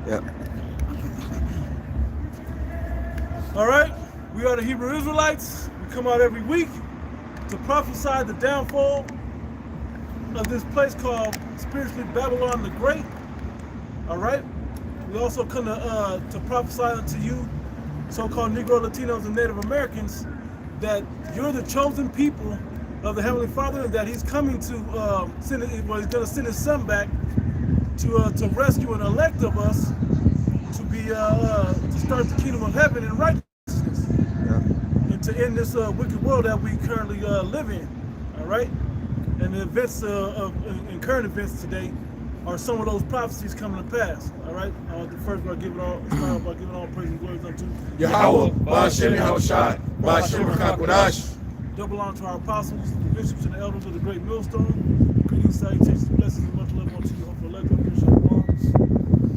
Yep. All right, we are the Hebrew Israelites. We come out every week to prophesy the downfall of this place called spiritually Babylon the Great. All right, we also come to prophesy unto you, so-called Negro, Latinos, and Native Americans, that you're the chosen people of the Heavenly Father, and that He's coming to send. Well, He's going to send His Son back to rescue and elect of us to be to start the kingdom of heaven in righteousness, and to end this wicked world that we currently live in. All right, and the events in current events today are some of those prophecies coming to pass. All right, first by giving all praise and glory unto Yahweh, Ba'ashem Yahushai, Ba'ashem Hakodash. Double honor to our apostles, the bishops, and the elders of the great millstone. Greetings, salutations, blessings, and much love unto you. Hopefully, elect up your.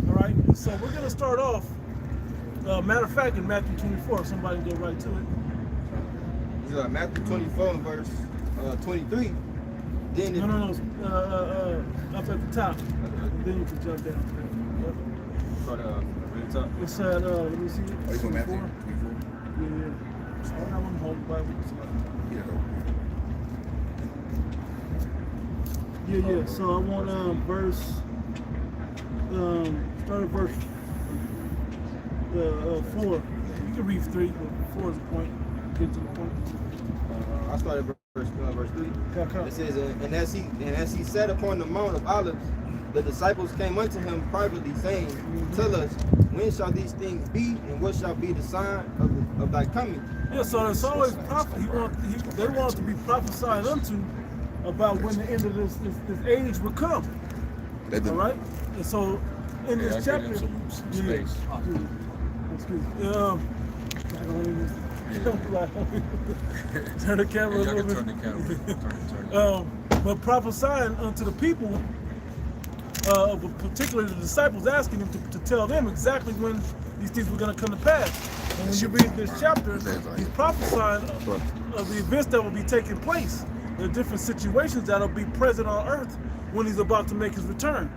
All right, so we're going to start off. Matter of fact, in Matthew 24, if somebody can go right to it. Matthew 24 and verse 23. Then No. Up at the top. Then you can jump down. Start at the top. It said, let me see. Oh, you going Matthew 24? Yeah. So I want to hold the Bible. Yeah. So I want start at verse 4. You can read 3, but 4 is the point. Get to the point. I started verse 3. Okay. It says, and as he sat upon the Mount of Olives, the disciples came unto him privately, saying, Tell us, when shall these things be, and what shall be the sign of thy coming? Yeah, so there's always prophet. They want to be prophesied unto about when the end of this age will come. All right, and so in this chapter, Space. excuse me. Turn the camera a little bit. Turn the camera. But prophesying unto the people, particularly the disciples, asking him to tell them exactly when these things were going to come to pass. And when you read this chapter, he's prophesying of the events that will be taking place, the different situations that will be present on earth when he's about to make his return.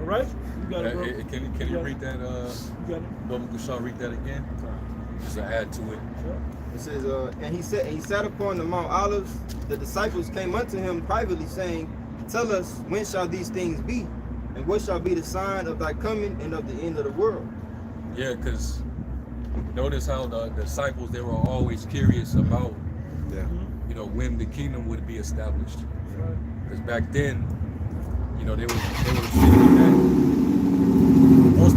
All right? You got it, bro. Can you read that? You got it. Brother Gushaw, read that again? Just to add to it. It says, and he sat upon the Mount Olives. The disciples came unto him privately, saying, Tell us, when shall these things be? And what shall be the sign of thy coming and of the end of the world? Yeah, because notice how the disciples, they were always curious about, when the kingdom would be established. Because back then, they were thinking that once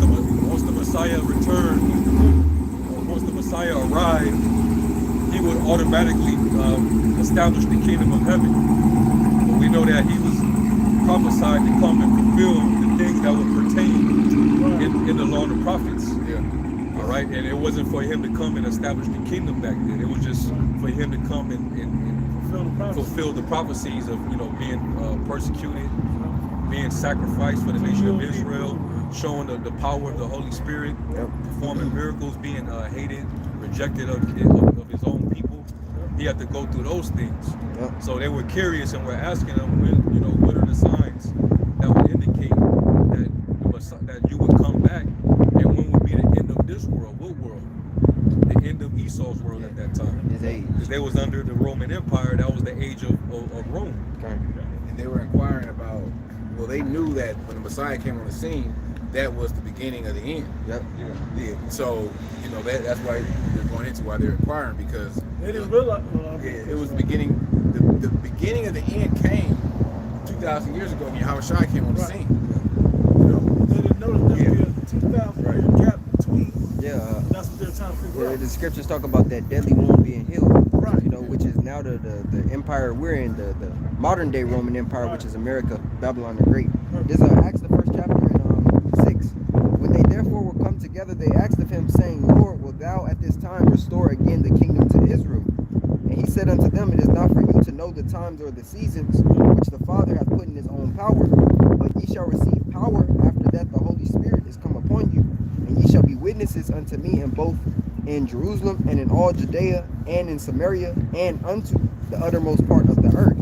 the Messiah returned, or once the Messiah arrived, he would automatically establish the kingdom of heaven. But we know that he was prophesied to come and fulfill the things that would pertain in the law and the prophets. All right, and it wasn't for him to come and establish the kingdom back then. It was just for him to come and fulfill the prophecies of being persecuted, being sacrificed for the nation of Israel, showing the power of the Holy Spirit, performing miracles, being hated, rejected of his own people. He had to go through those things. So they were curious and were asking him, what are the signs that would indicate that you would come back, and when would be the end of this world? What world? The end of Esau's world at that time. Because they was under the Roman Empire. That was the age of Rome. And they were inquiring about, well, they knew that when the Messiah came on the scene, that was the beginning of the end. So, that's why they're going into why they're inquiring, because they didn't realize. It was the beginning. The beginning of the end came 2,000 years ago when Yahushua came on the scene. They didn't know that there was a 2,000-year gap between. That's what they're trying to figure out. The scriptures talk about that deadly wound being healed, which is now the empire we're in, the modern day Roman Empire, which is America, Babylon the Great. This Acts, the first chapter in 6. When they therefore were come together, they asked of him, saying, Lord, wilt thou at this time restore again the kingdom to Israel? And he said unto them, It is not for you to know the times or the seasons which the Father hath put in his own power, but ye shall receive power after that the Holy Spirit is come upon you, and ye shall be witnesses unto me in Jerusalem and in all Judea and in Samaria and unto the uttermost part of the earth.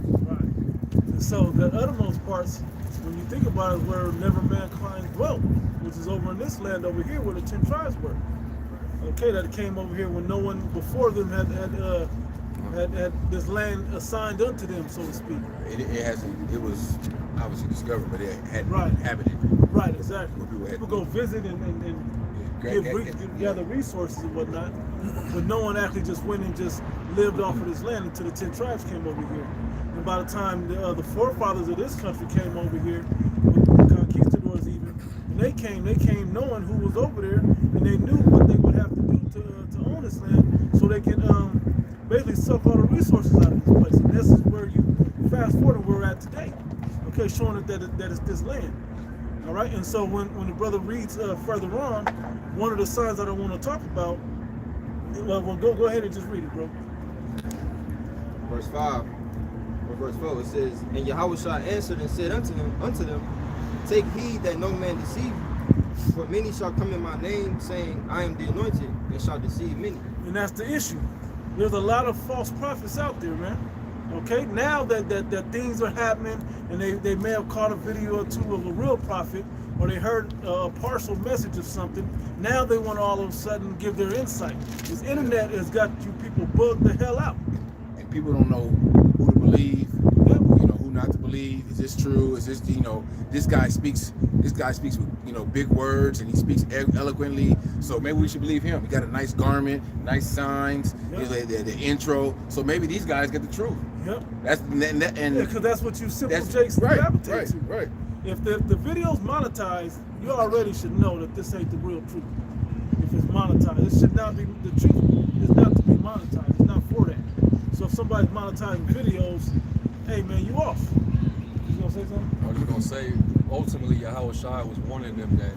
So the uttermost parts when you think about it, where never mankind dwelt, which is over in this land over here where the 10 tribes were. Okay, that came over here when no one before them had this land assigned unto them, so to speak. It was obviously discovered, but it hadn't Right. been inhabited. Right, exactly. Where People go visit and gather resources and whatnot, but no one actually just went and just lived off of this land until the 10 tribes came over here. And by the time the forefathers of this country came over here, the conquistadors even, and they came knowing who was over there, and they knew what they would have to do to own this land, so they can basically suck all the resources out of this place. And this is where you fast forward where we're at today. Okay, showing that it's this land. All right, and so when the brother reads further on, one of the signs that I want to talk about, well, go ahead and just read it, bro. Verse 5 or verse 4, it says, and Yahushua answered and said unto them, take heed that no man deceive you, for many shall come in my name, saying, I am the anointed, and shall deceive many. And that's the issue. There's a lot of false prophets out there, man. Okay, now that things are happening, and they may have caught a video or two of a real prophet, or they heard a partial message of something. Now they want to all of a sudden give their insight. This internet has got you people bugged the hell out. And people don't know who to believe, who not to believe. Is this true? Is this, this guy speaks with, big words, and he speaks eloquently. So maybe we should believe him. He got a nice garment, nice signs, the intro. So maybe these guys get the truth. Yep. Because that's what you simple jakes gravitate to. Right. If the video's monetized, you already should know that this ain't the real truth. If it's monetized, it should not be. The truth is not to be monetized. It's not for that. So if somebody's monetizing videos, hey man, you off. You gonna say something? I was gonna say, ultimately, Yahushua was warning them that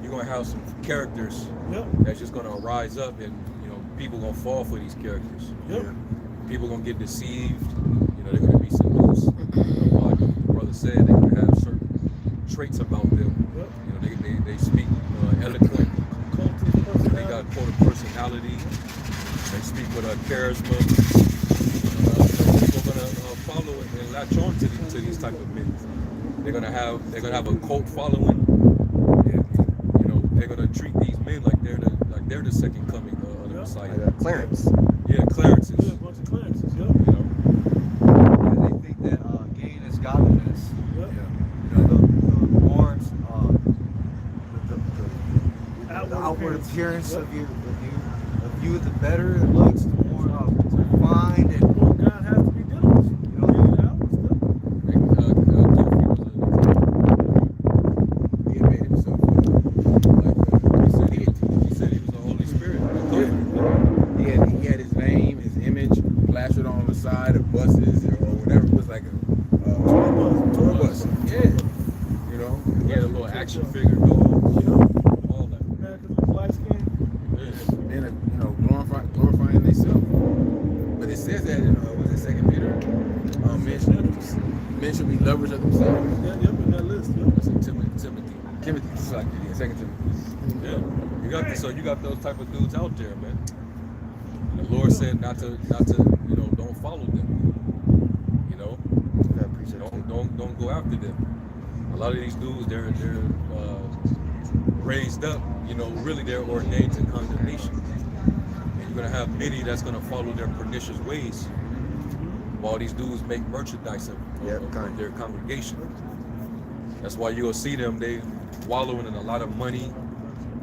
you're gonna have some characters that's just gonna rise up, and people gonna fall for these characters. Yep. People gonna get deceived. They're gonna be seduced. Like the brother said, they're gonna have certain traits about them. Yep. They speak eloquent. They got cult of personality. They speak with charisma. People gonna follow and latch on to these type of men. They're gonna have a cult following. And, they're gonna treat these men like they're the second coming of the Messiah. Clarence. Yeah, Clarences. Yeah, a bunch of Clarences. Yep. They think that gain is godliness. Yep. The horns, the outward appearance of you, the better it looks, the more refined and Well, God has to be diligent. The outward stuff. he had made himself He said he was the Holy Spirit. he had his name, his image plastered on the side of buses or whatever. It was like a tour bus. Yeah. He had a little action figure dog. All that. Americans look light skinned. And glorifying themselves. But it says that in was it 2 Peter? Men should be lovers of themselves. Yep, in that list. Yep. That's in Timothy. It's like 2 Timothy. Yeah. You got those type of dudes out there, man. And the Lord said not to don't follow them. Don't go after them. A lot of these dudes, they're raised up, really they're ordained to condemnation. And you're gonna have many that's gonna follow their pernicious ways, while these dudes make merchandise of their congregation. That's why you'll see them, they wallowing in a lot of money.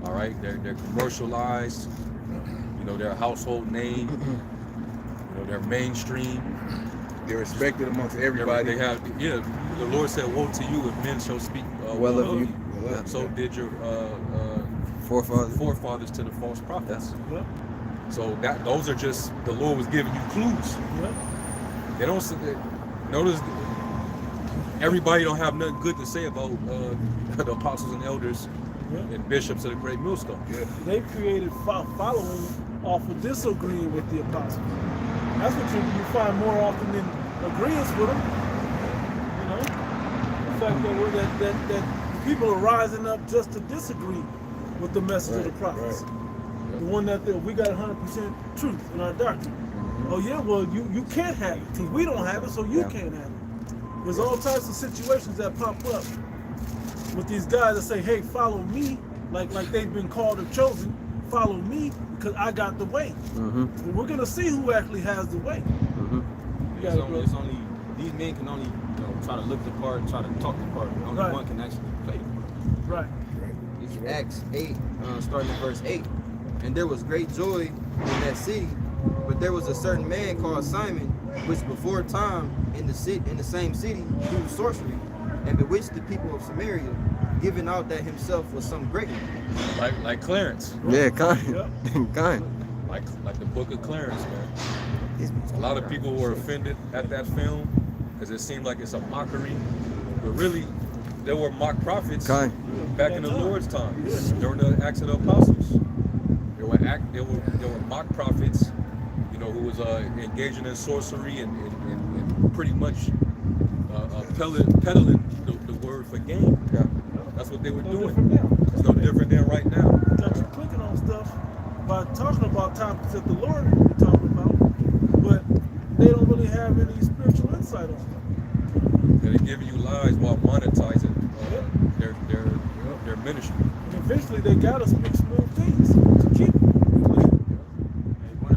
All right, they're commercialized. They're a household name. They're mainstream. They're respected amongst everybody. They have, the Lord said, woe to you if men shall speak well of you. So did your forefathers to the false prophets. Yep. So those are just, the Lord was giving you clues. Yep. They don't notice. Everybody don't have nothing good to say about the apostles and elders and bishops of the great millstone. They created following off of disagreeing with the apostles. That's what you find more often than agreeing with them. The fact that people are rising up just to disagree with the message of the prophets. The one that we got 100% truth in our doctrine. Oh yeah, well you can't have it because we don't have it, so you can't have it. There's all types of situations that pop up with these guys that say, hey, follow me, like they've been called or chosen. Follow me because I got the way. And we're going to see who actually has the way. It's only, these men can only try to look the part, try to talk the part. Only one can actually play the part. Right. It's Acts 8, starting at verse 8. And there was great joy in that city, but there was a certain man called Simon, which before time in the same city used sorcery, and bewitched the people of Samaria, giving out that himself was some great one. Like Clarence. Yeah, kind. Like the book of Clarence, man. A lot of people were offended at that film because it seemed like it's a mockery, but really there were mock prophets back in the Lord's time during the Acts of the Apostles. There were mock prophets, who was engaging in sorcery and pretty much peddling the word for gain. Yeah. That's what they were No doing. different now. It's no different than right now. Got you clicking on stuff by talking about topics that the Lord is talking about, but they don't really have any spiritual insight on them. And they're giving you lies while monetizing their ministry. And eventually they gotta speak smooth things to keep it.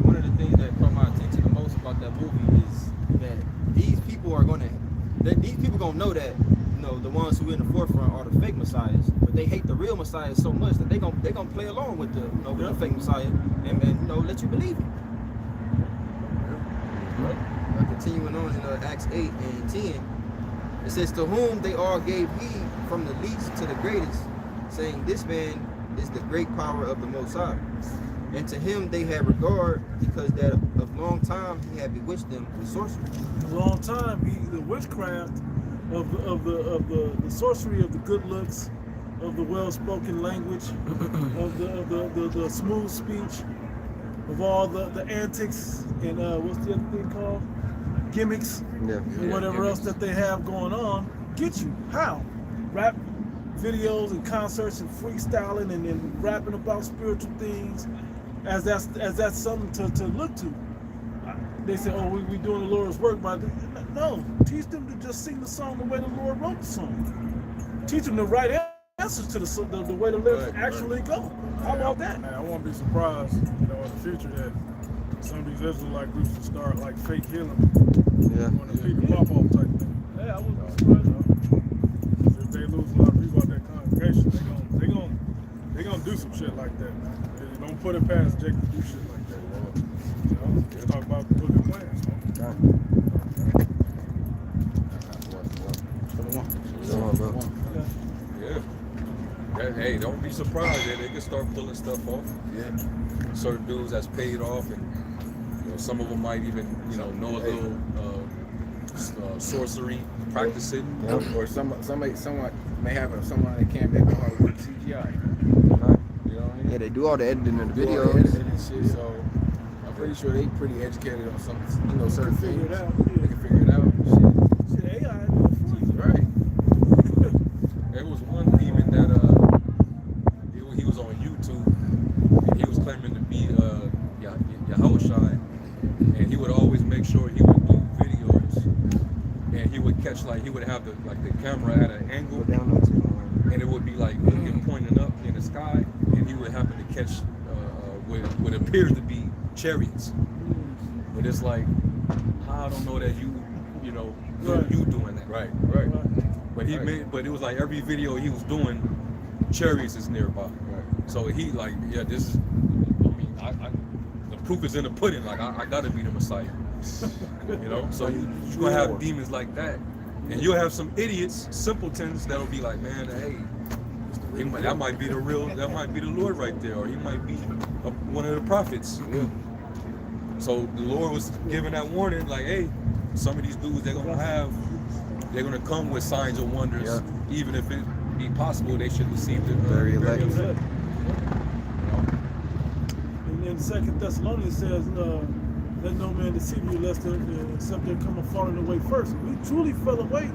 One of the things that caught my attention the most about that movie is that these people are gonna know that the ones who are in the forefront are the fake messiahs, but they hate the real messiahs so much that they're gonna play along with the fake messiah and let you believe it. Continuing on in Acts 8 and 10, it says, to whom they all gave heed from the least to the greatest, saying, this man is the great power of the Most High. And to him they had regard, because that of long time he had bewitched them with sorcery. A long time, the witchcraft of the sorcery of the good looks, of the well-spoken language, of the smooth speech, of all the antics and what's the other thing called? Gimmicks, and whatever else that they have going on, get you. How? Rap videos and concerts and freestyling and rapping about spiritual things, as that's something to look to. They say, oh, we doing the Lord's work, but no, teach them to just sing the song the way the Lord wrote the song. Teach them the right answers to the way the lyrics actually go. How about that? I won't be surprised, in the future that some of these Israelite groups will start like fake healing. On a Peter Popoff type thing. Yeah, I wouldn't be surprised. If they lose a lot of people out their congregation, they gonna do some shit like that. They don't put it past Jake to do shit like that. Let's talk about the plans. Hey, don't be surprised that they can start pulling stuff off. Certain dudes that's paid off, and some of them might even know a little sorcery, practice it. Or someone may have someone that can't make how to work CGI. Yeah, they do all the editing of the Videos videos. and shit. So I'm pretty sure they pretty educated on some certain Figure things. it out. They can figure it out. Shit, AI do it for you. Right. There was one demon that he was on YouTube, and he was claiming to be Yahushai, and he would always make sure he would do videos, and he would catch he would have the camera at an angle, and it would be like him pointing up in the sky, and he would happen to catch what appears to be chariots, but it's like, I don't know that you doing that. Right. But it was like every video he was doing, chariots is nearby. Right. So he this is, the proof is in the pudding. I gotta be the Messiah. So you're gonna have demons like that, and you'll have some idiots, simpletons that'll be like, man, hey, that might be the Lord right there, or he might be one of the prophets. So the Lord was giving that warning, like, hey, some of these dudes they're gonna come with signs and wonders, even if it be possible they should receive the very elect. And then 2 Thessalonians says, let no man deceive you except they come a falling away first. We truly fell away.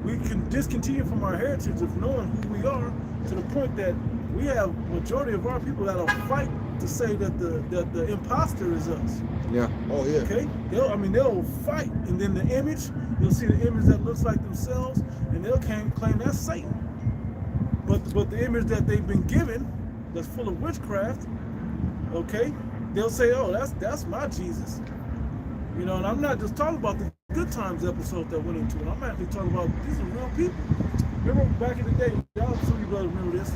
We can discontinue from our heritage of knowing who we are, to the point that we have majority of our people that'll fight to say that the imposter is us. Yeah. Oh yeah. Okay, they'll fight, and then the image, you'll see the image that looks like themselves, and they'll claim that's Satan. But the image that they've been given, that's full of witchcraft, okay, they'll say, oh, that's my Jesus. And I'm not just talking about the Good Times episode that went into it. I'm actually talking about these are real people. Remember back in the day, y'all, some of you brothers remember this.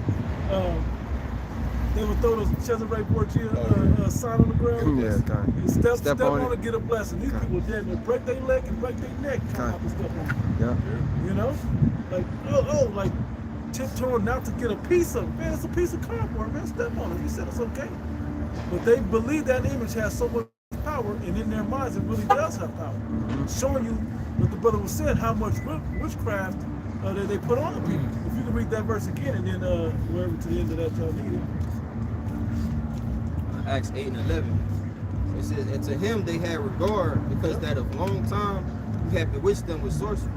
They would throw those Cesare Borgia sign on the ground. Yeah, Step on it, get a blessing. These people dead, they break their leg and break their neck trying not to step on it. Like, like tiptoeing not to get a piece of it. Man, it's a piece of cardboard, man. Step on it. You said it's okay. But they believe that image has so much power, and in their minds it really does have power. Showing you what the brother was saying, how much witchcraft that they put on the people. If you can read that verse again, and then wherever to the end of that y'all need it. Acts 8 and 11. It says, and to him they had regard, because that of long time he had bewitched them with sorcery.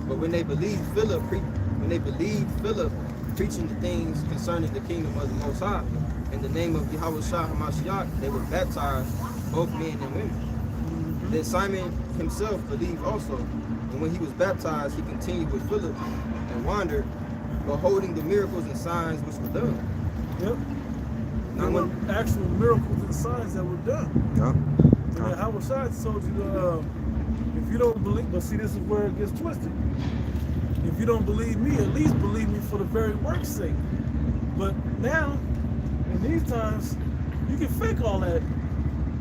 But when they believed Philip preaching the things concerning the kingdom of the Most High, in the name of Yahweh Shah HaMashiach, they were baptized, both men and women. Then Simon himself believed also, and when he was baptized, he continued with Philip and wandered, beholding the miracles and signs which were done. Yep. There were actual miracles and signs that were done. Yeah. And Yahweh Shah told you, if you don't believe, but see, this is where it gets twisted. If you don't believe me, at least believe me for the very work's sake. But now, in these times, you can fake all that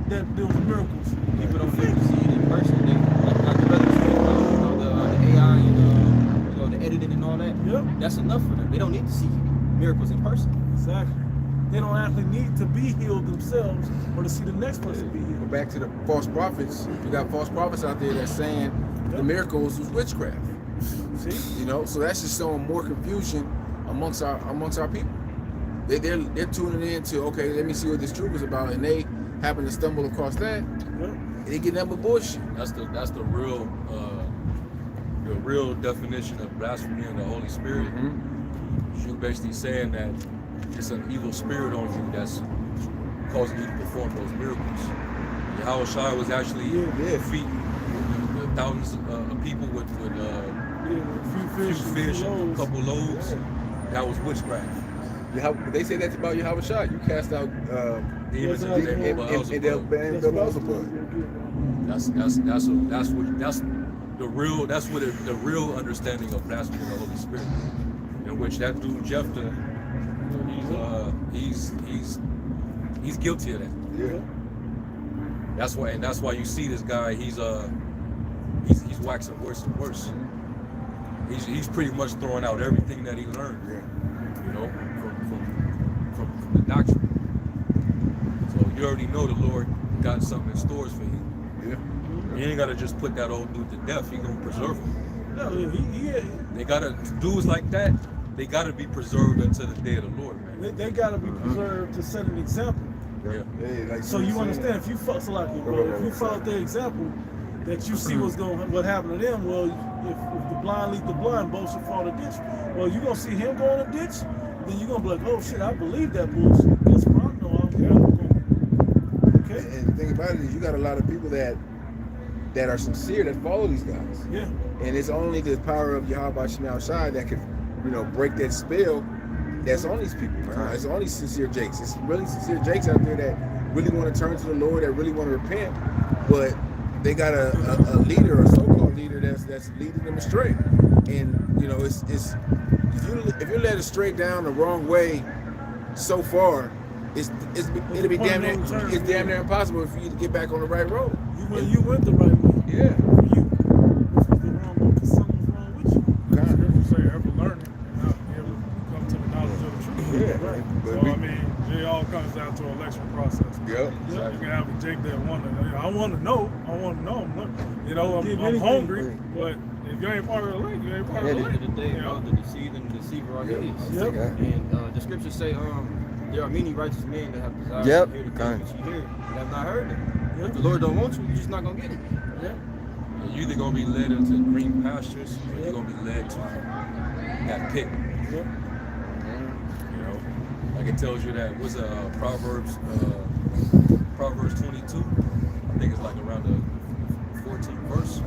those miracles. People don't need to see it in person. They, like the brother said, the AI and the editing and all that. Yep. That's enough for them. They don't need to see miracles in person. Exactly. They don't actually need to be healed themselves or to see the next person be Go healed. back to the false prophets. You got false prophets out there that's saying the miracles was witchcraft. See? So that's just showing more confusion amongst our people. They're tuning in to, okay, let me see what this truth is about, and they happen to stumble across that. They get nothing but bullshit. That's the real definition of blasphemy in the Holy Spirit. You're basically saying that it's an evil spirit on you that's causing you to perform those miracles. Yahweh Shai was actually feeding the thousands of people with a few fish, a couple loaves. That was witchcraft. They say that's about Yahweh Shai. You cast out demons and they'll ban Beelzebub. That's what the real understanding of blasphemy of the Holy Spirit, in which that dude Jephthah, he's guilty of that. Yeah. That's why you see this guy. He's waxing worse and worse. He's pretty much throwing out everything that he learned. You know, from the doctrine. So you already know the Lord got something in stores for you. You ain't gotta just put that old dude to death. He gonna preserve him. No, They gotta, dudes like that, they gotta be preserved until the day of the Lord, man. they gotta be preserved to set an example. So you understand, if you follow their example, that you see what happened to them. Well, if the blind lead the blind, both should fall in the ditch. Well, you gonna see him go in the ditch, then you're gonna be like, oh shit, I believe that bullshit. Guess what? I know I'm going. Okay. And the thing about it is, you got a lot of people that are sincere that follow these guys. Yeah. And it's only the power of Yahweh Shai that can, break that spell that's on these people. It's only sincere jakes. It's really sincere jakes out there that really want to turn to the Lord, that really want to repent, but they got a leader, a so-called leader that's leading them astray. And it's if you're led astray down the wrong way so far, it'll be damn near impossible for you to get back on the right road. You went the right way. Yeah. You was the wrong way because something was wrong with you. Scriptures say ever learning and not be able to come to the knowledge of the truth. Yeah. Right. So it all comes down to an election process. Yep. You can have a Jake that I want to know. I'm Give hungry, but if you ain't part of the link, you ain't part of the At the end of the link. day, the deceiver and the deceiver are his. Yep. And the scriptures say, there are many righteous men that have desired Yep. to hear the things that you hear, but have not heard them. If the Lord don't want you, you're just not gonna get it. Yeah. You're either gonna be led into green pastures, or you're gonna be led to that pit. Yep. Like it tells you that was Proverbs 22. I think it's like around the 14th verse.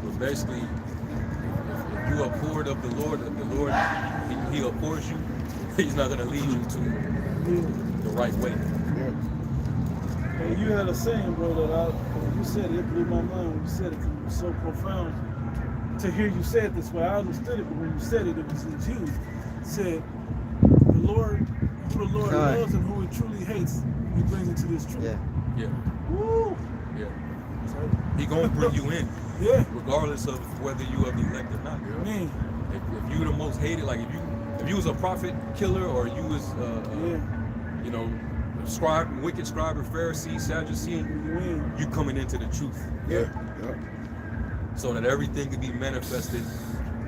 But basically, if you abhorred of the Lord, he abhors you. He's not going to lead you to the right way. And you had a saying, bro, that when you said it blew my mind when you said it, 'cause it was so profound to hear you say it this way. I understood it, but when you said it, it was huge. It said, the Lord, who the Lord loves and who he truly hates, he brings into this truth. Yeah. Woo! Yeah. He gonna bring you in. Yeah. Regardless of whether you are the elect or not. Man. If you the most hated, like if you was a prophet killer or you was you know, wicked scribe or Pharisee, Sadducee, you coming into the truth. Yeah. So that everything can be manifested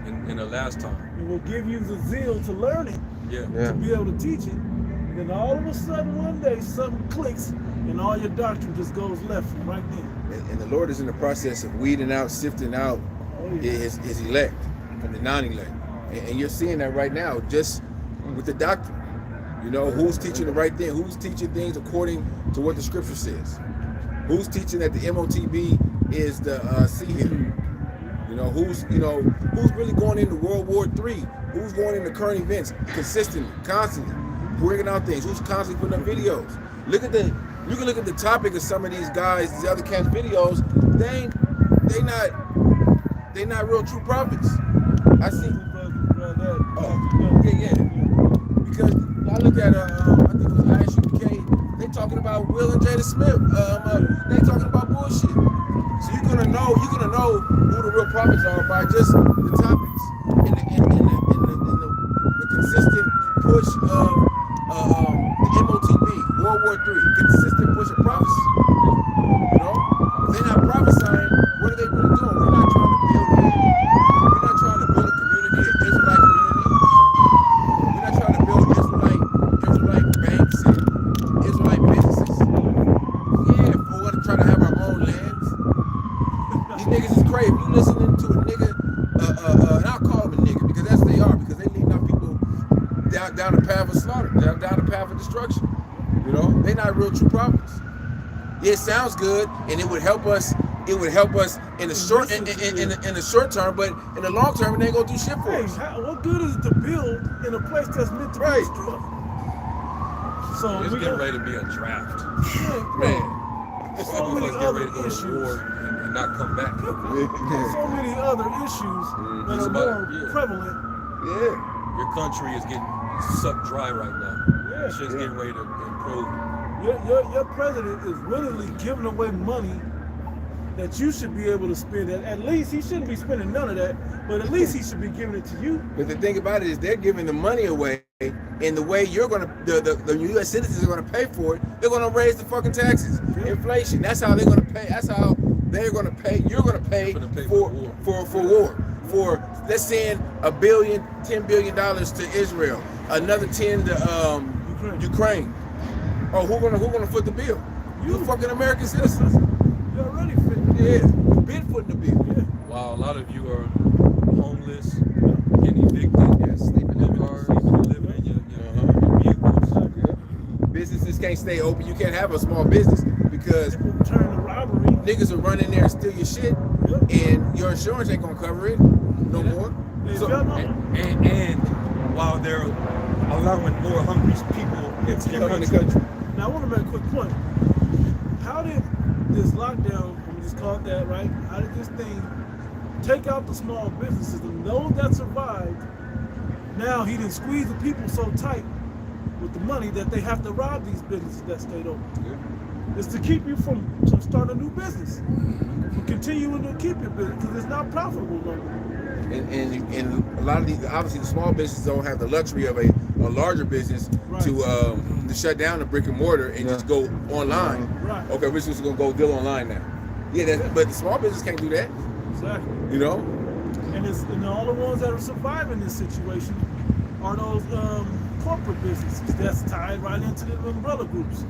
in the last time. It will give you the zeal to learn it. To be able to teach it. And then all of a sudden one day something clicks and all your doctrine just goes left from right there. And the Lord is in the process of weeding out, sifting out his elect from the non-elect. And you're seeing that right now just with the doctrine. You know, who's teaching the right thing? Who's teaching things according to what the scripture says? Who's teaching that the MOTB is the sea hill? You know, who's really going into World War III? Who's going into current events consistently, constantly, bringing out things? Who's constantly putting up videos? You can look at the topic of some of these guys, these other camps' videos. They not real true prophets. I see. Because I look at I think it was ISUPK. They talking about Will and Jada Smith. They talking about bullshit. So you're gonna know who the real prophets are by just the topics and the consistent push of the MOTB, World War III, consistent push of prophecy. You know, if they're not prophesying, what are they really doing? We're not trying to build a community, an Israelite community. We're not trying to build Israelite banks and Israelite businesses. Yeah, we're trying to have our own lands. These niggas is crazy. If you listening to a nigga, and I'll call them a nigga because that's what they are, because they leading our people down the path of slaughter, down the path of destruction. You know, they're not real true prophets. Yeah, it sounds good, and it would help us. It would help us in the short in the short term, but in the long term, it ain't gonna do shit for us. What good is it to build in a place that's meant to be destroyed? So it's getting ready to be a draft. Man. So many other issues. And not come back. So many other issues that are more prevalent. Yeah. Your country is getting sucked dry right now. It's just getting ready to improve. Your president is willingly giving away money that you should be able to spend. At least he shouldn't be spending none of that, but at least he should be giving it to you. But the thing about it is they're giving the money away in the way you're gonna the U.S. citizens are gonna pay for it. They're gonna raise the fucking taxes, inflation. That's how they're gonna pay. That's how they're gonna pay. You're gonna pay for war. For let's send $1 billion, $10 billion to Israel, another 10 to Ukraine. Oh, who gonna foot the bill? You fucking American citizens. You already fit. Yeah, you've been footing the bill. Yeah. While a lot of you are homeless, getting evicted, sleeping in cars, living in your vehicles. Businesses can't stay open. You can't have a small business because niggas will run in there and steal your shit, and your insurance ain't gonna cover it no more. So, and while they're allowing more hungry people into their country. Now I want to make a quick point. How did this lockdown, let me just call it that, right? How did this thing take out the small businesses and those that survived? Now he didn't squeeze the people so tight with the money that they have to rob these businesses that stayed open. It's to keep you from starting a new business, from continuing to keep your business because it's not profitable no more. And a lot of these, obviously, the small businesses don't have the luxury of a larger business to shut down the brick and mortar and just go online. Right. Okay, we're just gonna go deal online now. But the small business can't do that. Exactly. You know. And all the ones that are surviving this situation are those corporate businesses that's tied right into the umbrella groups.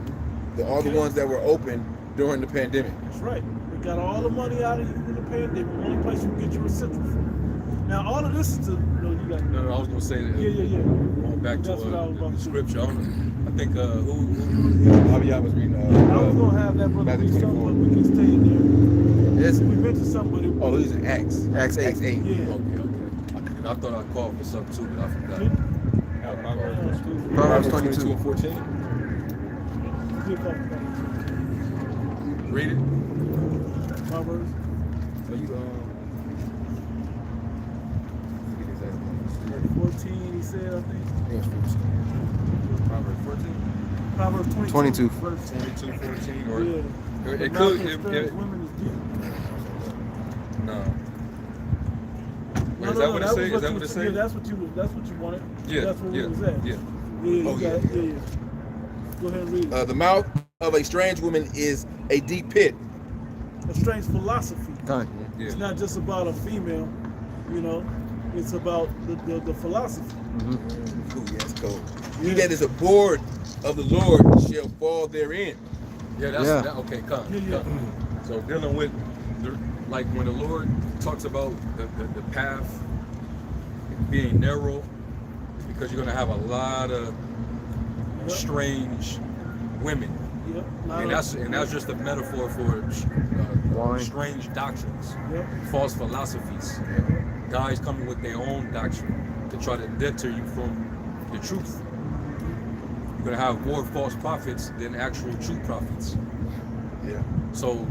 All the ones that were open during the pandemic. That's right. They got all the money out of you in the pandemic. The only place you can get your essentials from. Now, all of this is to, you got. No, was gonna say that. Yeah. Going back to That's what I was about the to scripture. I think who Abiyah was reading. I was gonna have that brother Matthew read something, 24. but we can stay in there. It's We mentioned something, but Oh, these are Acts. Acts 8. yeah. Okay. And I thought I called for something too, but I forgot. Proverbs 22. and 14. Read it. Proverbs. So you get exactly. 14, he said, I think. Yeah, it's 14. Proverbs 14. Proverbs 22. Verse 22, 14, or yeah. it The could. mouth of strange women is deep. No. Is that what it says? Is that what it Yeah, says? that's what you wanted. Yeah. That's what we was at. Yeah. Yeah, you Oh, got yeah. it. Yeah. Go ahead and read it. The mouth of a strange woman is a deep pit. A strange philosophy. Done. Yeah. It's not just about a female, you know. It's about the philosophy. Ooh, yes, cold. Yeah. He that is abhorred of the Lord shall fall therein. Yeah, that's Yeah. That, okay. Come. Yeah. So dealing with, like when the Lord talks about the path being narrow, because you're gonna have a lot of strange women, Yep. and that's just a metaphor for Wine. strange doctrines, Yep. false philosophies, guys coming with their own doctrine to try to deter you from the truth. You're gonna have more false prophets than actual true prophets. Yeah. So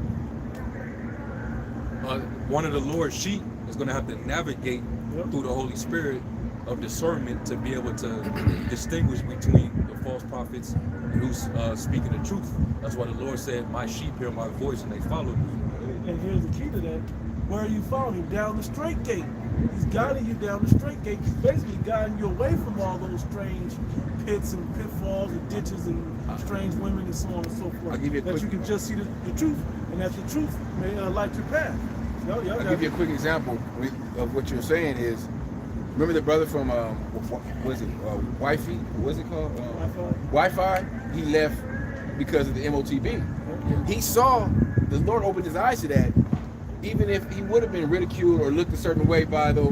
one of the Lord's sheep is going to have to navigate through the Holy Spirit of discernment to be able to distinguish between the false prophets and who's speaking the truth. That's why the Lord said, my sheep hear my voice and they follow me. And here's the key to that. Where are you following him? Down the straight gate. He's guiding you down the straight gate. He's basically guiding you away from all those strange pits and pitfalls and ditches and strange women and so on and so forth. I'll give you a that quick- you can just see the truth, and that the truth may light your path. Y'all I'll got give you a quick example of what you're saying is, remember the brother from, what is it, Wi-Fi? What's it called? Wi-Fi. He left because of the MOTB. He saw, the Lord opened his eyes to that, even if he would have been ridiculed or looked a certain way by the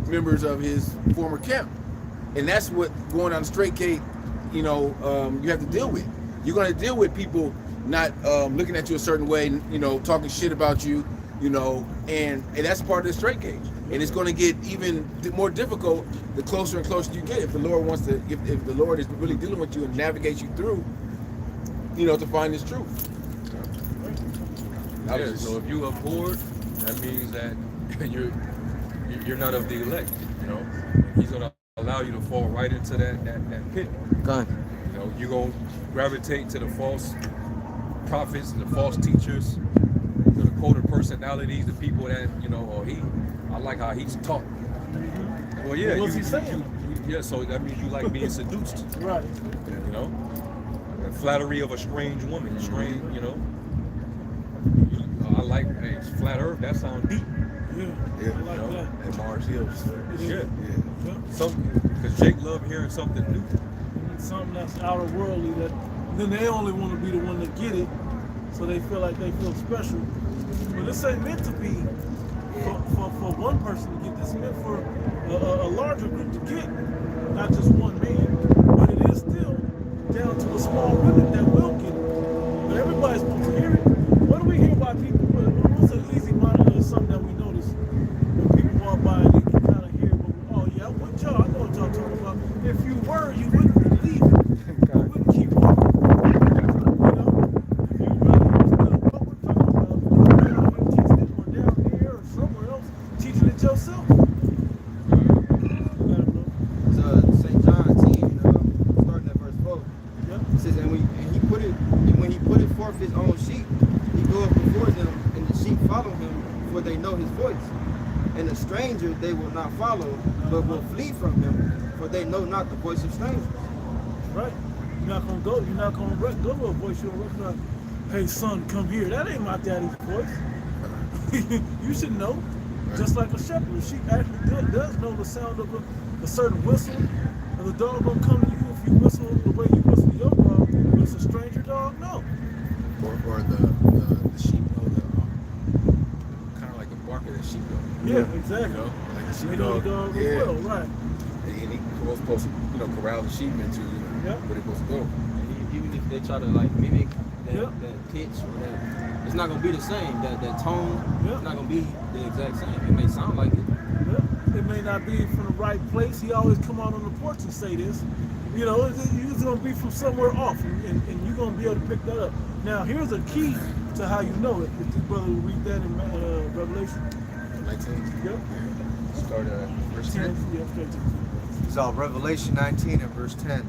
members of his former camp. And that's what going on the straight gate, you have to deal with. You're going to deal with people not looking at you a certain way, talking shit about you, and that's part of the straight gauge. And it's going to get even more difficult the closer and closer you get. If the Lord wants to, if the Lord is really dealing with you and navigates you through, to find His truth. Yeah, so if you abhorred, that means that you're not of the elect. He's going to allow you to fall right into that pit. Done. You're going to gravitate to the false prophets, the false teachers, the coded personalities, the people that, I like how he's taught. Well, yeah. What's he saying? Yeah, so that means you like being seduced. Right. The flattery of a strange woman. I like, hey, flat earth, that sounds deep. Yeah. I like that. And Mars Hills. Yeah. Yeah. Because Jake loved hearing something new. Something that's outer worldly, that then they only want to be the one to get it, so they feel like they feel special. But this ain't meant to be for one person to get. This is meant for a larger group to get, not just one man. But it is still down to a small remnant that will get it. But everybody's supposed to hear it. What do we hear by people? What's an easy monitor is something that we notice when people walk by and they can kind of hear. Oh yeah, I'm with y'all. I know what y'all talking about. If you were, you wouldn't believe it. You wouldn't keep walking. If you really understood what we're talking about, you're not going to teach it or down here or somewhere else, teaching it yourself. It's St. John 10, starting at verse 4. Yep. It says, and when he put it forth his own sheep, he goeth before them, and the sheep follow him, for they know his voice. And the stranger they will not follow, but will flee from him, for they know not the voice of strangers. Right. You're not gonna go to a voice you'll recognize. Hey son, come here. That ain't my daddy's voice. You should know. Just like a shepherd, a sheep actually does know the sound of a certain whistle. And the dog gonna come to you if you whistle the way you whistle your dog. But it's a stranger dog, no. Or the sheep, kind of like the bark of the sheep. Yeah, exactly. Like sheepdog as well, right? And he was supposed to, corral the sheep into where they're supposed to go. And even if they try to like mimic that pitch or that, it's not gonna be the same. That tone, it's not gonna be the exact same. It may sound like it. It may not be from the right place. He always come out on the porch and say this. You're gonna be from somewhere off, and you're gonna be able to pick that up. Now, here's a key to how you know it. If this brother will read that in Revelation 19. Yep. Start at verse 10. So Revelation 19 and verse 10.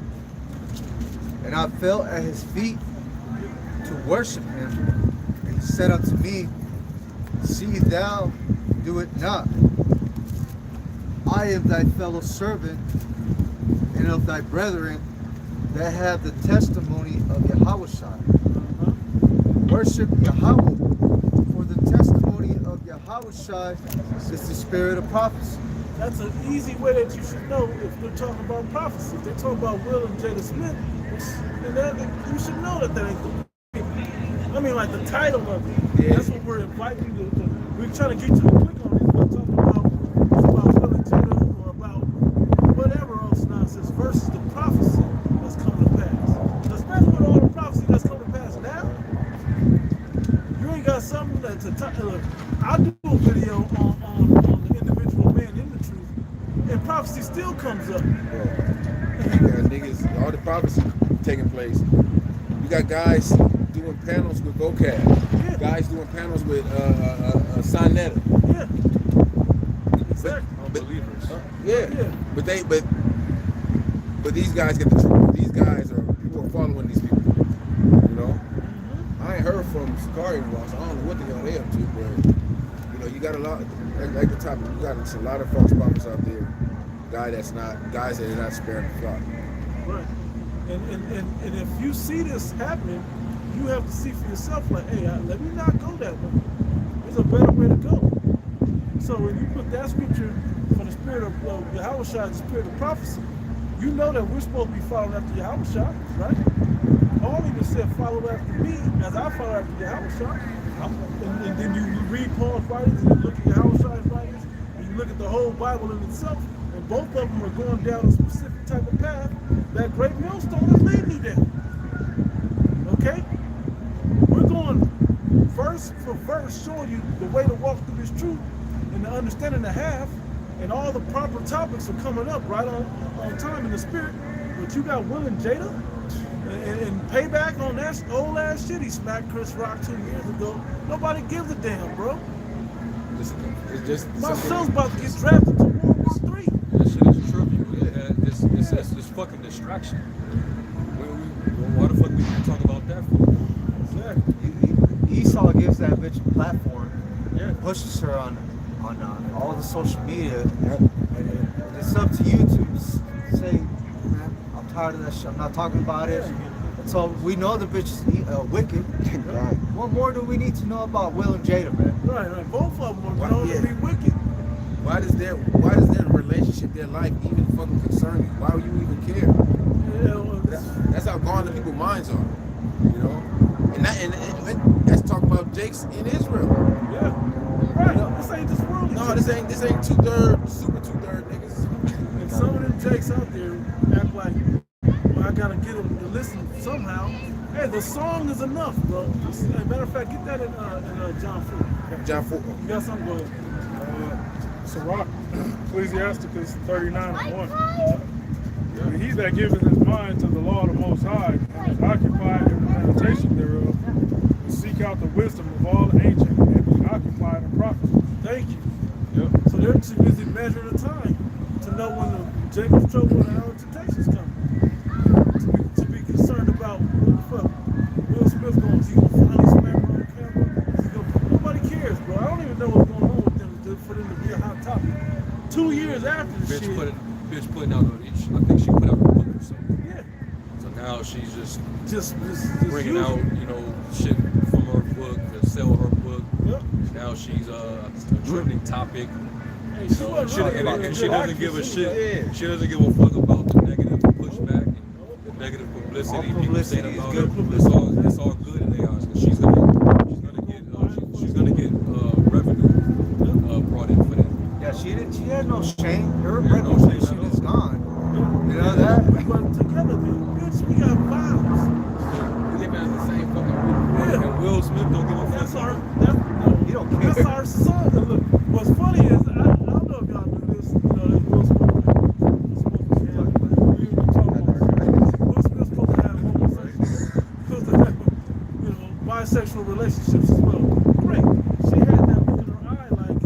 And I fell at his feet to worship him. And he said unto me, see thou do it not. I am thy fellow servant and of thy brethren that have the testimony of Yahushua. Worship Yahweh, for the testimony of Yahushua is the spirit of prophecy. That's an easy way that you should know if they're talking about prophecy. If they're talking about Will and Jada Smith, you should know that ain't the I mean, like the title of it. Yeah. That's what we're inviting you to. We're trying to get you to click on it. We're talking about Will and Jada or about whatever else nonsense versus the prophecy that's coming to pass. Especially with all the prophecy that's coming to pass now. You ain't got something that's a look. I do a video on the individual man in the truth, and prophecy still comes up. You got niggas, all the prophecy taking place. You got guys doing panels with vocab. Guys doing panels with Sonetta. Yeah. Exactly. Unbelievers. But these guys get the truth. These guys people are following these people. I ain't heard from Sakari in a while, so I don't know what the hell they up to, but you got a lot like the topic, you got a lot of false prophets out there. Guys that are not sparing the flock. Right. And if you see this happening, you have to see for yourself, like, hey, let me not go that way. There's a better way to go. So when you put that scripture for the spirit of Yahushua, the spirit of prophecy, you know that we're supposed to be following after Yahushua, right? Paul even said, follow after me as I follow after Yahushua. And then you read Paul's writings and you look at Yahushua's writings and you look at the whole Bible in itself, and both of them are going down a specific type of path that great millstone is leading you down. Okay? We're going verse for verse showing you the way to walk through this truth and the understanding to have, and all the proper topics are coming up right on time in the spirit. But you got Will and Jada and payback on that old ass shit he smacked Chris Rock 2 years ago. Nobody gives a damn, bro. It's just my son's about to get drafted to World War III. That shit is true. It's this fucking distraction. Why the fuck we even talk about that for? Exactly. Esau gives that bitch a platform. Yeah. Pushes her on all the social media. And it's up to you to say, man, I'm tired of that shit. I'm not talking about it. And so we know the bitch is wicked. What more do we need to know about Will and Jada, man? Right. Both of them are known to be wicked. Why does their relationship, their life even fucking concern you? Why would you even care? That's how gone the people's minds are. And that's talking about Jakes in Israel. Yeah. Right. This ain't just worldly. No, this ain't 2/3, super 2/3 niggas. And some of them Jakes out there act like, well, I gotta get them to listen somehow. Hey, the song is enough, bro. As a matter of fact, get that in John 4. John 4. You got something? Go ahead. Sirach, Ecclesiasticus 39:1. And he that giveth his mind to the law of the Most High, and is occupied in the meditation thereof, will seek out the wisdom of all the ancient, and be occupied in prophecy. Thank you. Yep. So they're too busy measuring the time to know when the Jacob's trouble and the hour of temptation's coming. To be concerned about what the fuck Will Smith going, is he gonna finally smack her on camera? Nobody cares, bro. I don't even know what's going on with them for them to be a hot topic. 2 years after the shit. Bitch putting out I think she put out a book or something. Yeah. So now she's just bringing using. out, shit from her book to sell her book. Yep. Now she's a trending topic. Hey, she doesn't give a shit. She doesn't give a fuck about the negative pushback and the negative publicity people saying about her. It's all good in their eyes. She's gonna get revenue brought in for that. Yeah, she had no shame. Her reputation is gone. You know that? We were together then. Bitch, we got vibes. We live in the same fucking room. Yeah. And Will Smith don't give a That's fuck. our, You don't care. that's our son. And look, what's funny is, I don't know if y'all knew this, you know, that Will Smith, Will Smith's supposed to have homosexual, supposed to have, you know, bisexual relationships as well. Great. She had that look in her eye like,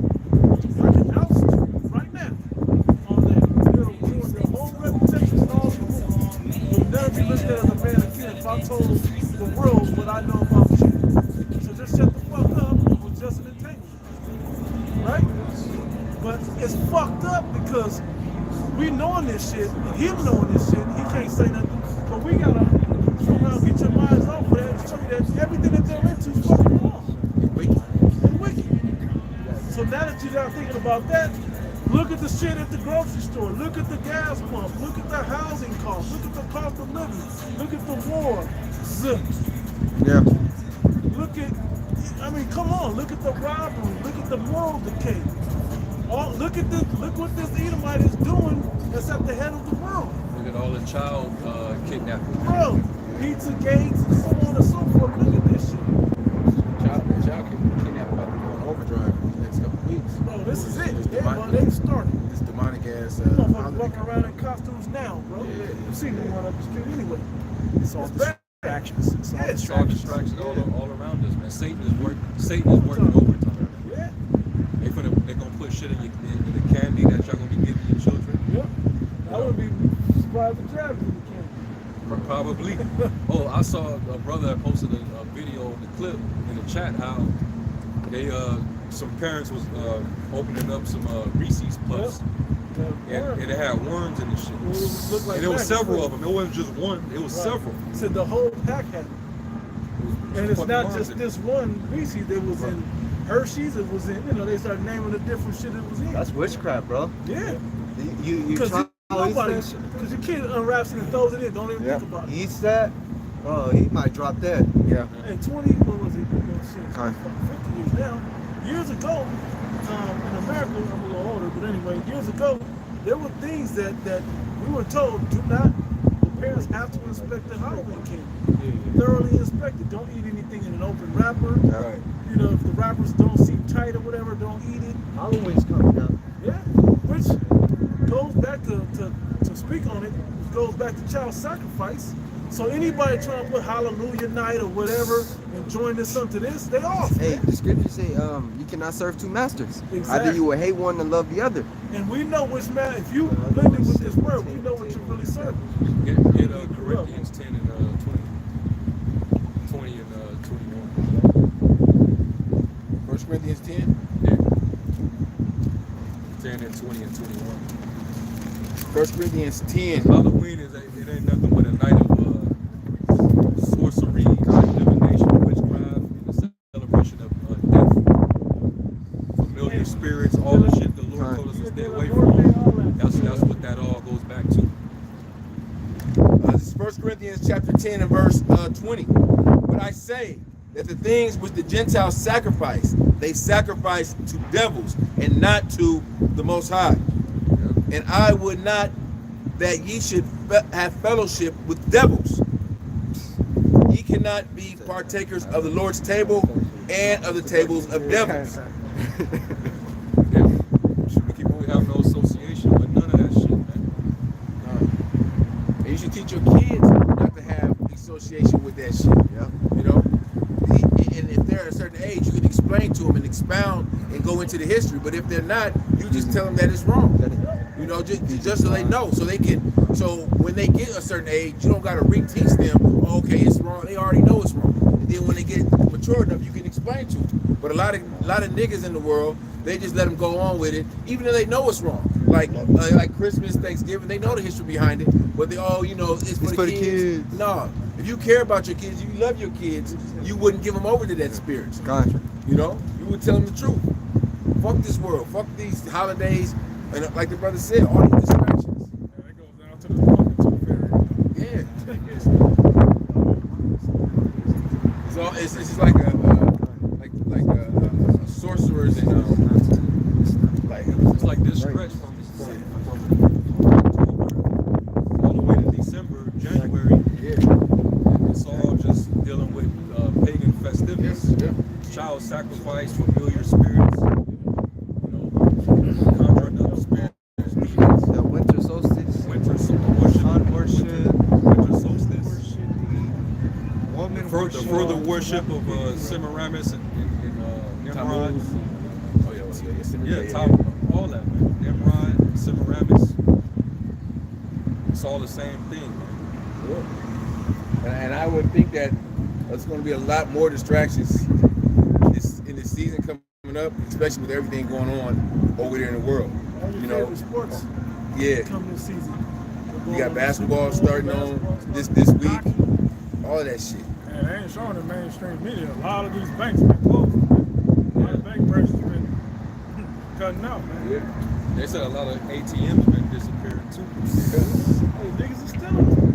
I can oust you right now on that. You know, ruin your whole reputation and all the rules. You'll never be looked at as a man again if I told the world what I know about you. So just shut the fuck up. It was just an entanglement. Right? But it's fucked up because we knowing this shit, and him knowing this shit, he can't say nothing. But we gotta somehow get your minds off of that and show you that everything that they're into is fucking wrong and wicked. So now that you're not thinking about that, look at the shit at the grocery store. Look at the gas pump. Look at the housing costs. Look at the cost of living. Look at the war. Yeah. Look at, I mean, come on. Look at the robbery. Look at the moral decay. Look what this Edomite is doing that's at the head of the world. Look at all the child kidnapping. Bro, pizza gates and so on and so forth. Look at this shit. Child kidnapping about to go on overdrive in the next couple of weeks. Bro, this is it. This They've started. This demonic ass. Motherfuckers walking around in costumes now, bro. Yeah. You've seen them run up the street anyway. It's all It's bad. distractions. It's all Yeah, It's all distractions. distractions all around us, man. Satan is working overtime. Yeah. They're gonna put shit in the candy that y'all gonna be giving your children. Yep. I would be surprised if Travis didn't can. Probably. Oh, I saw a brother that posted a video in the clip in the chat how they some parents was opening up some Reese's Puffs. And it had worms in the shit. Well, it looked like And there was that. several of them. It wasn't just one. It was several. Said the whole pack had it. And it's Fucking not worms just in this one Reese's that was in Hershey's. It was in, you know, they started naming the different shit it was in. That's witchcraft, bro. Yeah. You Because try your kid unwraps it and throws it in. Don't even Yeah. think about it. he eats that, oh, he might drop dead. Yeah. And 20, what was it? Shit, Time. 50 years now. Years ago, in America, I'm a little older, but anyway, years ago, there were things that we were told, the parents have to inspect the Halloween candy. Thoroughly inspect it. Don't eat anything in an open wrapper. Right. You know, if the wrappers don't seem tight or whatever, don't eat it. Halloween's coming up. Yeah. Which goes back to speak on it, goes back to child sacrifice. So anybody trying to put Hallelujah night or whatever and join this up to this, they off. Hey, the scriptures say you cannot serve two masters. Either Exactly. you will hate one and love the other. And we know which man, if you blend it with this word, we know what you're really serving. Get Corinthians 10 and 20 and 21. 1 Corinthians 10. Yeah. 10 and 20 and 21. 1 Corinthians 10. Halloween it ain't nothing but a night of sorcery, divination, witchcraft, and the celebration of death, familiar spirits, all the shit the Lord told us to stay away from. That's what that all goes back to. This is 1 Corinthians chapter 10 and verse 20. But I say that the things which the Gentiles sacrifice, they sacrifice to devils and not to the Most High. And I would not that ye should have fellowship with devils. Ye cannot be partakers of the Lord's table and of the tables of devils. We have no association with none of that shit, man. And you should teach your kids not to have association with that shit. You know? And if they're at a certain age, you can explain to them and expound and go into the history. But if they're not, you just tell them that it's wrong. You know, just so they know, so they can. So when they get a certain age, you don't got to reteach them. Oh, okay, it's wrong. They already know it's wrong. And then when they get mature enough, you can explain to them. But a lot of niggas in the world, they just let them go on with it, even though they know it's wrong. Like Christmas, Thanksgiving, they know the history behind it. But they it's for the kids. No, if you care about your kids, you love your kids, you wouldn't give them over to that spirit. Gotcha. You know, you would tell them the truth. Fuck this world. Fuck these holidays. And like the brother said, all these distractions. Yeah, that goes down to the fucking tooth fairy. Yeah. It's just like a sorcerers and It's like discretion sacrifice familiar spirits. Conjuring up spirits, demons. The winter solstice. Winter worship. Sun worship. Winter solstice. Woman The worship. further worship of Semiramis and Nimrod. Tammuz. Oh yeah, Yeah, top, all that, man. Nimrod, Semiramis. It's all the same thing, man. And I would think that there's going to be a lot more distractions in this season coming up, especially with everything going on over there in the world. All your You know, favorite sports yeah. coming this season. You got basketball starting on this week. All of that shit. And they ain't showing the mainstream media. A lot of these banks been closed, man. A lot of bank branches been cutting out, man. Yeah. They said a lot of ATMs been disappearing too. Hey, niggas are stealing them.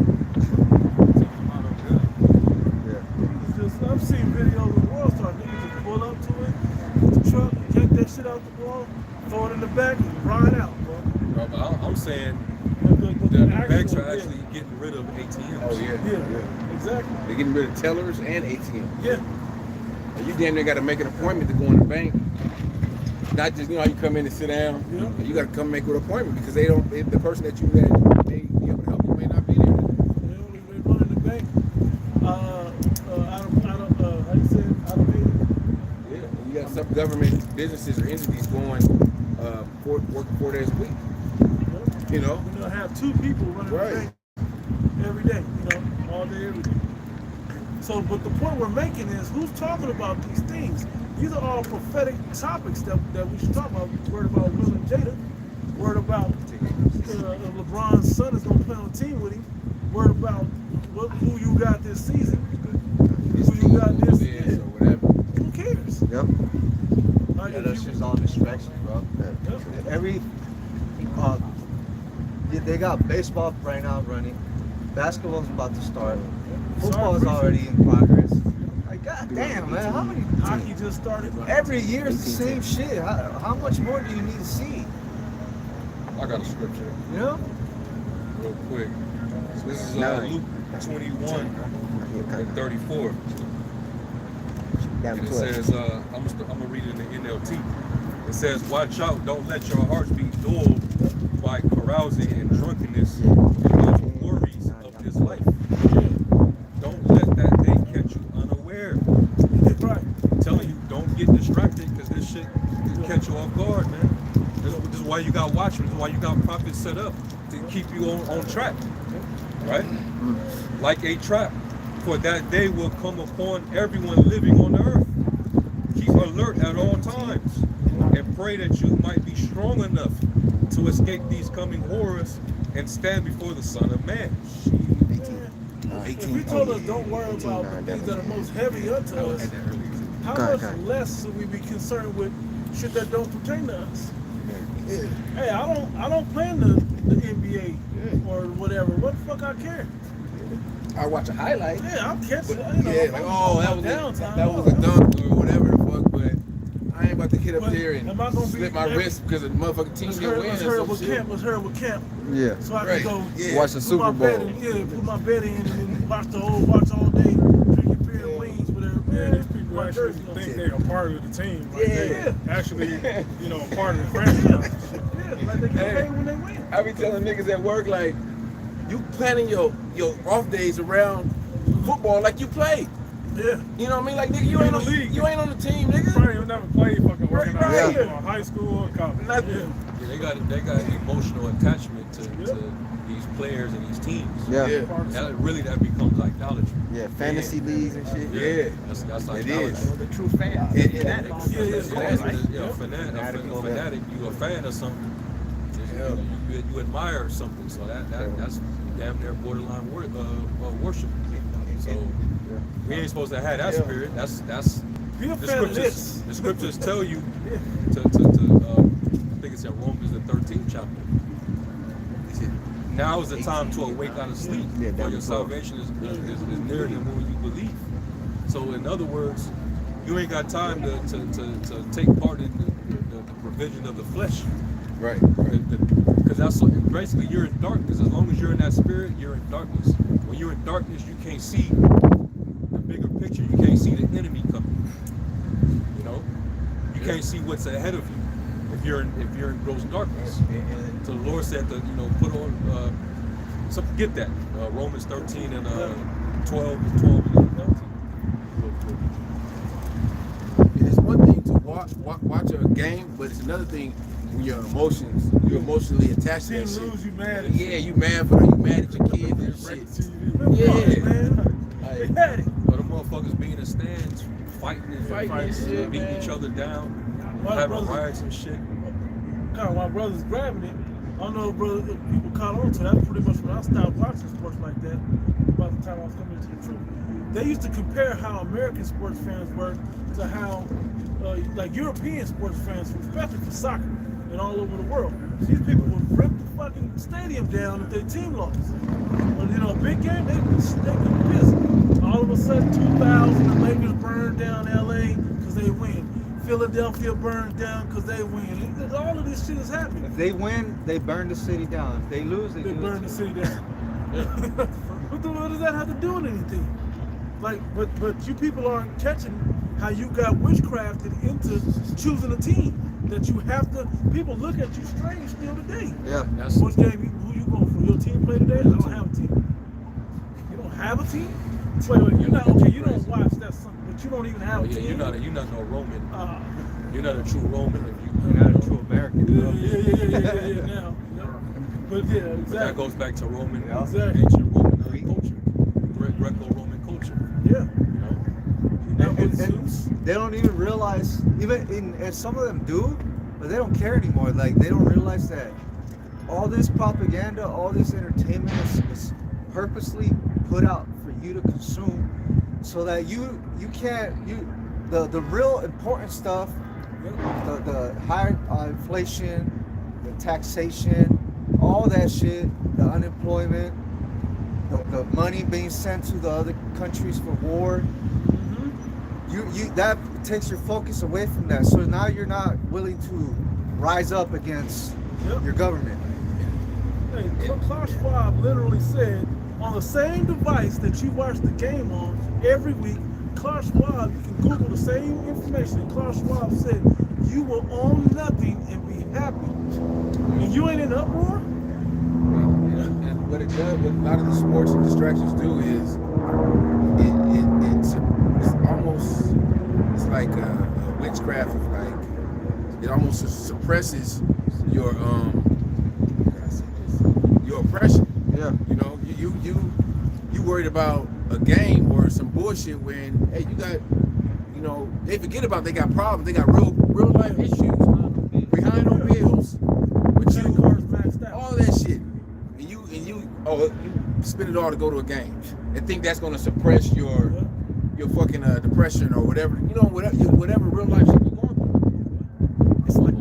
Niggas just, I've seen videos of World Star niggas just pull up to it, with the truck, take that shit out the wall, throw it in the back, and ride out, bro. Bro, but I'm saying But the actual- banks are yeah. actually getting rid of ATMs. Oh yeah. Yeah, exactly. They're getting rid of tellers and ATM. Yeah. You damn near got to make an appointment to go in the bank. Not just, you know how you come in and sit down. Yeah. You got to come make an appointment because the person that you may be able to help you may not be there. They run in the bank. How you say it? Out of Haiti. Yeah. You got some government businesses or entities going working 4 days a week. You know? We're gonna have two people running Right. the bank every day, all day, every day. So, but the point we're making is, who's talking about these things? These are all prophetic topics that we should talk about. Word about Will and Jada. Word about LeBron's son is gonna play on the team with him. Word about who you got this season. Who you got this Or year. whatever. Who cares? Yep. Like, Yeah, if that's you- just all distractions, bro. Yep. They got baseball right now running. Basketball's about to start. Sorry, Football's appreciate already in progress. Like, god damn, man, how many? Hockey just started. Every year is the same shit. How much more do you need to see? I got a scripture You know? real quick. So this is Nine. Luke 21 and 34. Down And it 12. says, I'm gonna read it in the NLT. It says, "Watch out! Don't let your hearts be dulled by carousing and drunkenness and the worries of this life. Don't let that day catch you unaware." Right. I'm telling you, don't get distracted because this shit can catch you off guard, man. This is why you got watchmen. This is why you got prophets set up to keep you on track, right? Like a trap. For that day will come upon everyone living on the earth. Keep alert at all times and pray that you might be strong enough to escape these coming horrors and stand before the Son of Man. If he told us don't worry about the things that are most heavy unto us, how much less should we be concerned with shit that don't pertain to us? Hey, I don't play in the NBA or whatever. What the fuck I care? I watch a highlight. Yeah, I'm catching. Yeah, like, oh, that was downtime. that was a dunk or whatever the fuck, but I ain't about to get up But there and am I gonna slip be- my wrist because the motherfucking team Let's didn't hear win. let's or hear some with shit. camp. Let's hear with camp. Yeah. So I Right. can go Yeah. Watch the put Super my bed Bowl. in, put my bed in and watch all day, drinking beer and wings, whatever. Yeah, these people My actually jersey on. think they're a part of the team. Like Yeah. they're actually, a part of the franchise. Yeah, like they get Hey. paid when they win. I be telling niggas at work, like, you planning your off days around football like you play. Yeah. You know what I mean? Like, nigga, you ain't on the team, nigga. Probably never played fucking organized Right. football, high school or college. Nothing. Yeah, they got emotional attachment to these players and these teams. Yeah. Yeah. That becomes idolatry. Yeah. Fantasy leagues and shit. Yeah. That's like It is. The true fan. It- Fanatics. Yeah, yeah, A fanatic, you a fan of something. You admire something, so that's damn near borderline worship. So we ain't supposed to have that spirit. That's Be a the fan of scriptures. this. The scriptures tell you to I think it's in Romans the 13th chapter. Now is the time to awake out of sleep, Yeah, for down your the salvation is nearer than when you believe. So in other words, you ain't got time to take part in the provision of the flesh. Right. Because that's basically you're in darkness. As long as you're in that spirit, you're in darkness. When you're in darkness, you can't see the bigger picture. You can't see the enemy coming. can't see what's ahead of you if you're in gross darkness. So the Lord said to put on get that Romans 13 and 12 and 13. It's one thing to watch a game, but it's another thing when you're emotionally attached to Team that shit. lose, you mad at Yeah, you mad at your kids and shit. Yeah, man. They had it. But the motherfuckers being in stands, fighting and shit, beating man. each other down, My having brothers- riots and shit. God, my brother's grabbing it. I don't know if people caught on to that. That's pretty much when I stopped watching sports like that. About the time I was coming to the truth. They used to compare how American sports fans were to how like European sports fans, especially for soccer and all over the world. These people would rip the fucking stadium down if their team lost. But a big game, they could piss. All of a sudden, 2000, the Lakers burned down LA because they win. Philadelphia burns down because they win. All of this shit is happening. If they win, they burn the city down. If they lose, they burn the city down. What does that have to do with anything? Like, but you people aren't catching how you got witchcrafted into choosing a team that you have to. People look at you strange still today. Yeah. Which game? Who you going for? Your team play today? I don't have a team. You don't have a team? Wait, you're not okay. You don't watch that something, but you don't even have a team. You're not no Roman. You're not a true Roman if You're not a true American. Yeah. Now, but yeah, exactly. But that goes back to Roman, Exactly. ancient Roman culture, Greco-Roman culture. Yeah. And they don't even realize, and some of them do, but they don't care anymore. Like, they don't realize that all this propaganda, all this entertainment is purposely put out for you to consume, so that you can't the real important stuff, the high inflation, the taxation, all that shit, the unemployment, the money being sent to the other countries for war. You that takes your focus away from that. So now you're not willing to rise up against your government. Hey, Klaus Schwab literally said, on the same device that you watch the game on every week, Klaus Schwab, you can Google the same information. Klaus Schwab said, you will own nothing and be happy. And you ain't in uproar? And what it does, what a lot of the sports and distractions do is it's like a witchcraft of like, it almost suppresses your oppression. Yeah. You worried about a game or some bullshit when, hey, you got, they forget about they got problems, they got real life issues, behind on bills, but all that shit, and you spend it all to go to a game and think that's gonna suppress your fucking depression or whatever, whatever real life shit you're going through. It's like,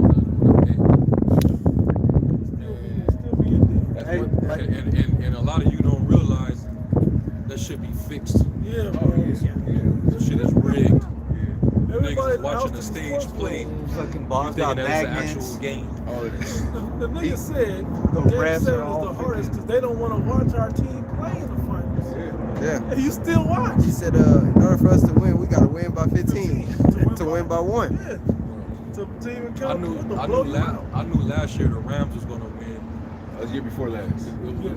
and a lot of you don't realize that should be fixed. Yeah, bro. That shit is rigged. Everybody Niggas watching a stage play, Fucking balls thinking got that it's an magnets. actual game. The nigga said the Game refs 7 are all is the hardest because they don't want to watch our team play in the finals. Yeah. And you still watch. He said, in order for us to win, we gotta win by 15 to win by 1. Yeah. To even count. I knew last year the Rams was gonna win. a year before last.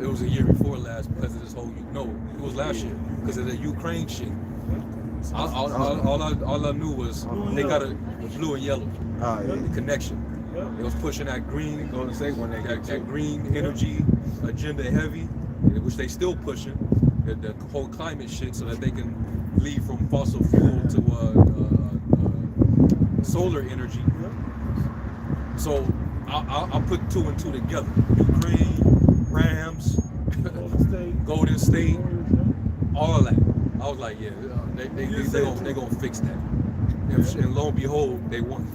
It was a year before last because of this whole. No, it was last year because of the Ukraine shit. All I knew was they got a blue and yellow. Oh, yeah. The connection. It was pushing that green. Golden State when they got that green energy agenda heavy, which they still pushing. The whole climate shit, so that they can leave from fossil fuel to solar energy. So I'll put 2 and 2 together. Ukraine, Rams, Golden State, all that. I was like, yeah, they gonna fix that. And lo and behold, they won.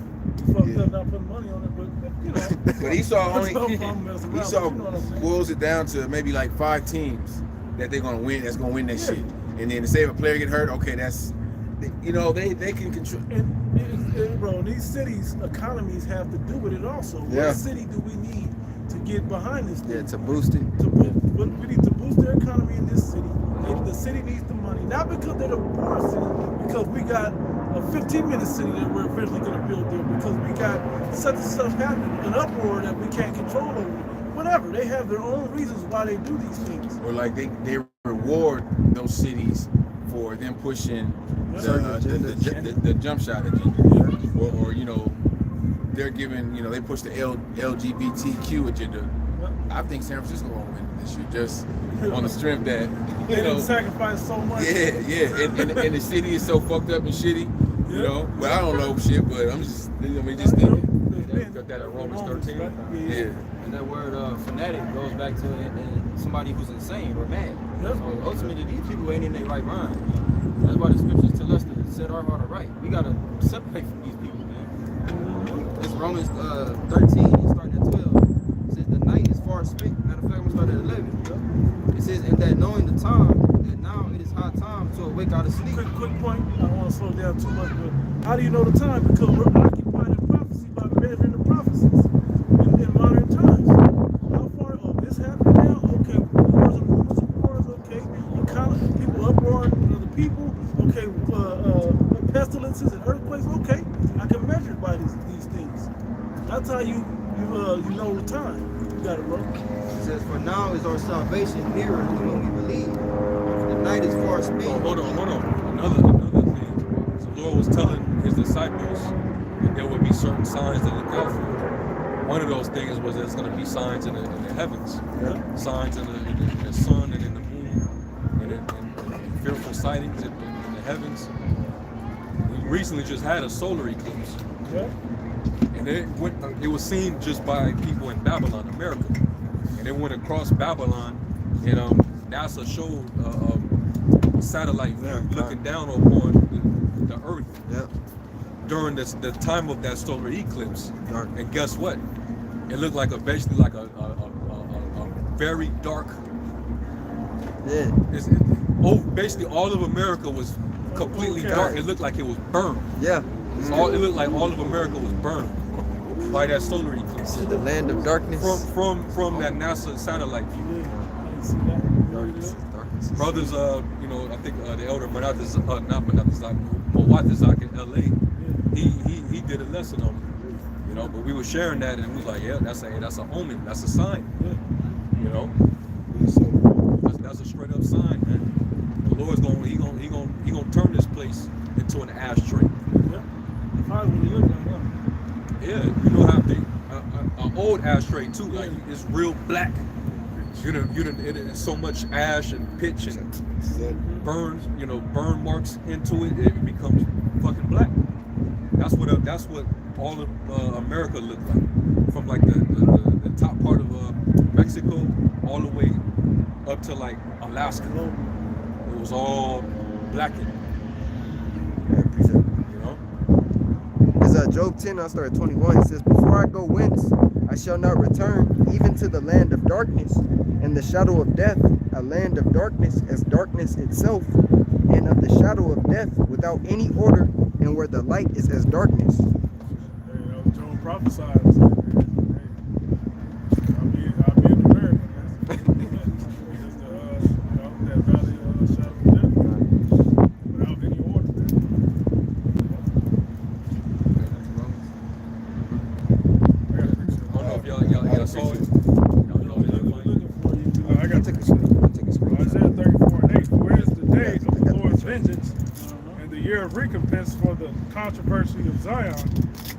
Fucked up not putting money on it, but But Esau that's Esau what I'm saying. boils it down to maybe like 5 teams that they're gonna win. That's gonna win that shit. And then to say if a player get hurt, okay, that's they can control. And bro, these cities' economies have to do with it also. Yeah. What city do we need to get behind this thing? Yeah, to boost it. But we need to boost their economy in this city. The city needs the money, not because they're the poorest city, because we got a 15-minute city that we're eventually going to build there because we got such and stuff happening, an uproar that we can't control over. Whatever, they have their own reasons why they do these things. Or like they reward those cities for them pushing the jump shot agenda, or you know, they're giving, you know, they push the LGBTQ agenda. I think San Francisco won't win this year just on the strength that They didn't sacrifice so much. and the city is so fucked up and shitty, you know. Well, I don't know shit, but I'm just, I mean, just thinking. Got that at Romans 13. Yeah. And that word fanatic goes back to somebody who's insane or mad. So ultimately, these people ain't in their right mind. That's why the scriptures tell us to set our heart right. We gotta separate from these people, man. It's Romans 13, starting at 12. It says the night is far spent. Matter of fact, I'm gonna start at 11. It says, and that knowing the time, that now it is high time to awake out of sleep. Quick point. I don't want to slow down too much, but how do you know the time? Because we're occupied in prophecy by measuring the prophecies in modern times. How far? Oh, this happened now. Okay, wars and rumors of wars. Okay, people uproaring other people. Okay, pestilences and earthquakes. Okay, I can measure by these things. That's how you know the time. You got it, bro. It says, for now is our salvation nearer than when we believe. The night is far spent. Oh, hold on. Another thing. So the Lord was telling his disciples that there would be certain signs to look out for. One of those things was there's going to be signs in the heavens, signs in the sun and in the moon, and fearful sightings in the heavens. We recently just had a solar eclipse. Yeah. And it was seen just by people in Babylon, America. And it went across Babylon, and NASA showed a satellite looking down upon the Earth during the time of that solar eclipse. And guess what? It looked like basically like a very dark. Yeah. Basically all of America was completely dark. It looked like it was burned. Yeah. It looked like all of America was burned by that solar eclipse. The land of darkness. From that NASA satellite view. Darkness. Brothers, you know, I think the elder Mawatazak in LA, he did a lesson on it. You know, but we were sharing that and we was like, yeah, that's a omen, that's a sign. You know? So that's a straight up sign, man. The Lord's gonna turn this place into an ashtray. Yeah, you know how an old ashtray too, like it's real black. It's so much ash and pitch and burns, you know, burn marks into it. It becomes fucking black. That's what all of America looked like, from like the top part of Mexico all the way up to like Alaska. It was all blackened. You know. It's Job 10, I start at 21. It says, before I go whence, I shall not return, even to the land of darkness, and the shadow of death, a land of darkness as darkness itself, and of the shadow of death without any order, and where the light is as darkness. Job prophesied. I'll be in America. Just that valley of the shadow of death, without any order. I don't know if y'all saw it. I got to take a screen. Isaiah 34:8. Where is the day of the Lord's vengeance and the year of recompense for the controversy of Zion,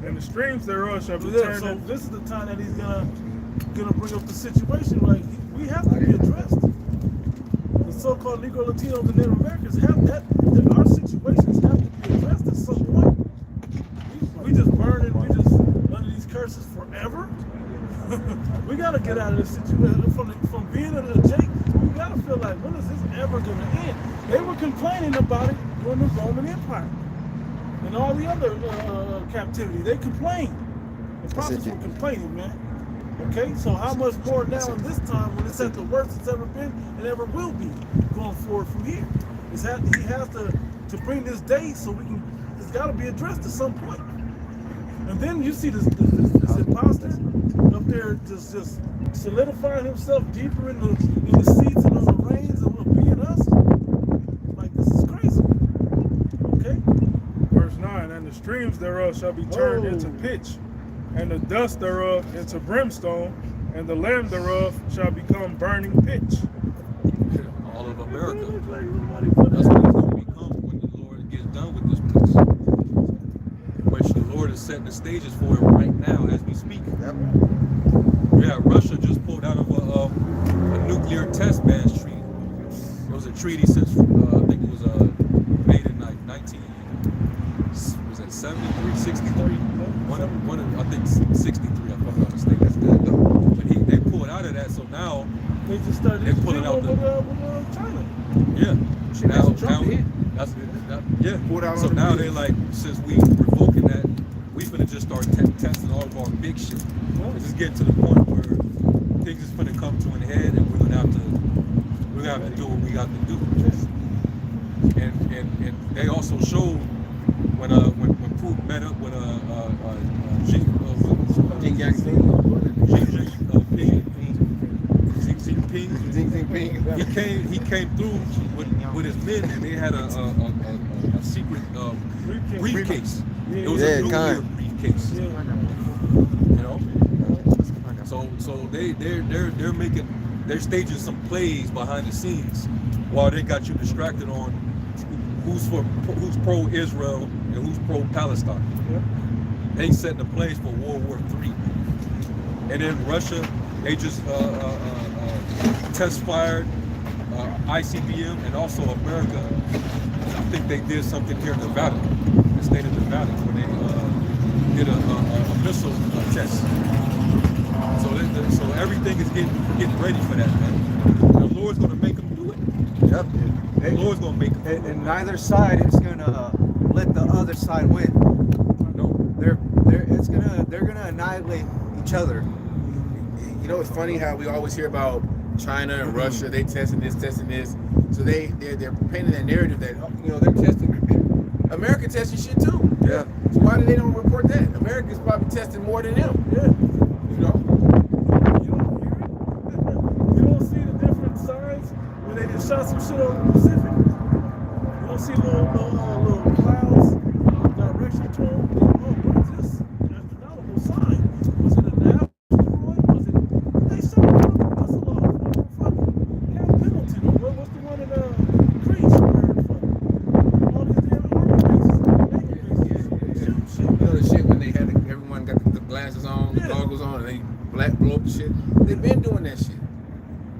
and the streams thereof shall be turned. So this is the time that he's gonna bring up the situation. Like, we have to be addressed. The so-called Negro, Latinos, and Native Americans have that. Our situations have to be addressed at some point. We just burning. We just under these curses forever. We gotta get out of this situation. From being in the Jake, we gotta feel like, when is this ever gonna end? They were complaining about it during the Roman Empire and all the other captivity. They complained. The prophets were complaining, man. Okay, so how much more now in this time when it's at the worst it's ever been and ever will be going forward from here? He has to bring this day so we can. It's got to be addressed at some point. And then you see this imposter up there just solidifying himself deeper in the seats and on the reins of being us. Like, this is crazy. Okay? Verse 9. streams thereof shall be turned into pitch, and the dust thereof into brimstone, and the land thereof shall become burning pitch. All of America. That's what it's going to become when the Lord gets done with this place. Which the Lord is setting the stages for it right now as we speak. Yep. Yeah, Russia just pulled out of a nuclear test bans treaty. It was a treaty since I think it was made in like 73, 63? I think 63. If I'm not mistaken. That's good though. But they pulled out of that, so now They just started they're pulling out with China. yeah. Shit, that's what Trump did. Yeah. Pulled out So on the now bridge. they're like, since we revoking that, we finna just start testing all of our big shit. It's just getting to the point where things is finna come to an head, and we're gonna have to do what we got to do. And they also showed when Putin met up with Xi Jinping. He came through with his men, and they had a secret briefcase. It was a nuclear briefcase. You know. So they're staging some plays behind the scenes while they got you distracted on who's pro Israel and who's pro Palestine. They setting the plays for World War III. And then Russia, they just test fired ICBM, and also America. I think they did something here in Nevada, the state of Nevada, when they did a missile test. So everything is getting ready for that, man. The Lord's gonna make them do it. Yep. The Lord's gonna make them. And neither side is gonna let the other side win. No. They're gonna annihilate each other. You know, it's funny how we always hear about China and Russia. They testing this. So they're painting that narrative that they're testing. America testing shit too. Yeah. So why do they don't report that? America's probably testing more than them. Yeah. You know. You don't hear it? You don't see the different signs when they just shot some shit over the Pacific? You don't see little clouds, direction to them? Oh, what is this? Astronomical sign. Was it an asteroid? Was it? They shot a missile off from Camp Pendleton. What's the one in Greece? All these damn army bases, naval bases. Shoot shit. You know the shit when they had everyone got the glasses on, the goggles on, and they blow up the shit. They've been doing that shit.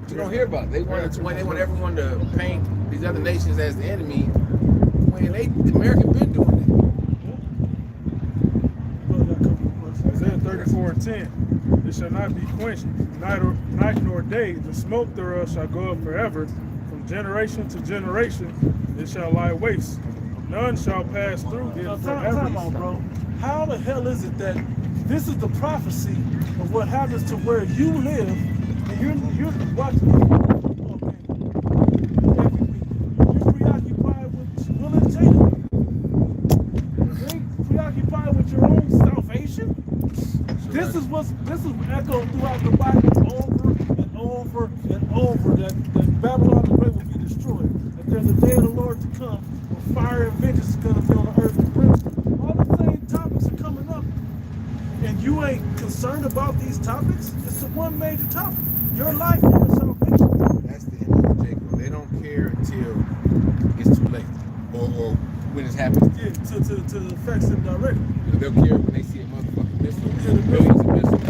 But you don't hear about it. They want everyone to paint these other nations as the enemy. When America been doing Isaiah 34:10. It shall not be quenched, night nor day. The smoke thereof shall go up forever. From generation to generation, it shall lie waste. None shall pass through it Now, forever. time out, bro. How the hell is it that this is the prophecy of what happens to where you live, and you're watching the football game every week? You're preoccupied with Will and Jada. You ain't preoccupied with your own salvation. This is echoed throughout the Bible over and over and over that Babylon the Great will be destroyed. That there's a day of the Lord to come where fire and vengeance is going to be on the earth and brimstone. All the same topics are coming up. And you ain't concerned about these topics? It's the one major topic. Your life and your salvation. That's the end of the Jacob. They don't care until it's too late, or when it's happening. Yeah, to the effects indirectly. They'll care when they see a motherfucking missile, Yeah, the millions of missiles.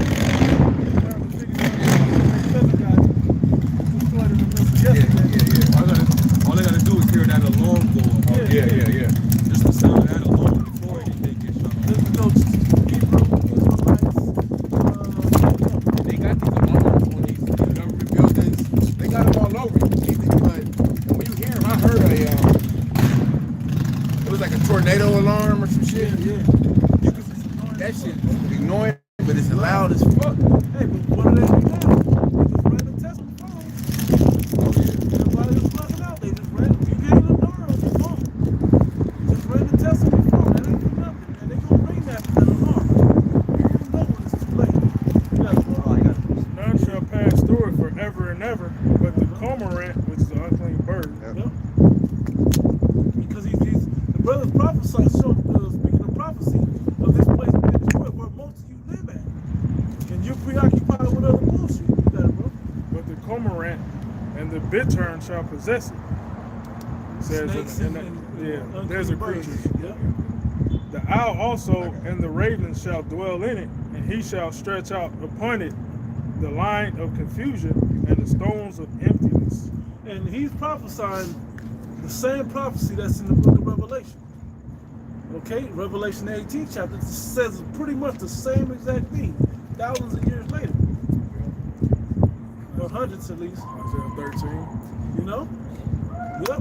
All they gotta do is hear that alarm go off. Yeah. Just the sound of that alarm before anything gets shut off. They got these alarms on these government buildings. They got them all over. But when you hear them, I heard it was like a tornado alarm or some shit. Yeah. That shit is annoying, but it's loud as fuck. Hey, but what are they doing now? They just ran the test on the phone. Everybody was fucking out. They just ran. You get in the door on your phone. Just ran the test on your phone. That ain't do nothing. And they gonna ring that alarm. You don't know when it's too late. None shall pass through it forever and ever, but the cormorant, which is an unclean bird. Yep. Because the brothers prophesied, speaking of prophecy, cormorant and the bittern shall possess it. Says Snakes in and desert unclean creatures. birds. Yep. The owl also and the raven shall dwell in it, and he shall stretch out upon it the line of confusion and the stones of emptiness. And he's prophesying the same prophecy that's in the book of Revelation. Okay, Revelation 18 chapter says pretty much the same exact thing, thousands of years later. Or hundreds at least. Isaiah 13. You know? Yep.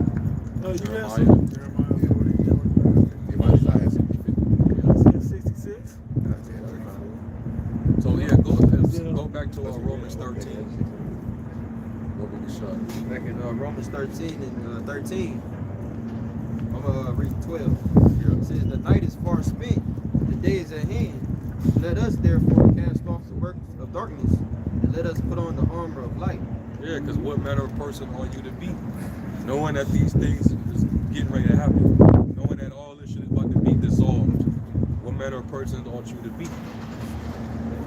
You have Jeremiah 40. Isaiah 66. So yeah, go back to Romans 13. What we can show. Back in Romans 13 and 13, I'm gonna read 12. It says, "The night is far spent, the day is at hand. Let us therefore cast off the works of darkness, and let us put on the armor of light." Yeah, because what manner of person are you to be? Knowing that these things is getting ready to happen, knowing that all this shit is about to be dissolved, what manner of person ought you to be?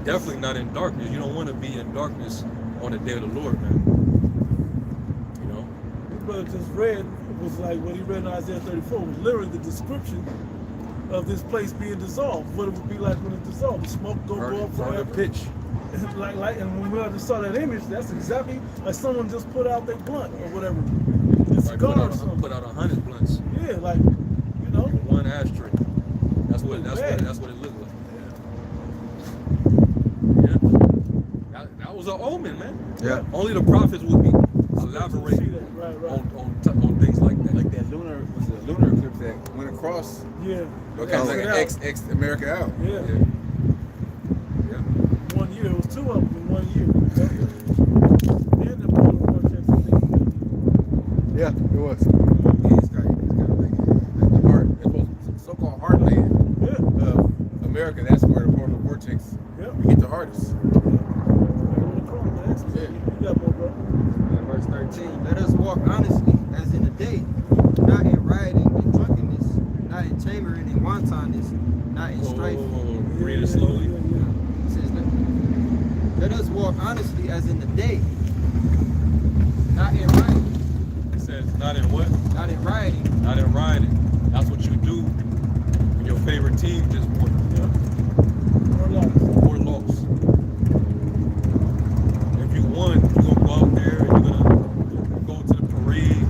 Definitely not in darkness. You don't want to be in darkness on the day of the Lord, man. You know? Brother just read was like what he read in Isaiah 34 was literally the description of this place being dissolved. What it would be like when it's dissolved. The smoke go up Burn forever. the pitch. And when we just saw that image, that's exactly like someone just put out their blunt or whatever. A Like cigar or something. put out 100 blunts. Yeah, like, you know. One ashtray. That's what it looked like. Yeah. That was an omen, man. Yeah. Only the prophets would be See elaborating that, right. on things like that. Like that lunar eclipse that went across. Yeah. Kind of like an X America out. Yeah. Yeah. 1 year. It was two of them in 1 year. And the polar vortex, I think. Yeah, it was. Yeah, it's got like the heart, it's so-called heartland Yeah. of America. That's where the polar vortex Yep. we get the hardest. You got more, bro. Verse 13, "Let us walk honestly as in the day, not in rioting and drunkenness, not in chambering and wantonness, not in strife." Read it slowly. It says, let us walk honestly as in the day, not in rioting, It says not in what? not in rioting. Not in riding. That's what you do when your favorite team just won or lost. If you won, you're gonna go out there and you're gonna go to the parade,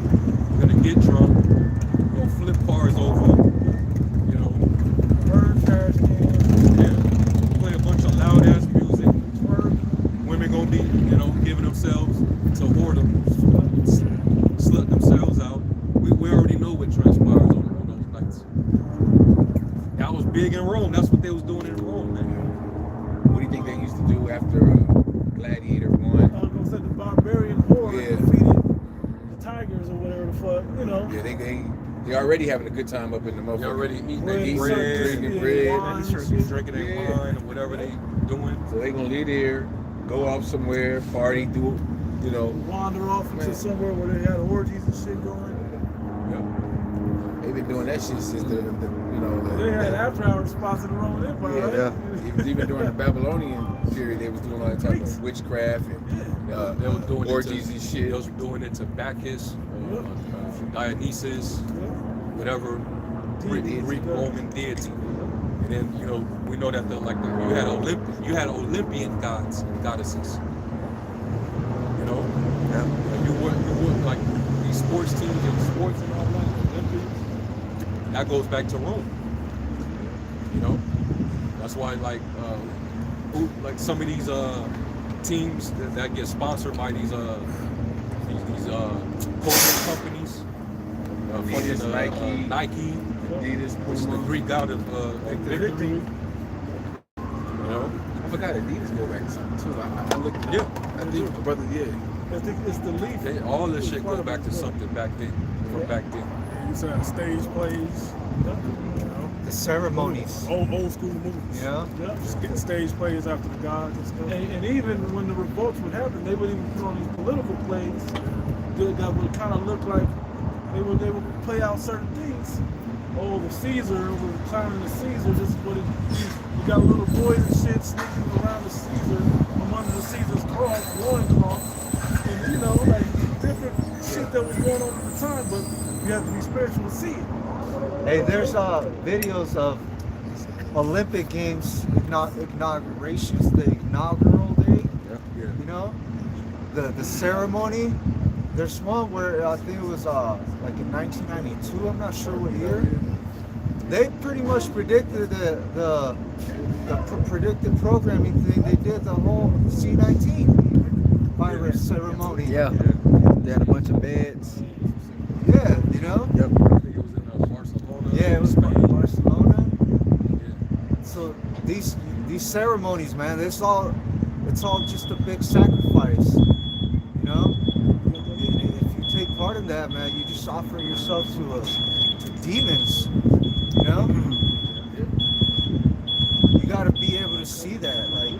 you're gonna get drunk, you're gonna flip cars over, you know, Burn trash cans. yeah, play a bunch of loud ass music, women gonna be, you know, giving themselves to whoredom, slut themselves out. We already know what transpires on those nights. That was big in Rome. That's what they was doing in Rome, man. What do you think they used to do after Gladiator won? I was gonna say the barbarian horde Yeah. defeated the tigers or whatever the fuck, you know. Yeah, they already having a good time up in the motherfucker. They already eating Bread, their bread, drinking bread. wine, drinking their wine, or whatever they doing. So they gonna leave there, go off somewhere, party, do, you know. wander off into Man. somewhere where they had orgies and shit going. They've been doing that shit since the you know. They had after hours spots in the Roman Empire, right? Yeah. Even during the Babylonian period, they was doing all that type of witchcraft and They was doing orgies it and to, shit. They was doing it to Bacchus, Dionysus, whatever Greek Roman deity. And then we know that you had Olympian gods and goddesses. You know, Yeah. you weren't like these sports teams and sports and all that. Olympians. That goes back to Rome. You know, that's why like some of these teams that get sponsored by these clothing companies. Adidas, Nike, Adidas, which is the Puma. Greek god of victory. You know, I forgot Adidas go back to something too. I looked. Yeah. I think my brother. Yeah. I think it's the leaf. all this shit go back to something back then, from back then. You said stage plays, you know, The ceremonies. old school movies. Yeah. Yeah. Just getting stage plays after the gods and stuff. And even when the revolts would happen, they would even put on these political plays that would kind of look like they would play out certain things. Oh, the Caesar was climbing the Caesar. This is what you got little boys and shit sneaking around the Caesar, from under the Caesar's loincloth, you know, like different shit that was going on at the time, but you have to be spiritual to see it. Hey, there's videos of Olympic Games inaugurations, the inaugural day. You know, the ceremony. There's one where I think it was like in 1992. I'm not sure what year. They pretty much predicted the predicted programming thing. They did the whole C-19 virus ceremony. Yeah. They had a bunch of beds. Yeah, you know. Yep. I think it was in Barcelona. Yeah, it was Spain. Barcelona. Yeah. So these ceremonies, man, it's all just a big sacrifice. You know, if you take part in that, man, you just offer yourself to demons. You know, you gotta be able to see that. Like,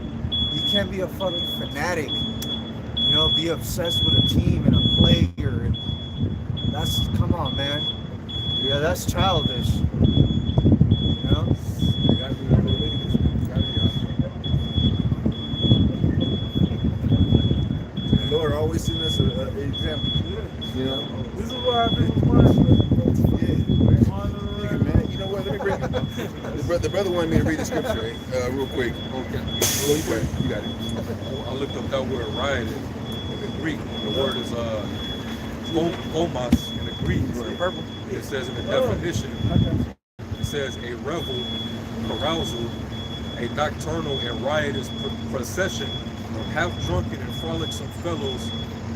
you can't be a fucking fanatic. You know, be obsessed with a team and a player. And come on, man. Yeah, that's childish. You know. You gotta be religious. You gotta be. The Lord always seen us an example. You know. This is why I think mine. Man, you know what? Let me bring the brother wanted me to read the scripture real quick. Okay. You got it. I looked up that word riot in the Greek. The word is homos in the Greek. Purple. It says in the definition, it says a revel, carousal, a nocturnal and riotous procession of half-drunken and frolicsome fellows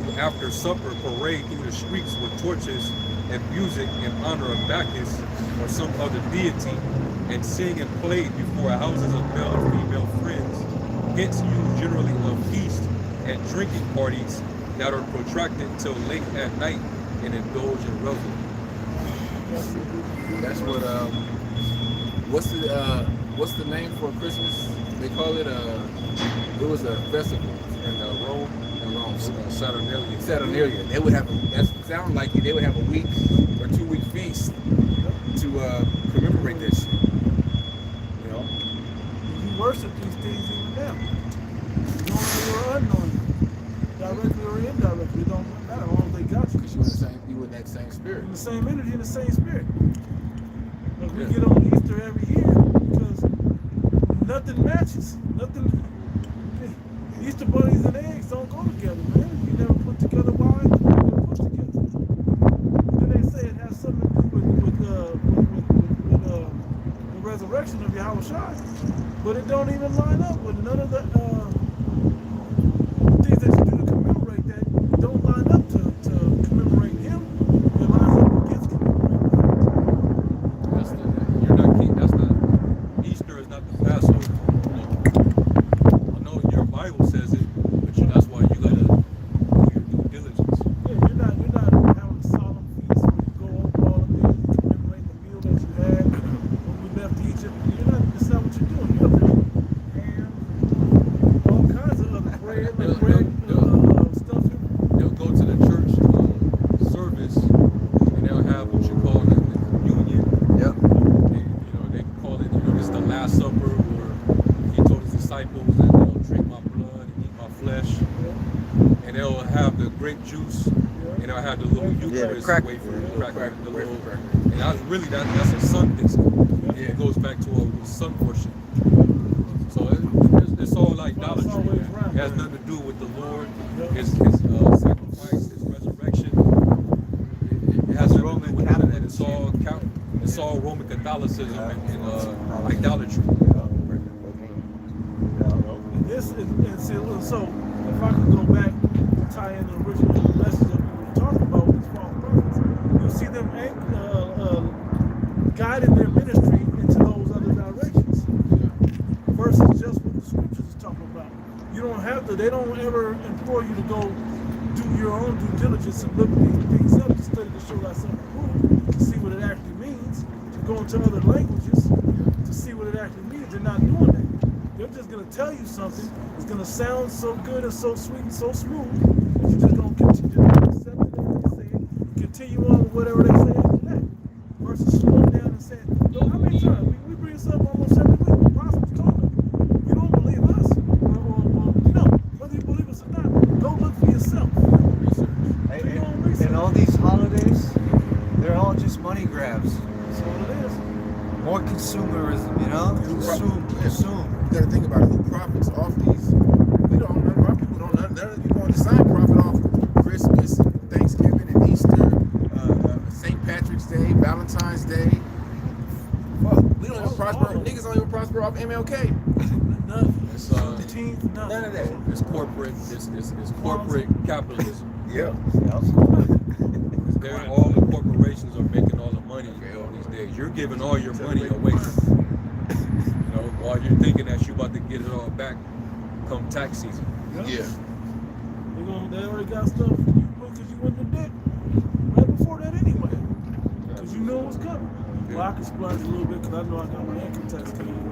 who after supper parade through the streets with torches and music in honor of Bacchus or some other deity, and sing and play before houses of male and female friends, hence used generally of feast and drinking parties that are protracted till late at night and indulge in revel. That's what. What's the name for Christmas? They call it It was a festival in Rome. Saturnalia. Saturnalia. They would have. That sound like they would have a week or 2 week feast to commemorate that shit. You know. You worship these things even now. Knowingly or unknowingly. Directly or indirectly. It don't matter how long they got you. Because you in that same spirit. In the same energy, in the same spirit. Like we get on Easter every year because nothing matches. Nothing. Easter bunnies and eggs don't go together, man. You never put together wine, you never put together. Then they say it has something to do with the resurrection of Yahweh Shai. But it don't even line up with none of the things that you do to commemorate that. It don't line up to commemorate him. It lines up against commemorating That's not Easter is not the Passover. I know your Bible says it, but that's why you gotta do your due diligence. Yeah, you're not having a solemn feast where you go over all the things, you commemorate the meal that you had when we left Egypt. That's not what you're doing. You're up there ham, all kinds of other bread, stuffing. They'll go to the church service and they'll have what you call the communion. Yep. They call it, it's the Last Supper, or he told his disciples that they'll drink my blood and eat my flesh. And they'll have the grape juice, and they'll have the little Eucharist cracker. wafer, the little, and that's a sun disc. It goes back to a sun worship. So it's all like idolatry. It has nothing to do with the Lord, his sacrifice, his resurrection. It has nothing to do with none of that. It's all Roman Catholicism and idolatry. So if I could go back and tie in the original message that we were talking about with these false prophets, you see them guiding their ministry into those other directions versus just what the scriptures is talking about. You don't have to, they don't ever implore you to go do your own due diligence and look these things up to study to show thyself approved, to see what it actually means, to go into other languages to see what it actually means. They're not doing that. They're just going to tell you something. It's going to sound so good and so sweet and so smooth that you're just going to continue to accept it as they say it, continue on with whatever they say after that. Versus slowing down and saying, yo, how many times? We bring this up almost every week. The apostles told them, you don't believe us, or whether you believe us or not, go look for yourself. More consumerism, you know? Consume. You gotta think about it. Who profits off these? We don't. None of our people don't. None of the people on the side profit off Christmas, Thanksgiving, and Easter, St. Patrick's Day, Valentine's Day. Fuck, we don't even prosper. Niggas don't even prosper off MLK. Nothing. It's, None of that. it's corporate. It's corporate capitalism. Yeah. All the corporations are making all the money on these days. You're giving all your money away. You know, while you're thinking that you're about to get it all back come tax season. Yeah. They already got stuff for you because you went to debt right before that anyway. Because you know it was coming. Well, I can splash a little bit because I know I got my income tax coming.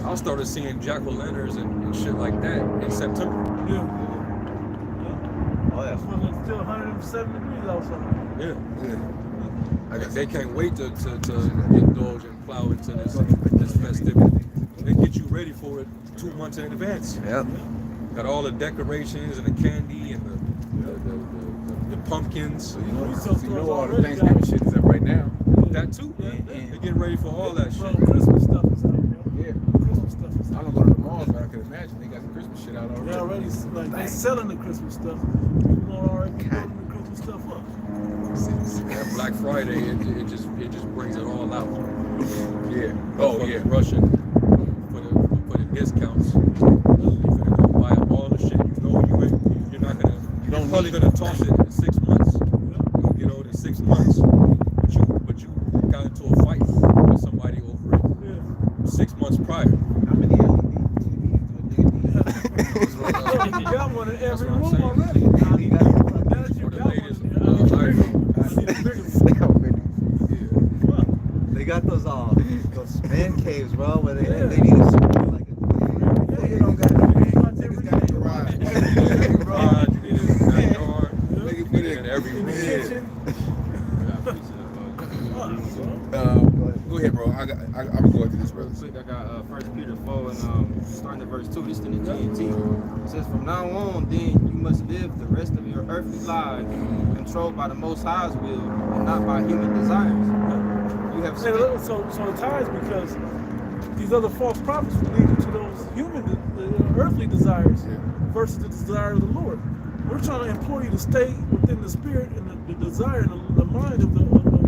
I started seeing jack-o'-lanterns and shit like that in September. Yeah. Oh, That's when it's still 107 degrees outside. Yeah. I guess they can't wait to indulge and plow into this festivity. They get you ready for it 2 months in advance. Yep. Got all the decorations and the candy and the pumpkins. So you know all the Thanksgiving shit is up right now. That too. They're getting ready for all that Well, shit. Christmas stuff is out. Yeah. Christmas stuff is I out. don't go to the malls, but I can imagine they got the Christmas shit out already. They already they selling the Christmas stuff. People are already building the Christmas stuff up. That Black Friday, it just brings it all out. Yeah. Oh yeah. Rushing for the discounts. You're gonna go buy up all the shit. You know you're not gonna. You're probably gonna toss it in 6 months. You get out in 6 months, but you got into a fight with somebody over it 6 months prior. How many LED TVs do a nigga need? You got one in every what I'm room saying. already. Now that you For the got latest one in iPhone. I need a bigger one. They got those man caves, bro, where they need a screw like a. They don't got niggas got a garage. Garage, you get it in the backyard, Nigga put it in every room. Kitchen. Go ahead, bro. I'm gonna go into this, brother. Quick, I got 1 Peter 4 and starting at verse 2. This is in the GNT. It says, "From now on, then you must live the rest of your earthly lives controlled by the Most High's will and not by human desires. You have spent." So it ties because these other false prophets will lead you to those human, earthly desires versus the desire of the Lord. We're trying to implore you to stay within the spirit and the desire and the mind of the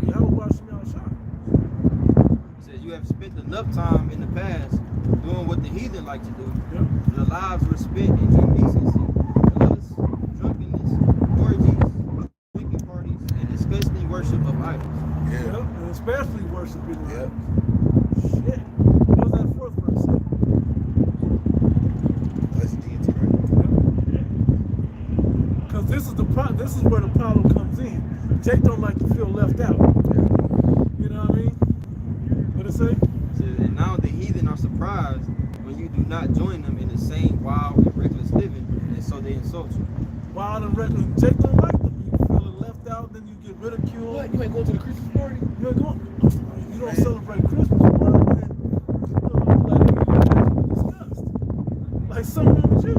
Yahweh Shemel Shah. It says, "You have spent enough time in the past doing what the heathen like to do. Yep. Your lives were spent in indecency, lust, drunkenness, orgies, drinking parties, and disgusting worship of idols." Yep. And especially worshiping. Yep. Shit. What was that fourth verse say? That's DNT, right? Because this is where the problem comes in. Jake don't like to feel left out. You know what I mean? What it say? It says, "And now the heathen are surprised when you do not join them in the same wild and reckless living, and so they insult you." Wild and reckless. Jake don't like them. You feeling left out, then you get ridiculed. What? You ain't going to the Christmas party? You ain't going. You don't celebrate Christmas. Why? Like discussed. Like something wrong with you.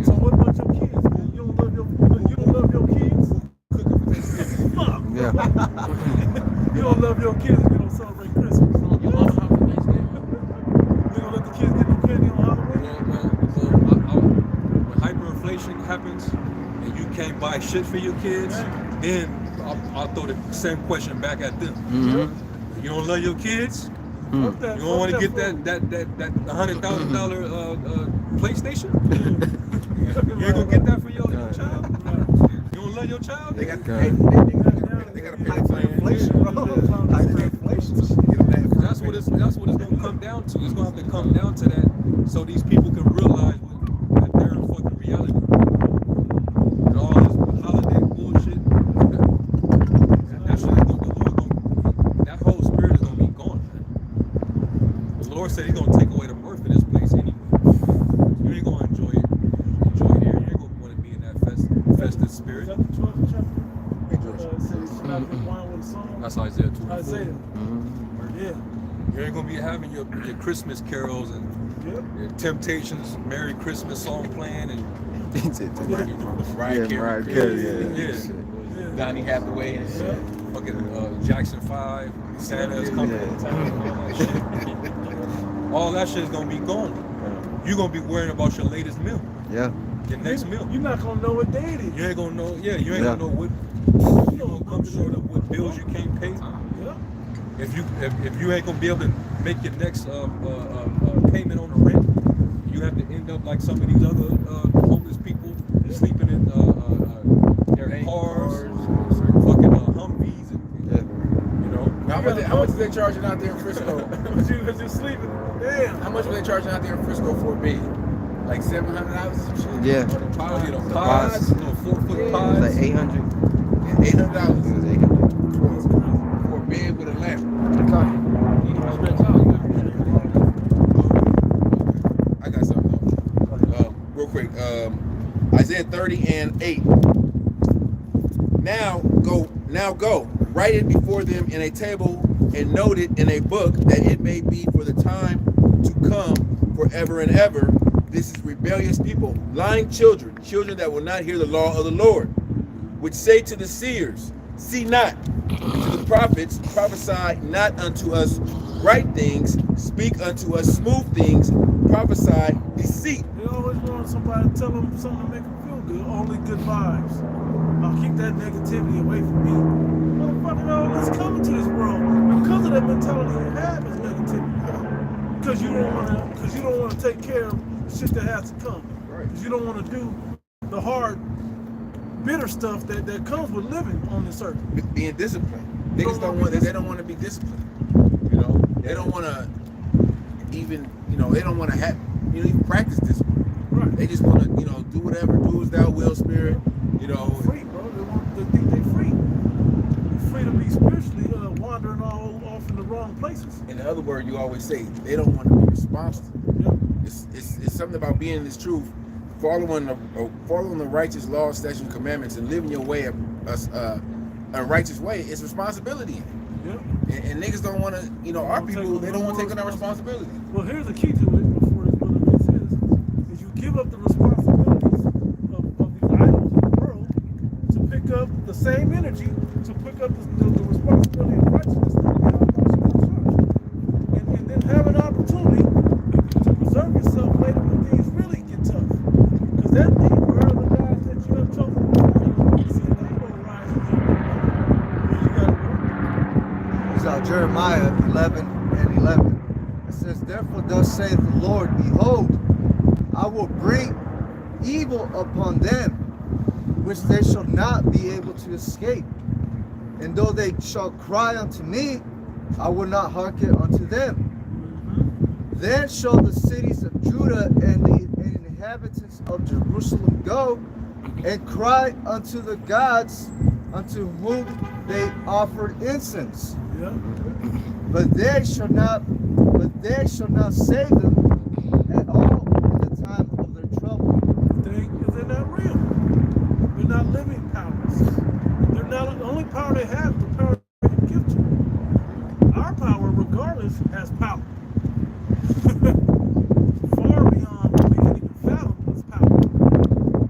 So what about your kids, man? You don't love your kids? Fuck. Yeah. You don't love your kids if you don't celebrate Christmas. You gonna let the kids get no candy on Halloween? When hyperinflation happens and you can't buy shit for your kids, then I'll throw the same question back at them. Mm-hmm. You don't love your kids? Fuck that, You don't want to fuck get that $100,000 PlayStation? food. You ain't gonna get that for your child? You don't love your child? They got God. they got a pay plan. Inflation, bro. Hyperinflation. That's what it's gonna come down to. It's gonna have to come down to that, so these people can realize that they're in fucking reality. And all this holiday bullshit, that whole spirit is gonna be gone, man. The Lord said He's gonna take away the mirth in this place anyway. You ain't gonna enjoy it here. You ain't gonna want to be in that festive spirit. Is that the 12th chapter? It says, "Should not drink wine with a song." That's Isaiah 24. Isaiah. Yeah. You ain't gonna be having your Christmas carols and Yep. your Temptations Merry Christmas song playing and Mariah Yeah, Mariah Carey, yeah. yeah. Yeah. Donnie Hathaway and shit. fucking Jackson 5, Santa's coming to town, and all that shit. All that shit is gonna be gone. You're gonna be worrying about your latest meal. Yeah. Your next meal. You're not gonna know what day it is. You ain't gonna know. Yeah, you ain't gonna know what. You gonna come short of what bills you can't pay. Yeah. If you ain't gonna be able to make your next payment on the rent, you have to end up like some of these other homeless people sleeping in their cars, fucking Humvees, and you know. How much are they charging out there in Frisco? Because you're sleeping. Damn. How much are they charging out there in Frisco for a bed? Like $700 or some shit? Yeah. Or the pods, Pods. pods, 4-foot It pods. was like 800. $800 It was 800. for a bed with a lamp. I got something though. Real quick. Isaiah 30:8. Now go. Write it before them in a table and note it in a book, that it may be for the time to come forever and ever. This is rebellious people, lying children that will not hear the law of the Lord, which say to the seers, see not, and to the prophets, prophesy not unto us right things, speak unto us smooth things, prophesy deceit. They always want somebody to tell them something to make them feel good. Only good vibes. I'll keep that negativity away from me. Motherfucker, all that's coming to this world because of that mentality you have is negativity. Because you don't want to take care of shit that has to come. Because you don't want to do the hard, bitter stuff that comes with living on this earth. Being disciplined. Niggas they don't want to be disciplined. You know, they don't want to even, they don't want to have, even practice discipline. Right. They just want to, do whatever, do as thou will, spirit. Free, bro. They think they're free. You're free to be spiritually wandering all off in the wrong places. In the other word, you always say they don't want to be responsible. Yep. It's something about being in this truth, following the righteous laws, statutes, and commandments, and living your way a righteous way. It's responsibility in it. Yep. And niggas don't want to, our people, they don't want to take on that responsibility. Well, here's the key to it before this is you give up the responsibilities of the idols of the world to pick up the same energy to pick up the responsibility of righteousness that God wants you to serve. And then have an opportunity to preserve yourself later when things really get tough. Because that deep are the guys that you have chosen to see that will rise and you got to work. It's out Jeremiah 11:11. It says, therefore thus saith the Lord, behold, I will bring evil upon them, which they shall not be able to escape. And though they shall cry unto me, I will not hearken unto them. Then shall the cities of Judah and the inhabitants of Jerusalem go and cry unto the gods unto whom they offered incense. Yeah. But they shall not save them at all in the time of their trouble. They're not real. They're not living powers. They're not the only power they have is the power they can give to them. Our power, regardless, has power. Far beyond what we can even fathom this power.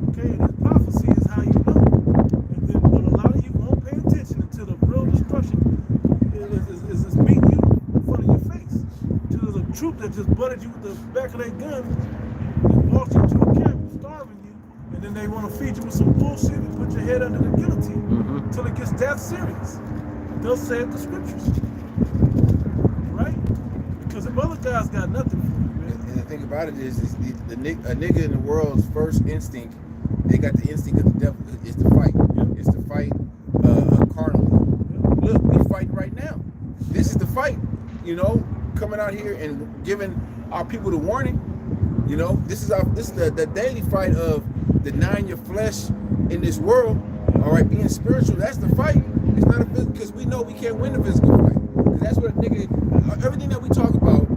Okay, and this prophecy is how you know. And then, but a lot of you won't pay attention until the real destruction is meeting you in front of your face. Until there's a troop that just butted you with the back of their gun and walked you to a camp starving you, and then they want to feed you with some bullshit and put your head under the guillotine until it gets that serious. They'll say it the scriptures. Right? Because if other guys got nothing for you, man. And the thing about it is a nigga in the world's first instinct, they got the instinct of the devil, is to fight. Yep. It's to fight carnally. Yep. Look, we fighting right now. This is the fight, coming out here and giving our people the warning. This is the daily fight of denying your flesh in this world. All right, being spiritual, that's the fight. It's not a physical, because we know we can't win the physical fight. Because that's what a nigga, everything that we talk about,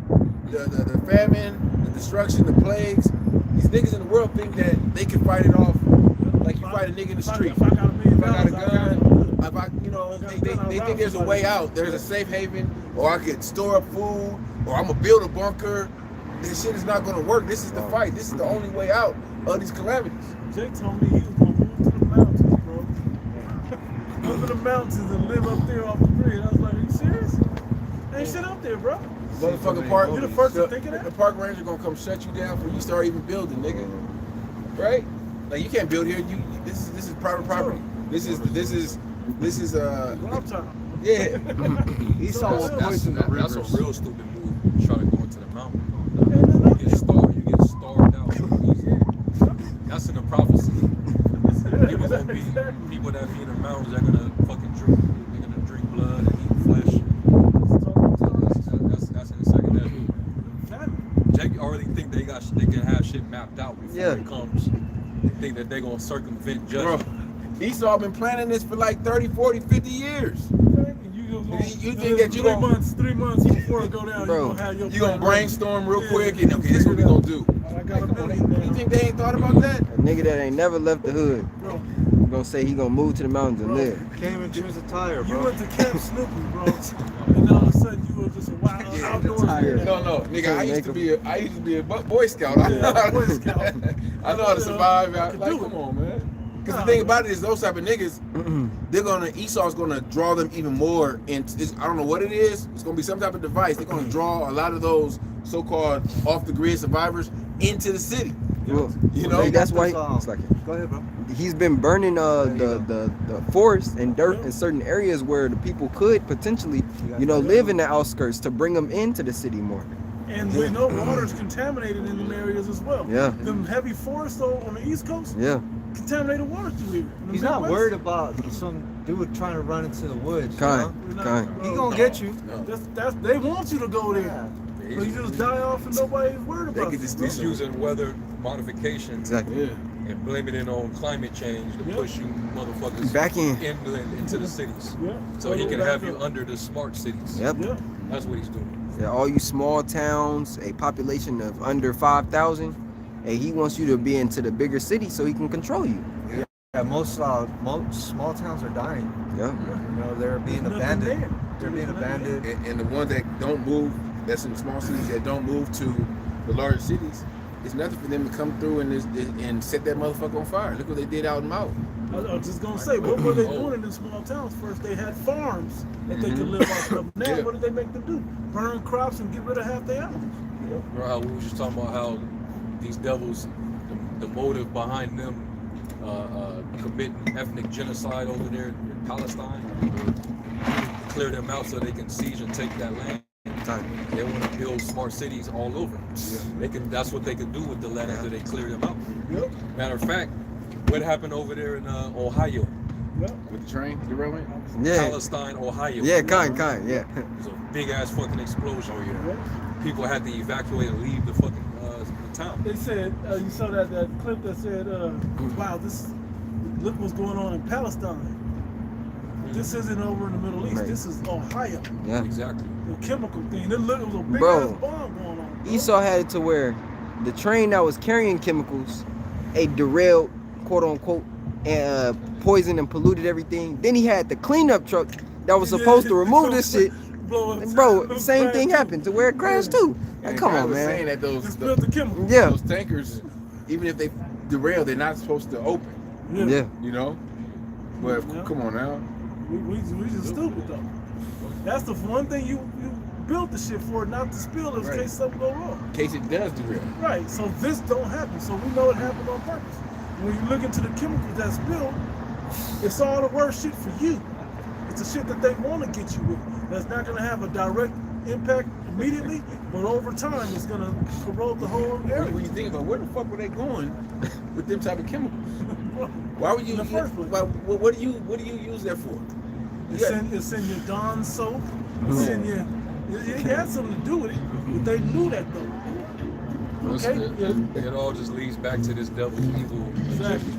the famine, the destruction, the plagues, these niggas in the world think that they can fight it off like you fight a nigga in the street. If I got a gun, they think there's a way out. There's a safe haven, or I could store up food, or I'm gonna build a bunker. This shit is not gonna work. This is the fight. This is the only way out of these calamities. Jake told me he was gonna move to the mountains, bro. Move to the mountains and live up there off the grid. I was like, are you serious? Ain't shit up there, bro. Motherfucking park. You the first to think of that? The park ranger gonna come shut you down before you start even building, nigga. Right? Like you can't build here. This is private property. This is What I'm talking. yeah. Esau will poison the That's rivers. a real stupid move. Try to go into the mountain. You get starved out real easy. That's in the prophecy. People gonna be people that be in the mountains. They're gonna fucking drink. They're gonna drink blood and eat flesh. That's in the second heaven. They already think they can have shit mapped out before it comes. They think that they're gonna circumvent judgment. Bro, Esau been planning this for like 30, 40, 50 years. You think that you 3 months before it go down, Bro, you gonna brainstorm real quick and okay, this is what we gonna do. I got a million You now. think they ain't thought about that? A nigga that ain't never left the hood Bro, gonna say he gonna move to the mountains and live. Came and changed the tire, you bro. went to Camp Snoopy, bro, and all of a sudden you were just a wild outdoors tired. man. No, nigga. I used to be a Boy Scout. Yeah, Boy Scout. I know how to survive. I Like, can do come it. on, man. Because the thing about it is, those type of niggas, Esau's gonna draw them even more. I don't know what it is. It's gonna be some type of device. They're gonna draw a lot of those so-called off-the-grid survivors into the city. Well, You know, that's why Go it's like ahead, bro. he's been burning the forest and dirt in certain areas where the people could potentially, live in the outskirts to bring them into the city more. And we know water's contaminated in them areas as well. Yeah. Them heavy forests on the East Coast, Yeah. contaminated water through here. In the He's not Midwest, worried about some dude trying to run into the woods. Kind. we're not- Kind. He gonna get you. That's they want you to go there. So you just die off and nobody's worried they about could it. just He's using weather modification Exactly. Yeah. and blaming it on climate change to Yeah. push you motherfuckers Back in. inland into the cities. Yeah. So he can Back have you up. under the smart cities. Yep. Yeah. That's what he's doing. Yeah, all you small towns, a population of under 5,000, and he wants you to be into the bigger cities so he can control you. Yeah, most small towns are dying. Yeah. You know, they're being Nothing abandoned. there. They're being abandoned. And the ones that don't move, that's in the small cities that don't move to the larger cities, it's nothing for them to come through and set that motherfucker on fire. Look what they did out in Mount. I was just gonna say, what were they doing in the small towns first? They had farms that they could live off of. Now, Yeah. what did they make them do? Burn crops and get rid of half their animals. Remember how we was just talking about how these devils, the motive behind them committing ethnic genocide over there in Palestine, clear them out so they can siege and take that land. They want to build smart cities all over. They can. That's what they could do with the land after they clear them out. Yep. Matter of fact, what happened over there in Ohio, Yep. With the train derailment? Yeah. Palestine, Ohio? Yeah, kind, yeah. It was a big ass fucking explosion. Yep. People had to evacuate and leave the fucking the town. They said you saw that clip that said, "Wow, look what's going on in Palestine. This isn't over in the Middle East. Right. This is Ohio. Yeah. Exactly. The chemical thing. It was a big Bro. ass bomb going on. Bro. Esau had it to where the train that was carrying chemicals, derailed, quote unquote, and poisoned and polluted everything. Then he had the cleanup truck that was supposed to remove this shit. Bro, same thing happened to where it crashed too. Like, come on, was saying man. that Just built the chemical. Yeah. those tankers, even if they derail, they're not supposed to open. Yeah. You know? But Yeah. come on now. We just stupid though. That's the one thing you built the shit for, not to spill it in Right. case something go wrong. In case it does derail. Right. So this don't happen. So we know it happened on purpose. When you look into the chemicals that's spilled, it's all the worst shit for you. It's the shit that they want to get you with. That's not gonna have a direct impact immediately, but over time it's gonna corrode the whole area. When you think about where the fuck were they going with them type of chemicals? Why would you? In the first place. What do you use that for? It's in your Dawn soap. It's in your. It had something to do with it, but they knew that though. Okay. It all just leads back to this devil's evil. Exactly.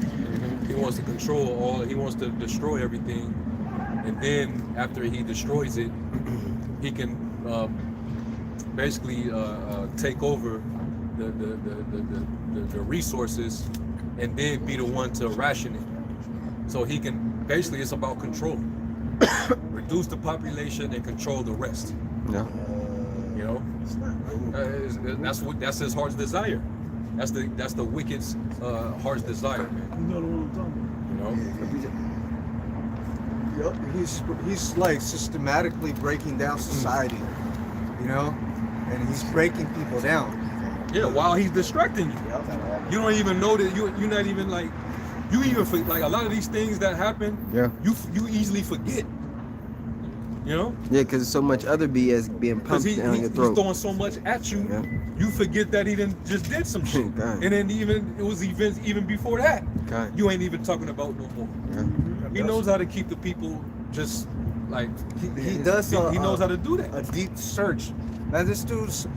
He wants to control all. He wants to destroy everything, and then after he destroys it, he can basically take over the resources, and then be the one to ration it. So he can basically, it's about control. Reduce the population and control the rest. Yeah. You know, that's his heart's desire. That's the wicked's heart's desire, man. You know the one I'm talking You know. Yep. He's like systematically breaking down society, you know, and he's breaking people down. Yeah, while he's distracting you. You don't even know that you're not even like, you even like a lot of these things that happen. Yeah. You easily forget. You know? Yeah, because so much other BS being pumped down your he's throat. throwing so much at you. Yeah. You forget that he just did some shit. God. And then it was events even before that. God. You ain't even talking about no more. Yeah. He knows how to keep the people just like He does. He knows how to do that. A deep search. Man, this dude's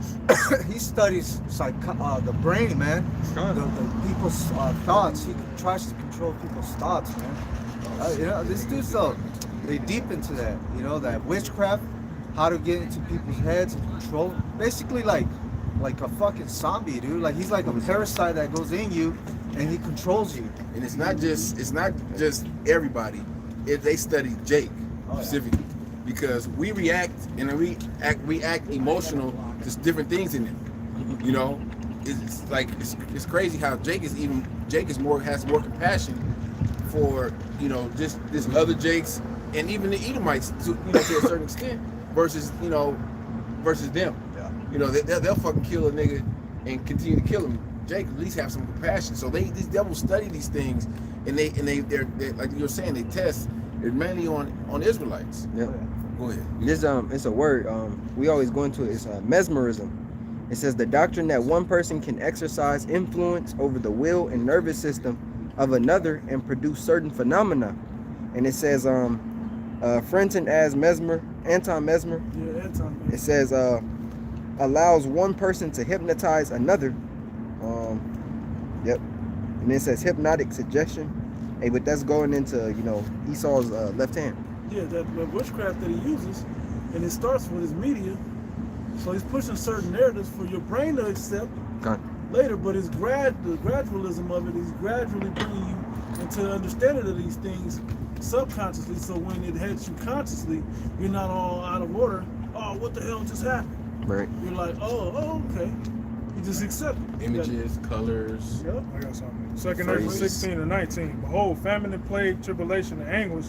he studies the brain, man. The people's thoughts. He tries to control people's thoughts, man. You know, this dude's they deep into that. You know, that witchcraft, how to get into people's heads and control. Basically, like a fucking zombie, dude. Like he's like a parasite that goes in you, and he controls you. And it's not just everybody. They study Jake specifically, because we react emotional to different things in him. You know, it's crazy how Jake has more compassion for, you know, just this other Jakes and even the Edomites to a certain extent versus them. Yeah. You know, they'll fucking kill a nigga and continue to kill him. Jake at least have some compassion. So these devils study these things, and they're like you were saying, they test. It's mainly on Israelites. Yeah. Go ahead. This it's a word we always go into it. It's mesmerism. It says the doctrine that one person can exercise influence over the will and nervous system of another and produce certain phenomena. And it says Frenton as anti-mesmer. Yeah, Anton. It says allows one person to hypnotize another. Yep. And it says hypnotic suggestion. Hey, but that's going into, you know, Esau's left hand. Yeah, that witchcraft that he uses, and it starts with his media. So he's pushing certain narratives for your brain to accept later, but it's the gradualism of it is gradually bringing you into understanding of these things subconsciously. So when it hits you consciously, you're not all out of order. Oh, what the hell just happened? Right. You're like, oh, okay. You just accept it. Images, colors. Yep. I got something. 2 Corinthians 16 and 19. Behold, famine and plague, tribulation and anguish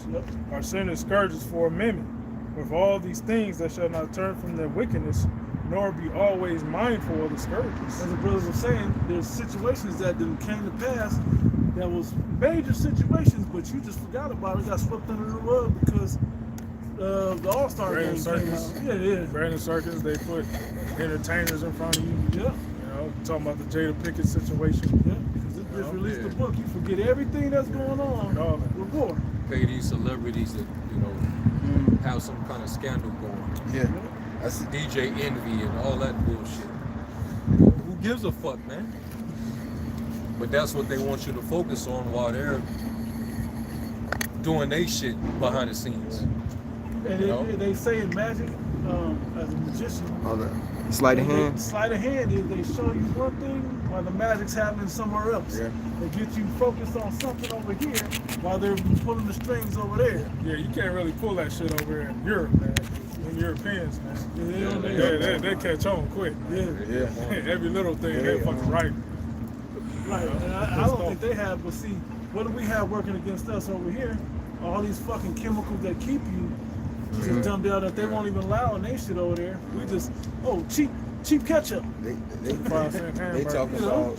are sin and scourges for men. With all these things that shall not turn from their wickedness, nor be always mindful of the scourges. As the brothers were saying, there's situations that didn't came to pass that was major situations, but you just forgot about it, got swept under the rug because the All-Star game came out. Yeah. Brandon Circus, they put entertainers in front of you. Yeah. You know, talking about the Jada Pickett situation. Yeah. Because it just released the book. You forget everything that's going on with war. Pay these celebrities that, you know, have some kind of scandal going. Yeah. That's the DJ Envy and all that bullshit. Who gives a fuck, man? But that's what they want you to focus on while they're doing their shit behind the scenes. And they say in magic, as a magician, sleight of hand. Sleight of hand is they show you one thing while the magic's happening somewhere else. Yeah. They get you focused on something over here while they're pulling the strings over there. Yeah, you can't really pull that shit over in Europe, man. When Europeans, man. Yeah, They catch on quick. Yeah. Every little thing, they fucking right. Right. And I don't think they have, but see, what do we have working against us over here? All these fucking chemicals that keep you just dumbed out that they won't even allow in their shit over there. We just, cheap ketchup. They talk about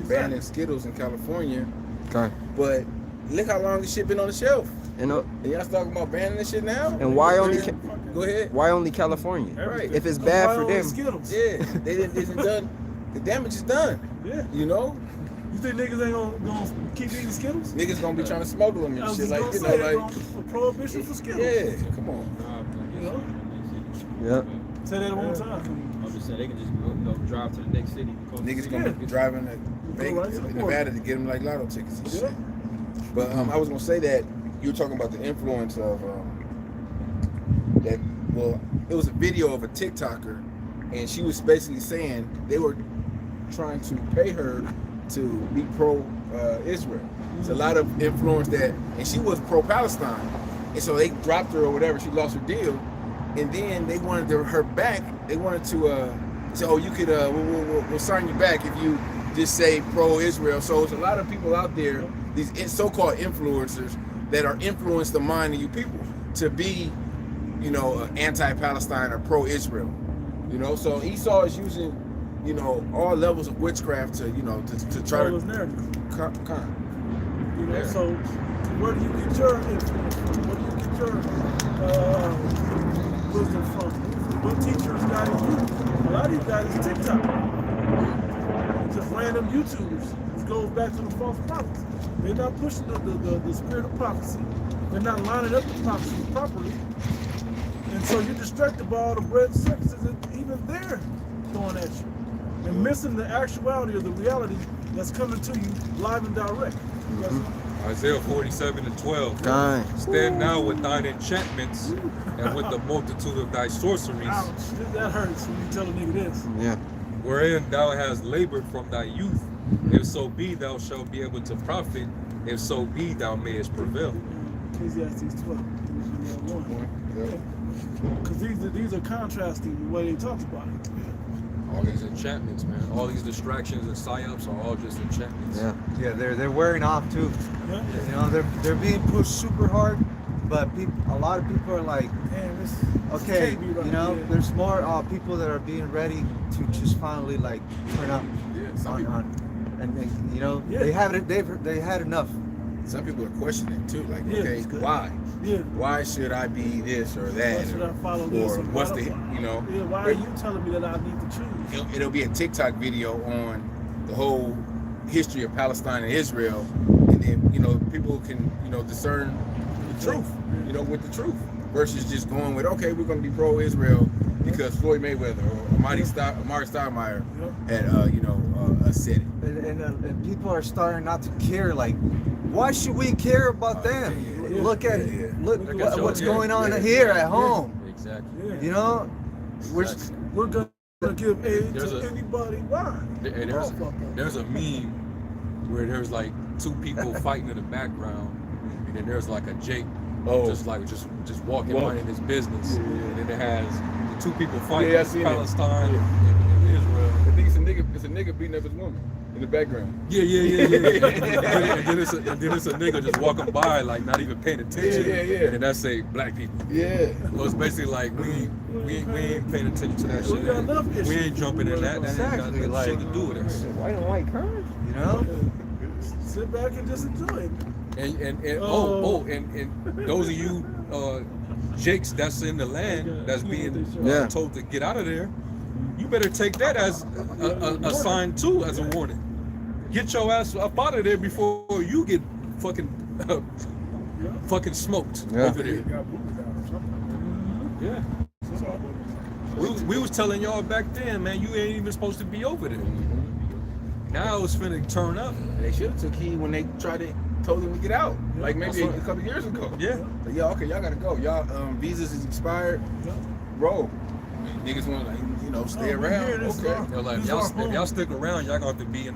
banning Skittles in California. Okay. But look how long this shit been on the shelf. And y'all talking about banning this shit now? and why only Go ahead. why only California? Right. If it's bad for them. Skittles? Yeah, they didn't done. The damage is done. Yeah. You know, You think niggas ain't gonna keep eating Skittles? niggas gonna be trying to smuggle them I and was shit just like, gonna you say, know, like, a prohibition for Skittles. yeah, come on. You know? Yep. Say that one time. I'm just saying they can just go drive to the next city. Niggas gonna be driving to Vegas, right to the Nevada to get them like lotto tickets and Yeah. shit. But I was gonna say that you were talking about the influence of that. Well, it was a video of a TikToker, and she was basically saying they were trying to pay her to be pro-Israel. It's a lot of influence that, and she was pro-Palestine, and so they dropped her or whatever. She lost her deal, and then they wanted her back. They wanted to say, "Oh, you could, we'll sign you back if you just say pro-Israel." So there's a lot of people out there, these so-called influencers, that are influenced the mind of you people to be, you know, anti-Palestine or pro-Israel. You know, so Esau is using, you know, all levels of witchcraft to, you know, to try All those to narratives. You know, Yeah. so where do you get your influence from? Where do you get your wisdom from? What teachers guiding you? A lot of these guys is TikTok. Just random YouTubers. This goes back to the false prophets. They're not pushing the spirit of prophecy. They're not lining up the prophecy properly. And so you're distracted by all the bread circuses that even they're throwing at you. And missing the actuality of the reality that's coming to you live and direct. Isaiah 47:12. Kind. Stand now with thine enchantments and with the multitude of thy sorceries, Ouch, that hurts when you tell a nigga this. Yeah. wherein thou hast labored from thy youth. If so be thou shalt be able to profit, if so be thou mayest prevail. Ecclesiastes 12. Because these are contrasting the way they talk about it. All these enchantments, man. All these distractions and psyops are all just enchantments. Yeah. Yeah, they're wearing off too. Yeah. You know, they're being pushed super hard, but a lot of people are like, Damn, this okay, can't be right. you know, Yeah. there's more people that are being ready to just finally like turn up Yeah, some people, and you know, Yeah. they had it. They had enough. some people are questioning too, like, Yeah, okay, it's good. why? Yeah. Why should I be this or that? Why should I follow this? Or what's the, why- you know? Yeah, why are you telling me that I need to choose? It'll be a TikTok video on the whole history of Palestine and Israel, and then, you know, people can, you know, discern the truth, you know, with the truth, versus just going with, okay, we're going to be pro-Israel because Floyd Mayweather or Amari Stoudemire had, you know, said it. And people are starting not to care. Like, why should we care about them? yeah, Look at yeah, yeah. look Look at what's your- going on yeah, here yeah, at home. Exactly. Yeah. You know, we're We're gonna give aid There's to a- anybody. Why? And there's a meme where there's like two people fighting in the background, and then there's like a Jake just walking minding his business, and then it has the two people fighting, Yeah, I seen it. Palestine and Israel. I think it's a nigga beating up his woman in the background. Yeah. and then it's a nigga just walking by, like not even paying attention. Yeah. And then that say black people. Yeah. Well, it's basically like we ain't paying attention to that We shit. got enough We issues. ain't jumping in that. That ain't got Exactly, nothing like- shit to do with us. White and white current. you know. Sit back and just enjoy it. And those of you Jakes that's in the land that's being Yeah. told to get out of there, you better take that as a sign too, as a warning. Get your ass up out of there before you get fucking smoked Yeah. over there. Yeah. We was telling y'all back then, man, you ain't even supposed to be over there. Now it's finna turn up. They should have took heed when they told them to get out, like maybe a couple years ago. Yeah. Like, yeah, okay, y'all gotta go. Y'all visas is expired. Bro, niggas want to, like, you know, stay Oh, we around. here, this is Okay. our- They're like, These y'all, are if y'all home. stick around, y'all gonna have to be in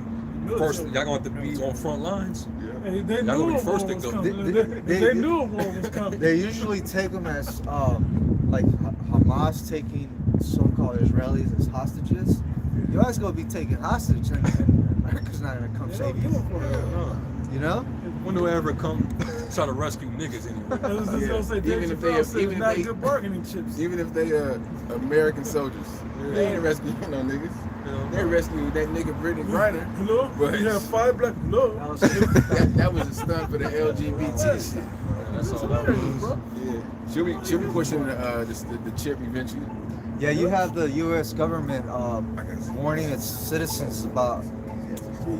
first. Y'all gonna have to be on front lines. Hey, they Y'all gonna knew be a first war to was go. coming. They- They knew a war was coming. They usually take them as like Hamas taking so-called Israelis as hostages. You guys gonna be taken hostage, and America's not gonna come They save don't give you. a fuck. You know? When do I ever come try to rescue niggas anyway? I was just gonna say, Even Dave if Chappelle said even it's if not they- good bargaining chips. Even if they American soldiers, they ain't rescuing no niggas. They rescued that nigga Brittany Griner. Hello? But- You have 5 black. Hello? that was a stunt for the LGBT shit. That's all. Bro. Yeah. Should we pushing the chip eventually? Yeah, you have the U.S. government warning its citizens about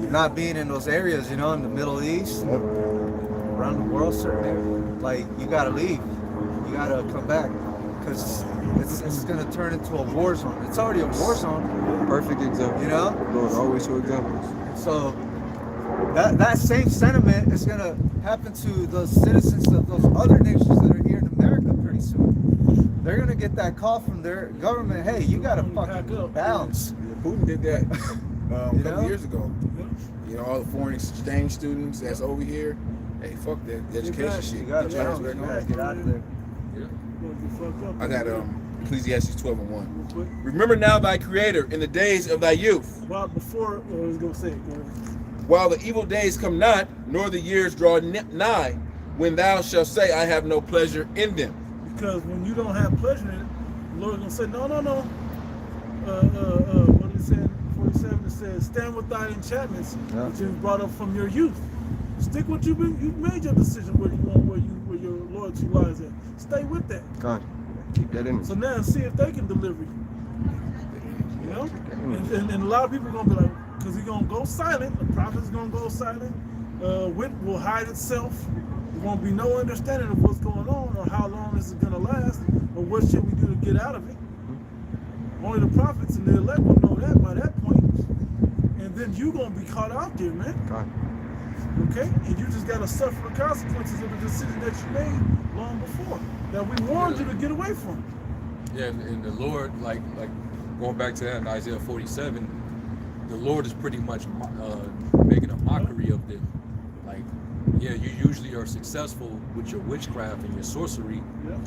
not being in those areas, you know, in the Middle East, around the world, certain areas. Like, you gotta leave. You gotta come back. Because it's gonna turn into a war zone. It's already a war zone, Perfect example. you know? Lord, always show examples. So that same sentiment is gonna happen to the citizens of those other nations that are here in America pretty soon. They're gonna get that call from their government, hey, you gotta fucking bounce. Putin did that a You couple know? years ago. You know, all the foreign exchange students that's over here. Hey, fuck that education shit. You gotta Get your ass bounce. back You home. gotta get out of there. I got Ecclesiastes 12:1. Remember now thy creator in the days of thy youth, Well, before I was gonna say, while the evil days come not, nor the years draw nigh, when thou shalt say, I have no pleasure in them. Because when you don't have pleasure in it, the Lord's gonna say, no. What did it say in 47? It says, stand with thine enchantments, which you brought up from your youth. Stick with you've made your decision where you want, where your loyalty lies at. Stay with that. God, keep that in. So now see if they can deliver you. You know? And a lot of people are gonna be like, because he's gonna go silent, the prophet's gonna go silent, wit will hide itself. There won't be no understanding of what's going on or how long this is gonna last or what should we do to get out of it. Only the prophets and the elect will know that by that point. And then you're gonna be caught out there, man. God. Okay? And you just gotta suffer the consequences of the decision that you made long before. That we warned you to get away from. Yeah, and the Lord, like going back to that in Isaiah 47, the Lord is pretty much making a mockery of them. Like, yeah, you usually are successful with your witchcraft and your sorcery,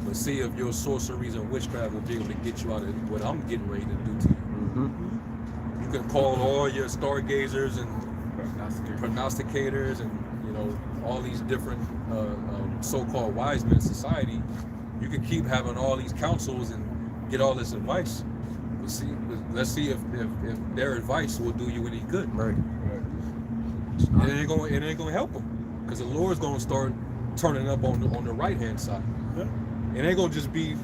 but see if your sorceries and witchcraft will be able to get you out of what I'm getting ready to do to you. You can call all your stargazers and prognosticators and all these different so-called wise men in society. You can keep having all these counsels and get all this advice. But let's see if their advice will do you any good. Right. And it ain't gonna help them, because the Lord's gonna start turning up on the right hand side. It ain't gonna just be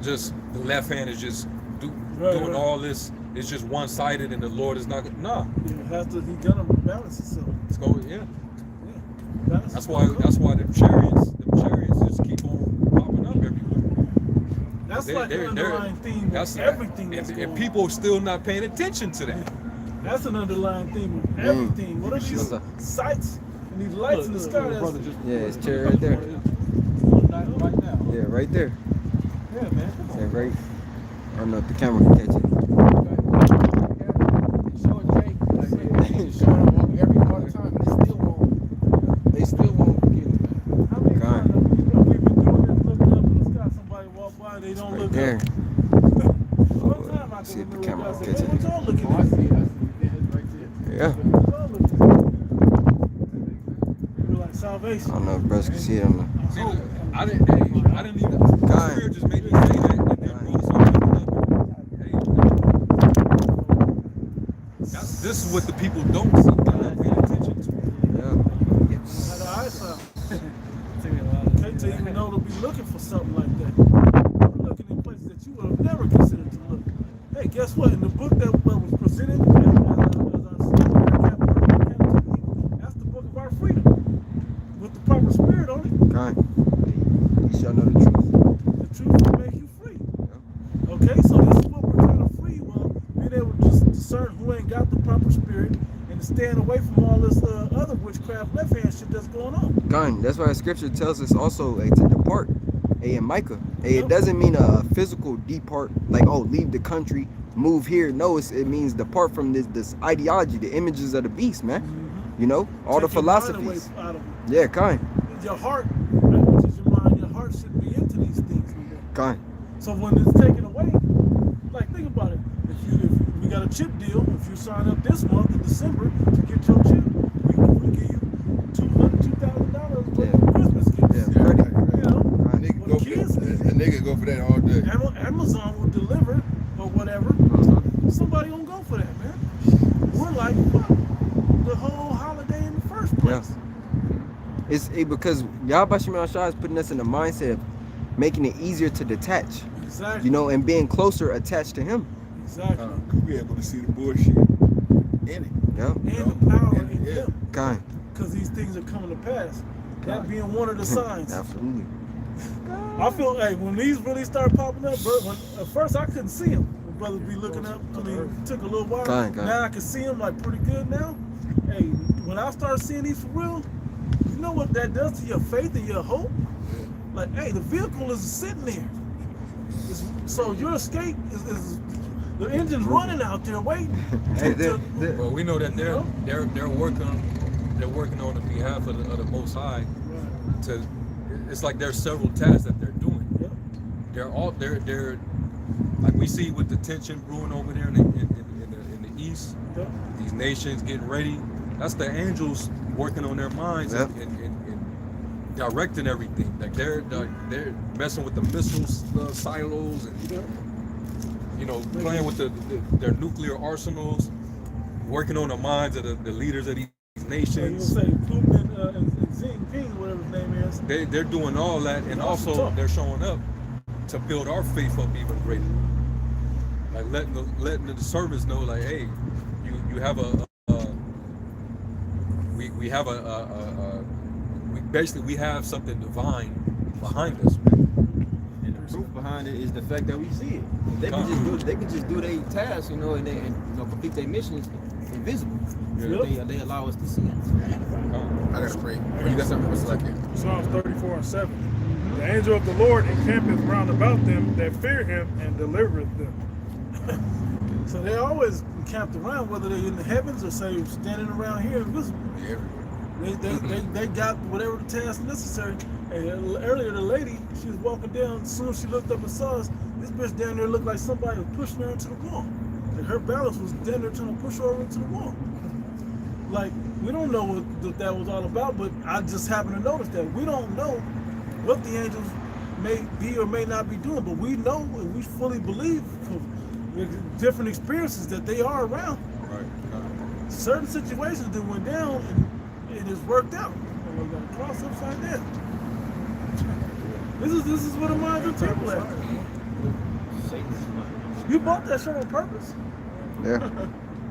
just the left hand is just doing all this. It's just one sided, and the Lord is not. Nah. He gonna balance himself. It's going. Yeah. That's why the chariots just keep on popping up everywhere. That's like an underlying theme of everything that's going on. And people are still not paying attention to that. That's an underlying theme of everything. What are these sights and these lights in the sky? Yeah, it's chair right there. Right now. Yeah, right there. Yeah, man. Yeah, right. I don't know if the camera can catch it. They still won't get it. How many times we've been doing this, looking up in the sky, somebody walk by, they don't look There. up. One time I See can if the remember camera I will said, catch hey, what it. y'all looking at? Yeah. What y'all looking at? We're like I salvation. don't know if brothers can see it on the. See, I didn't even. The Spirit just made me say that, and then brought something up. This is what the people don't see. They're not paying attention to. Yeah. How the eyes sound. Okay, to even know to be looking for something like that. You're looking in places that you would have never considered to look. Hey, guess what? In the book that was presented as our captivity, that's the book of our freedom. With the proper spirit on it. God. You shall know the truth. The truth will make you free. Okay, so this is what we're trying to free. Well, being able to just discern who ain't got the proper spirit and to stand away from all this other witchcraft left hand shit that's going on. God, that's why the scripture tells us also to depart. In Micah. It doesn't mean a physical depart, like, oh, leave the country, move here. No, it means depart from this ideology, the images of the beast, man. You know, all Take the your mind philosophies. away out of it. Yeah, kind. Your heart, right, which is your mind, your heart shouldn't be into these things no more. Kind. So when it's taken away, like, think about it. If we got a chip deal, if you sign up this month in December to get your chip, we give you $2,000 worth of Christmas gifts. Yeah, ready. You know, A nigga go for that all day. Amazon will deliver or whatever. Somebody gonna go for that, man. We're like, what? The whole holiday in the first place. It's because Yahweh Shema Shah is putting us in the mindset of making it easier to detach. Exactly. You know, and being closer attached to Him. Exactly. We able to see the bullshit in it. Yeah. And the power in Him. Kind. Because these things are coming to pass. That being one of the signs. Absolutely. I feel, hey, when these really start popping up, bro, at first I couldn't see them. My brothers be looking up. I mean, it took a little while. Now I can see them like pretty good now. Hey, when I start seeing these for real, you know what that does to your faith and your hope? Like, hey, the vehicle is sitting there. So your escape is the engine's running out there waiting. Well, we know that they're working on the behalf of the Most High. It's like there's several tasks that they're doing. They're like we see with the tension brewing over there in the east. These nations getting ready. That's the angels working on their minds and directing everything. Like they're messing with the missile silos and playing with their nuclear arsenals, working on the minds of the leaders of these nations. Say Putin and Xi Jinping, whatever his name is. They're doing all that, and also they're showing up to build our faith up even greater. Like letting the servants know, like, hey, you have we have something divine behind us, man. And the proof behind it is the fact that we see it. They can just do their tasks, and complete their missions invisible. Yeah. They allow us to see it. I gotta pray. You got something else like it? Psalms 34:7. The angel of the Lord encampeth round about them that fear him and delivereth them. So they always camped around, whether they're in the heavens or say standing around here invisible. Yeah, They got whatever the task necessary. And earlier the lady, she was walking down, as soon as she looked up and saw us, this bitch down there looked like somebody was pushing her into the wall. Like her balance was down there trying to push her over into the wall. Like, we don't know what that was all about, but I just happened to notice that. We don't know what the angels may be or may not be doing, but we know and we fully believe from different experiences that they are around. Right. Certain situations that went down and it has worked out. And we're gonna cross upside down. This is what the minds of people at. You bought that shirt on purpose. Yeah.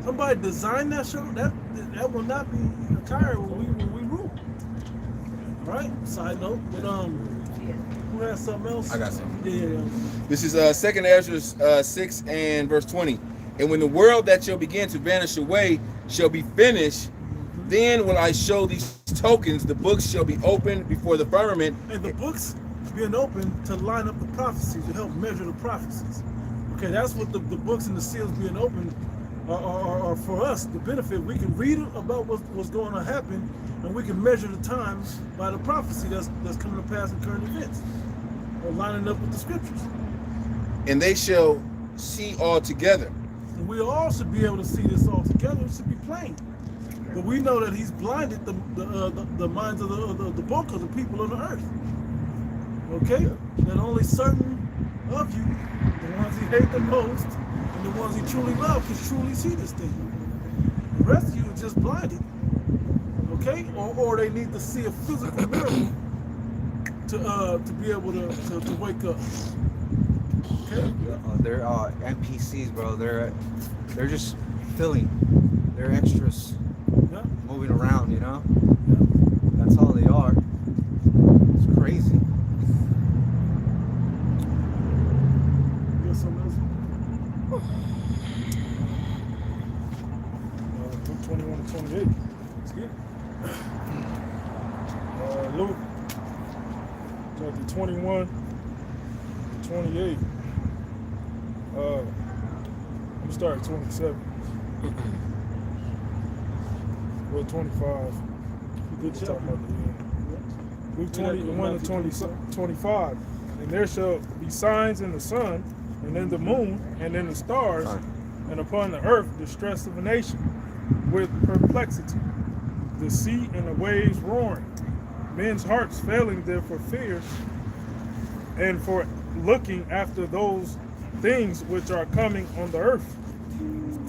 Somebody designed that shirt. That will not be retired when we rule. Right? Side note, but who has something else? I got something. Yeah. This is 2nd Ezra 6 and verse 20. And when the world that shall begin to vanish away shall be finished, then will I show these tokens. The books shall be opened before the firmament. And the books being open to line up the prophecies, to help measure the prophecies. Okay, that's what the books and the seals being open are for us, the benefit. We can read about what's going to happen, and we can measure the times by the prophecy that's coming to pass in current events, or lining up with the scriptures. And they shall see all together. And we all should be able to see this all together. It should be plain. But we know that he's blinded the minds of the bulk of the people on the earth. Okay? That only certain of you, the ones he hate the most, and the ones he truly love, can truly see this thing. The rest of you are just blinded. Okay? Or they need to see a physical miracle to be able to wake up. Okay? They're NPCs, bro. They're just filling. They're extras. Yeah. Moving around, you know? That's all they are. It's crazy. You got something else? Luke 21 to 28. Let's get it. Luke chapter 21 to 28. I'm gonna start at 27. Well, 25. Good Talk job. about the end. Luke 21 to 25. And there shall be signs in the sun, and in the moon, and in the stars, and upon the earth distress of a nation, with perplexity, the sea and the waves roaring, men's hearts failing there for fear, and for looking after those things which are coming on the earth.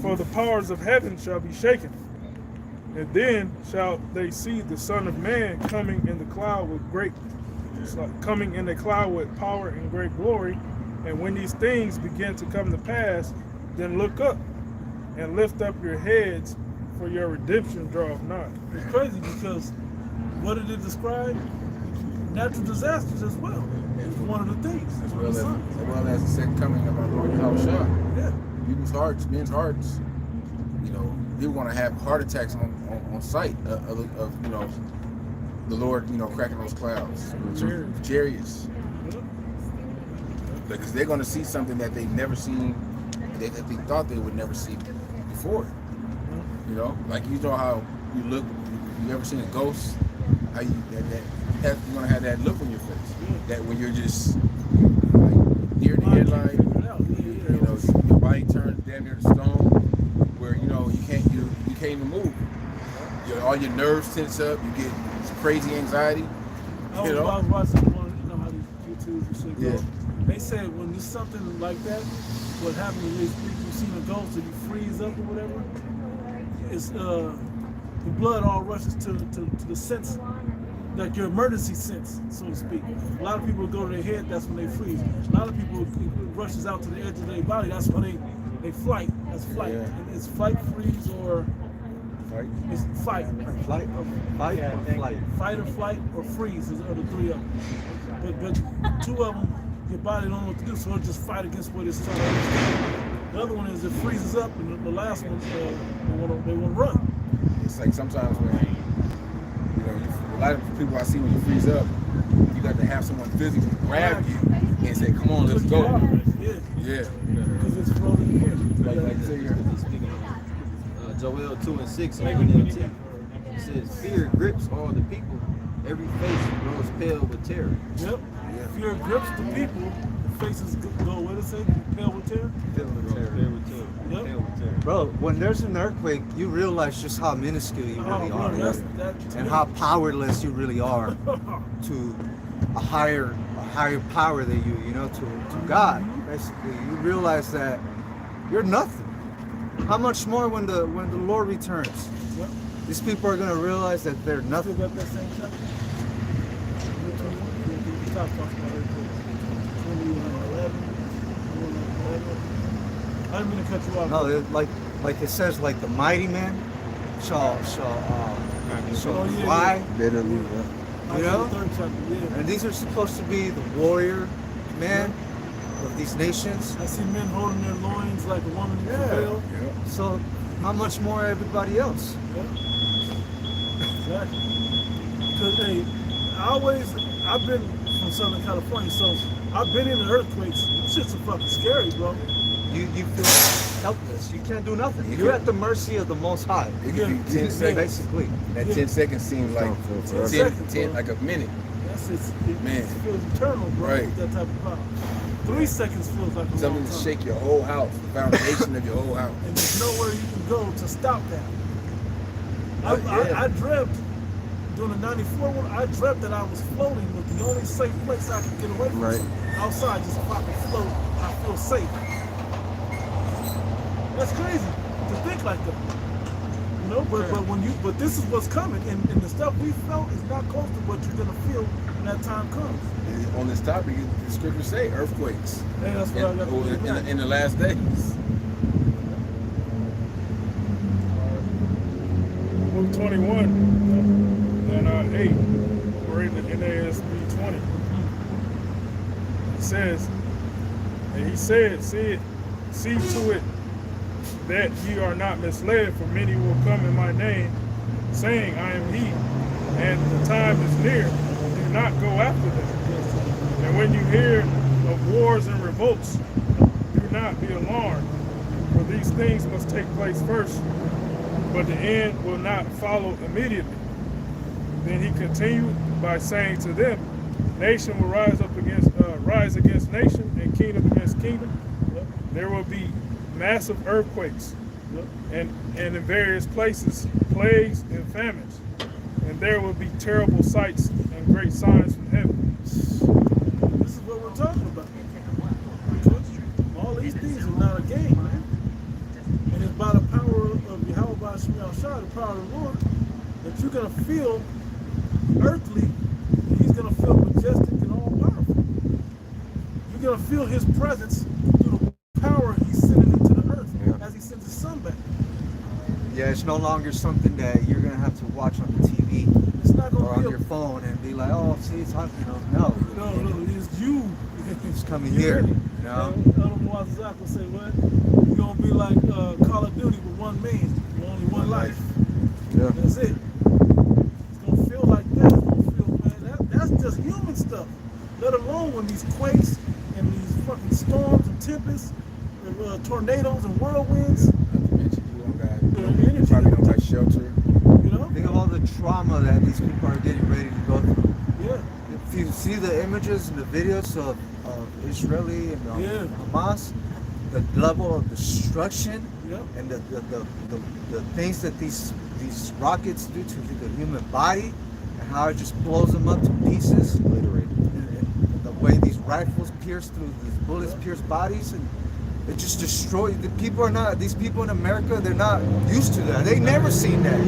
For the powers of heaven shall be shaken. And then shall they see the Son of Man coming in the cloud with power and great glory. And when these things begin to come to pass, then look up and lift up your heads, for your redemption draweth nigh. It's crazy because what did it describe? Natural disasters as well. It's one of the things. As well as the second coming of our Lord Yahushua. Yeah. Men's hearts. You know, people want to have heart attacks on sight of the Lord, cracking those clouds. Chariots. Because they're going to see something that they've never seen, that they thought they would never see before. You know, like how you look. You ever seen a ghost? How you're going to have that look on your face. That when you're just like near the headline, your body turns damn near to stone, where you can't even move. All your nerves tense up. You get crazy anxiety. I You know? was watching one, you know how these YouTubes and shit go. Yeah. They said when there's something like that, what happens is you've seen a ghost and you freeze up or whatever, it's the blood all rushes to the sense, like your emergency sense, so to speak. A lot of people go to their head, that's when they freeze. A lot of people, it rushes out to the edge of their body, that's when they flight. That's flight. Yeah. And it's flight, freeze, or Right? it's fight. Flight or flight or flight. Fight or flight or freeze are the three of them. But two of them, your body don't know what to do, so it'll just fight against what it's trying to understand. The other one is it freezes up, and the last one, they want to run. It's like sometimes when a lot of people I see when you freeze up, you got to have someone physically grab you and say, "Come on, let's go." Yeah, Yeah. because it's frozen here. Like you say, He's speaking on Joel 2:6 in NLT. It says, "Fear grips all the people. Every face grows pale with terror." Yep. Fear grips the people. The faces go, what it say? Pale with terror. Pale with terror. Yep. Pale with terror. Bro, when there's an earthquake, you realize just how minuscule you really are, and how powerless you really are to a higher power than you know, to God. Basically, you realize that you're nothing. How much more when the Lord returns? Yep. These people are gonna realize that they're nothing. Still got that same chapter? We talked about earthquakes. 2011. I didn't mean to cut you off. No, like it says, like the mighty man shall Oh, yeah, fly. Bitterly, You know? The third chapter, yeah. And these are supposed to be the warrior men of these nations. I see men holding their loins like a woman in travail. So how much more everybody else? Yeah. Exactly. Because, hey, I've been from Southern California, so I've been in the earthquakes. Shit's fucking scary, bro. You feel helpless. You can't do nothing. You're at the mercy of the Most High. it could be 10 seconds. Basically. That 10 seconds seems like 10, like a minute. That's Man. It feels eternal, bro. Right. With that type of power. 3 seconds feels like a Something long to time. shake your whole house, the foundation of your whole house. And there's nowhere you can go to stop that. Yeah. I dreamt during the 94 one, I dreamt that I was floating with the only safe place I could get away from. Right. Outside, just if I could float, I feel safe. That's crazy to think like that. You know, but this is what's coming, and the stuff we felt is not close to what you're gonna feel when that time comes. And on this topic, the scriptures say earthquakes Hey, that's what I got to do. in the last days. Book 21 and 8, or in the NASB 20. It says, and he said, see to it that ye are not misled, for many will come in my name, saying, I am he, and the time is near. Do not go after them. And when you hear of wars and revolts, do not be alarmed, for these things must take place first, but the end will not follow immediately. Then he continued by saying to them, nation will rise against nation, and kingdom against kingdom. There will be massive earthquakes, and in various places, plagues and famines. And there will be terrible sights and great signs from heaven. This is what we're talking about. All these things are not a game, man. And it's by the power of Yahweh Shah, the power of the Lord, that you're going to feel earthly, and he's going to feel majestic and all powerful. You're going to feel his presence through the power he's sending into the earth as he sends his son back. Yeah, it's no longer something that you're gonna have to watch on the TV It's not going or to on be your phone and be like, oh, see, it's hot. No, No, it's you. it's coming You here. hear me? You know. Elder Zach will say, what? You're going to be like Call of Duty with one man, with only one life. Yeah. That's it. It's going to feel like that. It's going to feel, man, that's just human stuff. Let alone when these quakes and these fucking storms and tempests, and, tornadoes and whirlwinds. Not to mention you don't got energy. probably don't got shelter. You know? Think of all the trauma that these people are getting ready to go through. Yeah. If you see the images and the videos of Israeli and Hamas, the level of destruction and the things that these rockets do to the human body, and how it just blows them up to pieces. Obliterated. And the way these rifles pierce through, these bullets pierce bodies, and it just destroys. These people in America, they're not used to that. They never seen that.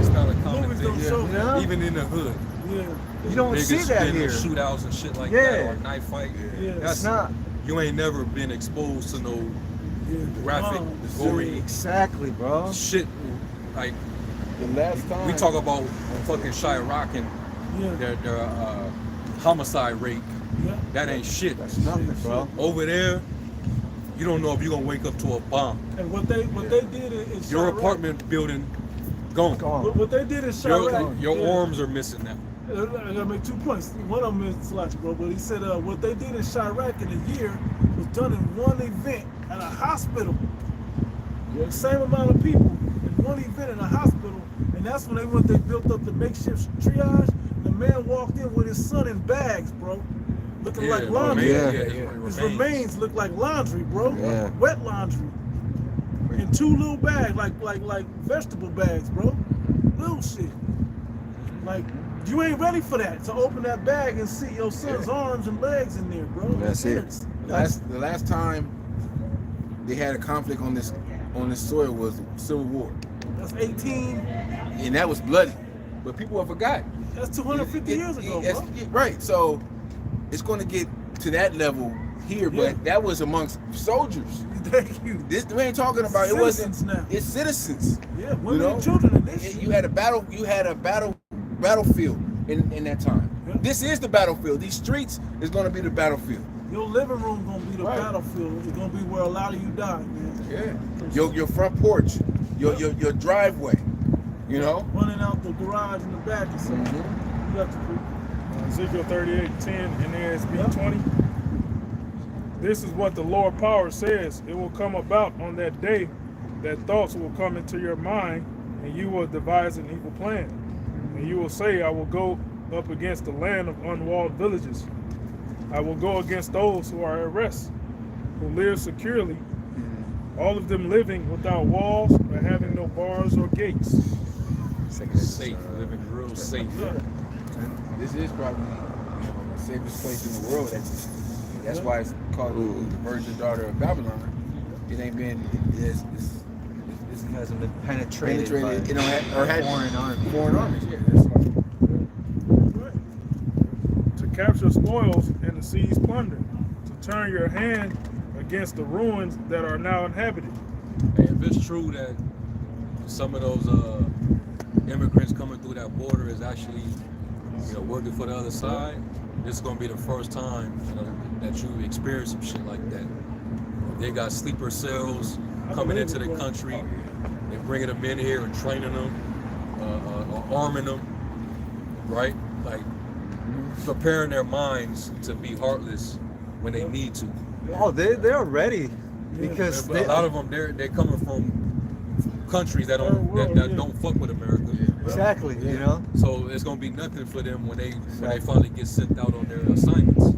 It's not a common Movies thing. don't show that. Even in the hood. Yeah. You don't see Niggas that been in here. shootouts and shit like Yeah. that, or knife fight. Yeah. That's It's not. You ain't never been exposed to no graphic, Oh, gory Exactly, bro. shit. Like The last time we talk about fucking Chirac and Yeah. their homicide rate. Yeah. That ain't shit. That's nothing, bro. Over there, you don't know if you're gonna wake up to a bomb. And what they did in Your Chirac- apartment building gone. What they did in Chirac. Your yeah. arms are missing now. I gotta make 2 points. One of them is Salachi, bro, but he said what they did in Chirac in a year was done in one event at a hospital. The same amount of people in one event in a hospital, and that's when they built up the makeshift triage. The man walked in with his son in bags, bro, looking like laundry. His remains look like laundry, bro, Yeah. wet laundry, in 2 little bags, like vegetable bags, bro, little shit. Like you ain't ready for that to open that bag and see your son's arms and legs in there, bro. That's it. the last time they had a conflict on this soil was Civil War, That's 18. and that was bloody. But people have forgotten. That's 250 years ago, bro. Right. So it's going to get to that level here, Yeah. but that was amongst soldiers. Thank you. This we ain't talking about. Citizens It wasn't. now. It's citizens. Yeah, women and children in this shit. You had a battle. You had a battlefield in that time. Yeah. This is the battlefield. These streets is going to be the battlefield. Your living room gonna be the Right. battlefield. It's gonna be where a lot of you die, man. Yeah. Your front porch, your driveway. You know. Running out the garage in the back or something. Mm-hmm. You have to Ezekiel 38:10 in ASB 20. This is what the Lord power says. It will come about on that day that thoughts will come into your mind, and you will devise an evil plan. And you will say, I will go up against the land of unwalled villages. I will go against those who are at rest, who live securely, all of them living without walls or having no bars or gates. Safe, living real safe. This is probably the safest place in the world. That's why it's called the Virgin Daughter of Babylon. It ain't been. It Hasn't been penetrated by you know, or had foreign armies. Foreign armies. Yeah, that's why. To capture spoils and to seize plunder, to turn your hand against the ruins that are now inhabited. And if it's true that some of those immigrants coming through that border is actually working for the other side, this is gonna be the first time that you experience some shit like that. They got sleeper cells coming into the country. They're bringing them in here and training them, or arming them, right? Like preparing their minds to be heartless when they need to. Oh, they're ready because But a lot of them, they're coming from countries that don't fuck with America. exactly, you know. So it's gonna be nothing for them when they finally get sent out on their assignments.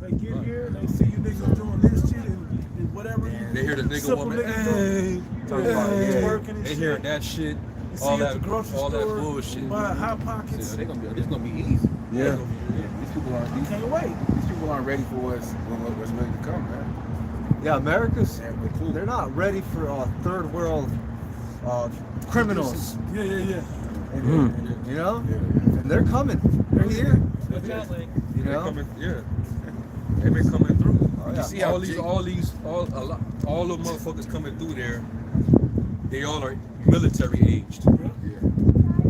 They get here and they see you niggas doing this shit and whatever. They hear the nigga Simple woman, niggas hey, doing. Hey, working and they shit. hearing that shit, You see all you at that, the grocery all that store, bullshit. buying Hot Pockets. It's gonna be easy. Yeah. These people aren't. Can't wait. These people aren't ready for what's ready to come, man. Yeah, America's. They have no clue. They're not ready for third world criminals. Yeah. And, you know, and they're coming. They're here. You They know. coming, they've been coming through. Oh, You yeah. see all how the motherfuckers coming through there, they all are military aged.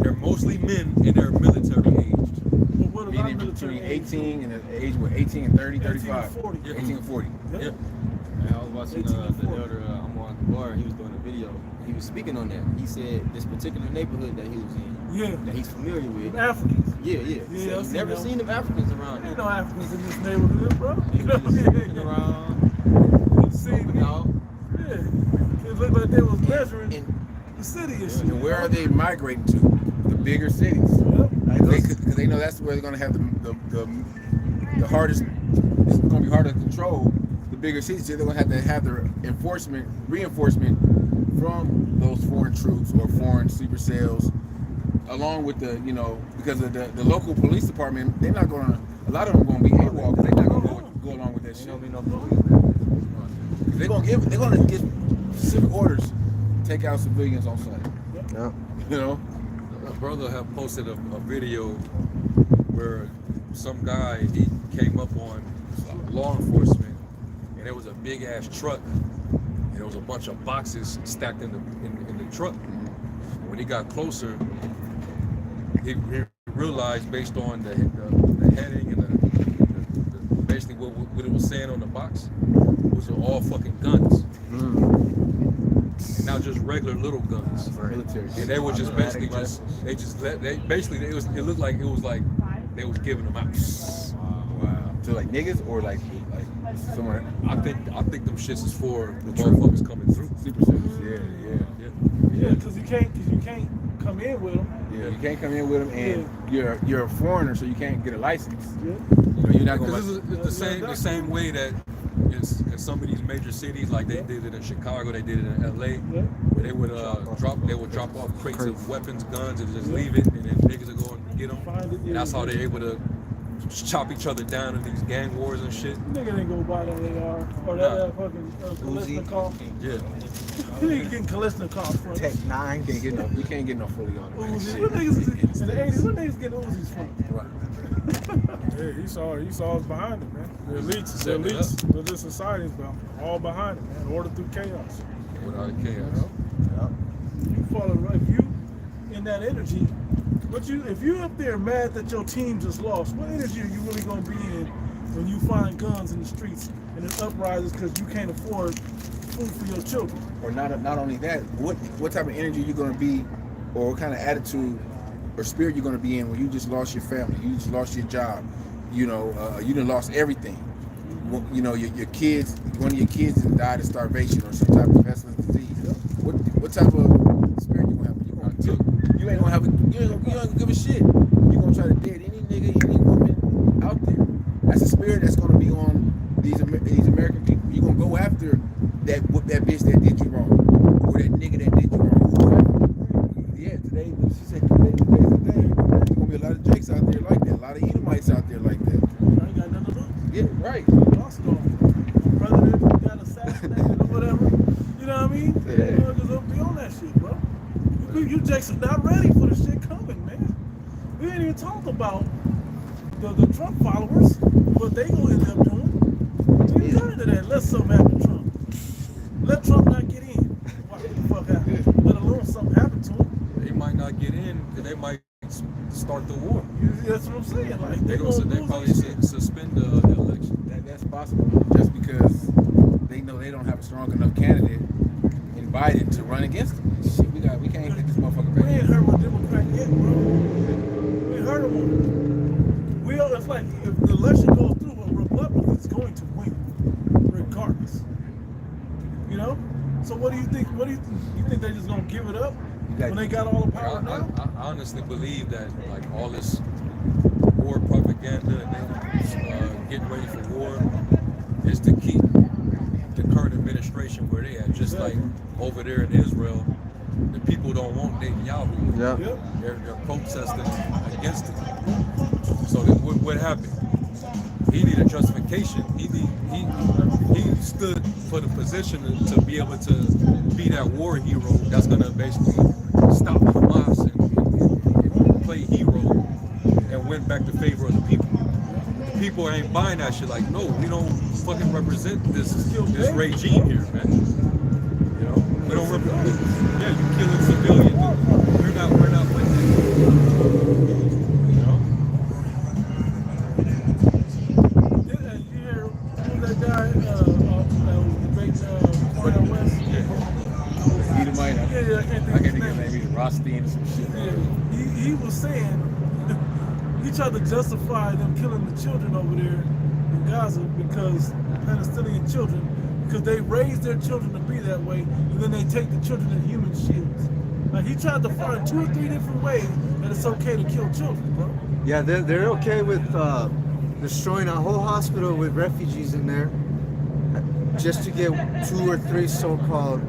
They're mostly men and they're military aged. But what about meaning military between age? 18 and the age with 18 and 30, 18 and 35. 40. 18 and 40. Yeah. Man, I was watching 18 and the 40. elder Amar Bar. He was doing a video. He was speaking on that. He said this particular neighborhood that he was in, Yeah. that he's familiar with. Africans. Yeah. He Yeah, said I've he's seen never them. seen them Africans around. Ain't no Africans in this neighborhood, bro. They You know was what just I walking mean? around, See, helping out. yeah. It looked like they was measuring And, the city and shit. and where are they migrating to? The bigger cities. Yep. Because they know that's where they're going to have the hardest. It's going to be harder to control the bigger cities. So they're going to have their reinforcement from those foreign troops or foreign sleeper cells along with the, you know, because of the local police department, they're not going to, a lot of them going to be AWOL because they're not going to go along with that shit. They're going to give specific orders to take out civilians on site. Yeah. You know? A brother have posted a video where some guy, he came up on law enforcement, and there was a big ass truck, and there was a bunch of boxes stacked in the truck. And when he got closer, he realized, based on the heading and basically what it was saying on the box, was all fucking guns. And not just regular little guns. And they were just basically it looked like it was like they was giving them out. Wow. To like niggas or like somewhere? I think them shits is for the motherfuckers coming through. Super serious. Yeah, because you can't come in with them. Yeah, you can't come in with them, and you're a foreigner, so you can't get a license. Yeah. You know, you're not going to. It's the same way that in some of these major cities, like they did it in Chicago, they did it in LA, where they would drop off crates of weapons, guns, and just leave it, and then niggas are going to get them. And that's how they're able to chop each other down in these gang wars and shit. Nigga didn't go buy that AR or that fucking Kalashnikov. Yeah. You ain't getting Kalashnikov from. Tech 9. You can't get no fully on it. Uzi. What niggas in the 80s? What niggas getting Uzis from? Right. Yeah, he saw us behind him, man. The elites of this society is all behind him, man. Order through chaos. Without chaos. You follow right. If you in that energy, if you up there mad that your team just lost, what energy are you really gonna be in when you find guns in the streets and it uprises because you can't afford food for your children? Or not only that, what type of energy you're gonna be, or what kind of attitude or spirit you're gonna be in when you just lost your family, you just lost your job, you know, you done lost everything. Well, you know, your kids, one of your kids done died of starvation or some type of pestilence disease. What type of spirit you gonna have? You ain't gonna give a shit. You gonna try to dead any nigga, any woman out there. That's a spirit that's gonna be on these American people. You gonna go after that bitch that did you wrong, or that nigga that did you wrong. Yeah, today she said today's the day. There's gonna be a lot of Jakes out there like that, a lot of Edomites out there like that. I ain't got nothing to lose. Yeah, right. Lost all. President got assassinated or whatever. You know what I mean? Yeah. You know, just be on that shit, bro. You Jakes are not ready for the shit coming, man. We ain't even talked about the Trump followers, what they gonna end up doing. We ain't got into that. Let something happen to Trump. Let Trump not get in. What the fuck happen? Let alone something happen to him. They might not get in, and they might start the war. That's what I'm saying. Like They probably suspend the election. That's possible, just because they know they don't have a strong enough candidate in Biden to run against them. Shit, we can't get this motherfucker back. We ain't heard what Democrat yet, bro. We ain't heard of one. It's like if the election goes through, a Republican is going to win, regardless. You know? So what do you think? You think they just gonna give it up when they got all the power now? I honestly believe that like all this war propaganda and then getting ready for war is to keep the current administration where they at. Just like over there in Israel, the people don't want Netanyahu. Yeah. They're protesting against it. So what happened? He needed justification. He stood for the position to be able to be that war hero that's gonna basically stop Hamas and play hero and win back the favor of the people. The people ain't buying that shit. Like, no, we don't fucking represent this regime here, man. You know, we don't represent. Yeah, you killing civilians. We're not with that. You know. You hear that guy that was debating Cornel West? Edomite, I can't think of his name, maybe Rothstein or some shit. Yeah, he was saying he tried to justify them killing the children over there in Gaza because Palestinian children, because they raised their children to be that way, and then they take the children as human shields. Like he tried to find 2 or 3 different ways that it's okay to kill children, bro. Yeah, they're okay with destroying a whole hospital with refugees in there just to get 2 or 3 so-called,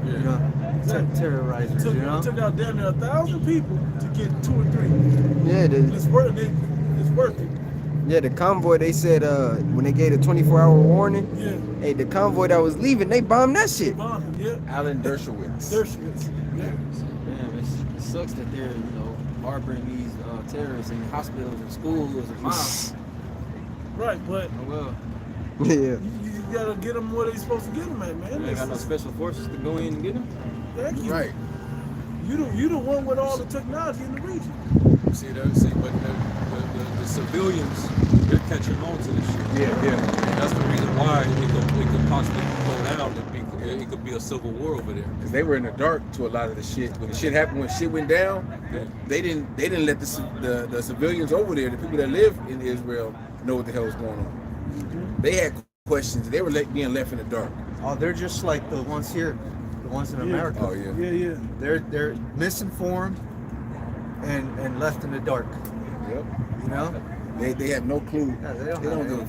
you know, Exactly. terrorizers, you know? It took out damn near 1,000 people to get 2 or 3. Yeah, It's worth it. It's worth it. yeah, the convoy, they said when they gave a 24-hour warning, Yeah. hey, the convoy that was leaving, they bombed that shit. Bombing, yeah. Alan Dershowitz. Dershowitz. Yeah. Man, it sucks that they're, harboring these terrorists in hospitals and schools and mosques. Right, but Oh, well, Yeah. you gotta get them where they supposed to get them at, man. they ain't got no special forces to go in and get them. Thank you. Right. You the one with all the technology in the region. But the civilians, they're catching on to this shit. Yeah. And that's the reason why it could possibly go down. It could be a civil war over there. Because they were in the dark to a lot of the shit. When the shit happened, when shit went down, they didn't let the civilians over there, the people that live in Israel, know what the hell was going on. They had questions. They were being left in the dark. Oh, they're just like the ones here, the ones in America. Oh yeah. Yeah. They're misinformed and left in the dark. Yep. You know? They have no clue. Yeah,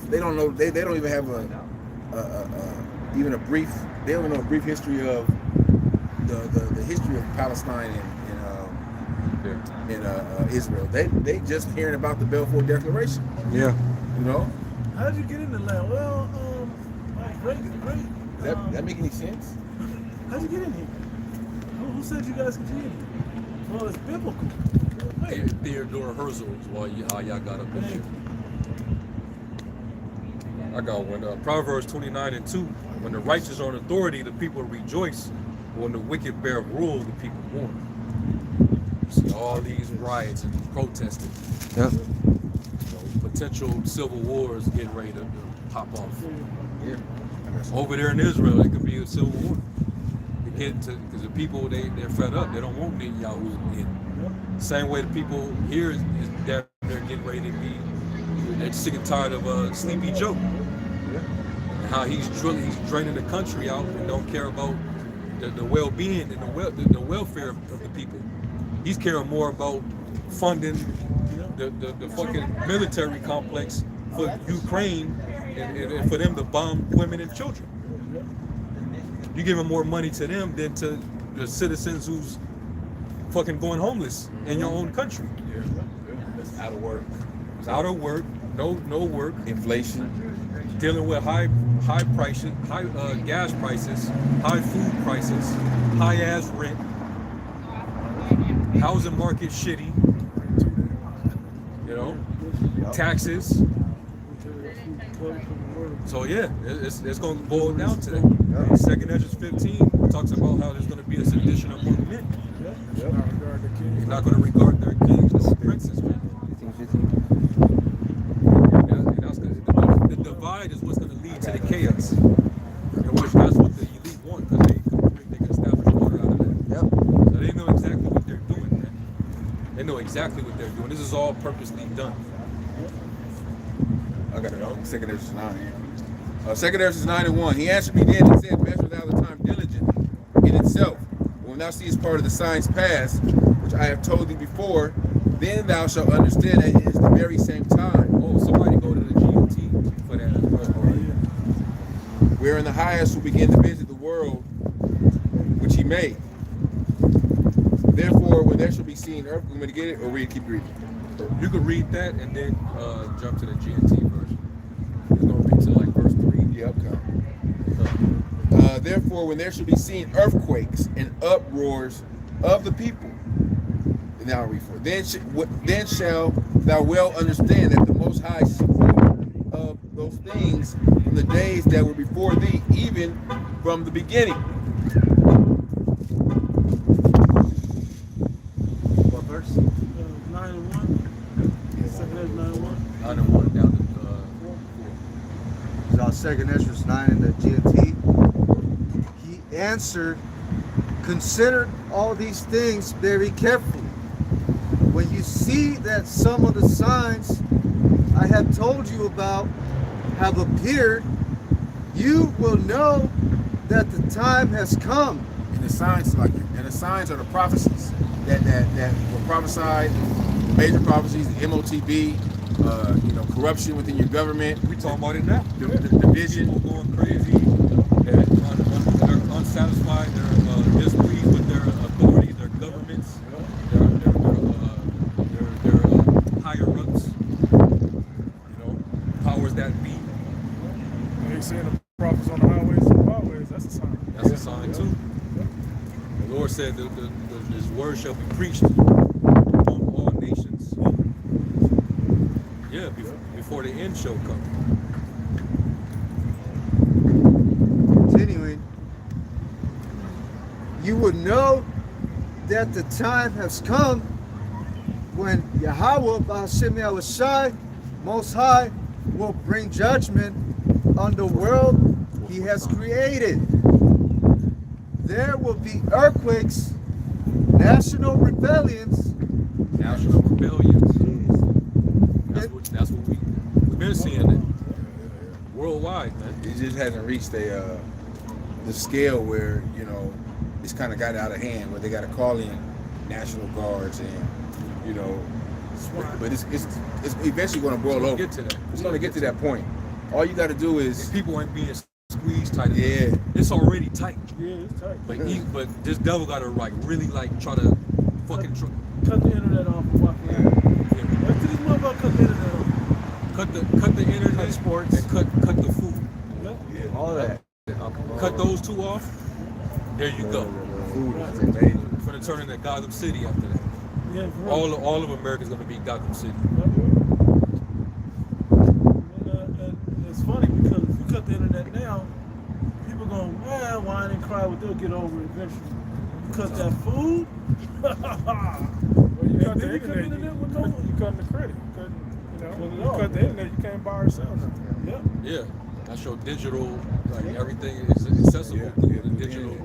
They don't know. They don't even have even a brief. They don't know a brief history of the history of Palestine and Israel. They just hearing about the Balfour Declaration. Yeah. You know. How did you get in the land? Well, great. That make any sense? How'd you get in here? Who said you guys could get in here? Well, it's biblical. Hey, Theodore Herzl is how y'all got up in thank here. you. I got one. Proverbs 29:2. When the righteous are in authority, the people rejoice. When the wicked bear rule, the people mourn. You see all these riots and protesting. Yep. Potential civil wars getting ready to pop off. Yeah. Over there in Israel, it could be a civil war. Because the people, they're fed up. They don't want Netanyahu in. Same way the people here is they're getting ready to be. They're sick and tired of Sleepy Joe. How he's draining the country out and don't care about the well-being and the welfare of the people. He's caring more about funding the fucking military complex for Ukraine and for them to bomb women and children. You're giving more money to them than to the citizens who's fucking going homeless in your own country. It's out of work. It's out of work, no work, Inflation. dealing with high prices, high gas prices, high food prices, high ass rent, housing market shitty, taxes. So yeah, it's going to boil down to that. 2nd Ezra 15 talks about how there's going to be a sedition among men. They're not going to regard their kings as princes, man. The divide is what's going to lead to the chaos, in which that's what the elite want, because they can establish order out of that. Yep. So they know exactly what they're doing, man. They know exactly what they're doing. This is all purposely done. I got it on 2nd Ezra 9. 2nd Ezra 9:1. He answered me then and said, measure thou the time diligent in itself. When thou seest part of the signs past, which I have told thee before, then thou shalt understand that it is the very same time. Oh, somebody go to the GMT for that as well. Wherein the highest will begin to visit the world which he made. Therefore, when there shall be seen earth, want me to get it or keep reading? You could read that and then jump to the GMT version. It's going to be to like verse 3. Yep. Therefore, when there shall be seen earthquakes and uproars of the people, and now I'll read for it. Then shall thou well understand that the Most High spoke of those things from the days that were before thee, even from the beginning. What verse? 9:1. 2nd Ezra 9:1. 9:1 down to 4. It's 2nd Ezra 9 in the GMT. He answered, consider all these things very carefully. When you see that some of the signs I have told you about have appeared, you will know that the time has come. And the signs are the prophecies that were prophesied, major prophecies, the MOTB, corruption within your government. We talking about it now. The division. People going crazy, they're unsatisfied, they're displeased with powers that be. They saying the prophets on the highways and the byways. That's a sign. That's a sign too. The Lord said that His word shall be preached among all nations. Yeah, before the end shall come. Continuing, you would know that the time has come when Yahweh, B'Hashem Yahushai, Most High, will bring judgment on the world He has created. There will be earthquakes, national rebellions. National rebellions. That's what we've been seeing it worldwide, man. It just hasn't reached the scale where, you know, it's kind of got out of hand, where they got to call in National Guards and, you know, but it's eventually going to boil over. Get to that. It's going to get to that point. All you got to do is People ain't being squeezed tight. Yeah. It's already tight. Yeah, it's tight. But this devil got to really try to fucking Cut the internet off and walk around. Let's do this motherfucker cut the internet off. cut the internet, Cut sports. and cut the food. All that. Cut those two off. There you go. food is amazing. For the turn into Gotham City after that. Yeah, for real. All of America's gonna be Gotham City. And it's funny because if you cut the internet now, people gonna whine and cry, but they'll get over it eventually. You cut that food, Well, you cut the then you cut the internet, internet with you no- cut the credit. You cut the internet, you can't buy or sell nothing. yeah. Yeah. That's your digital, like everything is accessible through the digital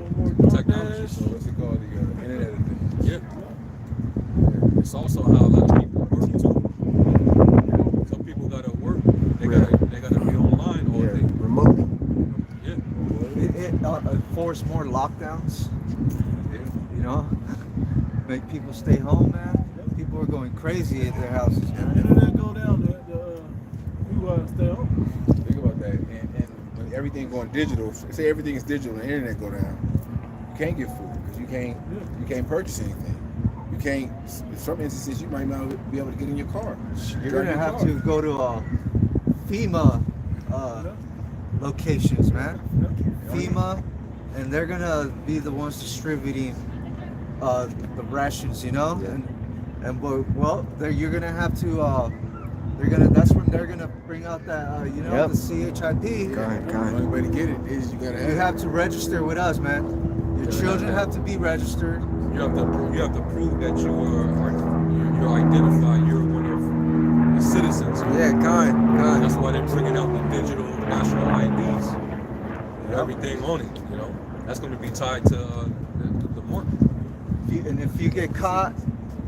technology. So what's it called? The Internet of Things. Yeah. It's also how a lot of people work too. Some people gotta work. They gotta be online all day. Remotely. Yeah. It enforce more lockdowns. You know, make people stay home, man. People are going crazy at their houses, man. Internet go down, you stay home. Think about that. And when everything going digital, say everything is digital and the internet go down, you can't get food because you can't purchase anything. You can't. In some instances, you might not be able to get in your car. You're gonna have to go to FEMA locations, man. FEMA, and they're gonna be the ones distributing the rations, you know. Yeah. And well, you're gonna have to. That's when they're gonna bring out that Yep. the CHIP. The only way to get it is you gotta You have to register with us, man. Your children have to be registered. You have to prove that you're identified. You're one of the citizens. Yeah, kind. That's why they're bringing out the digital national IDs. And everything on it. You know, that's going to be tied to the mark. And if you get caught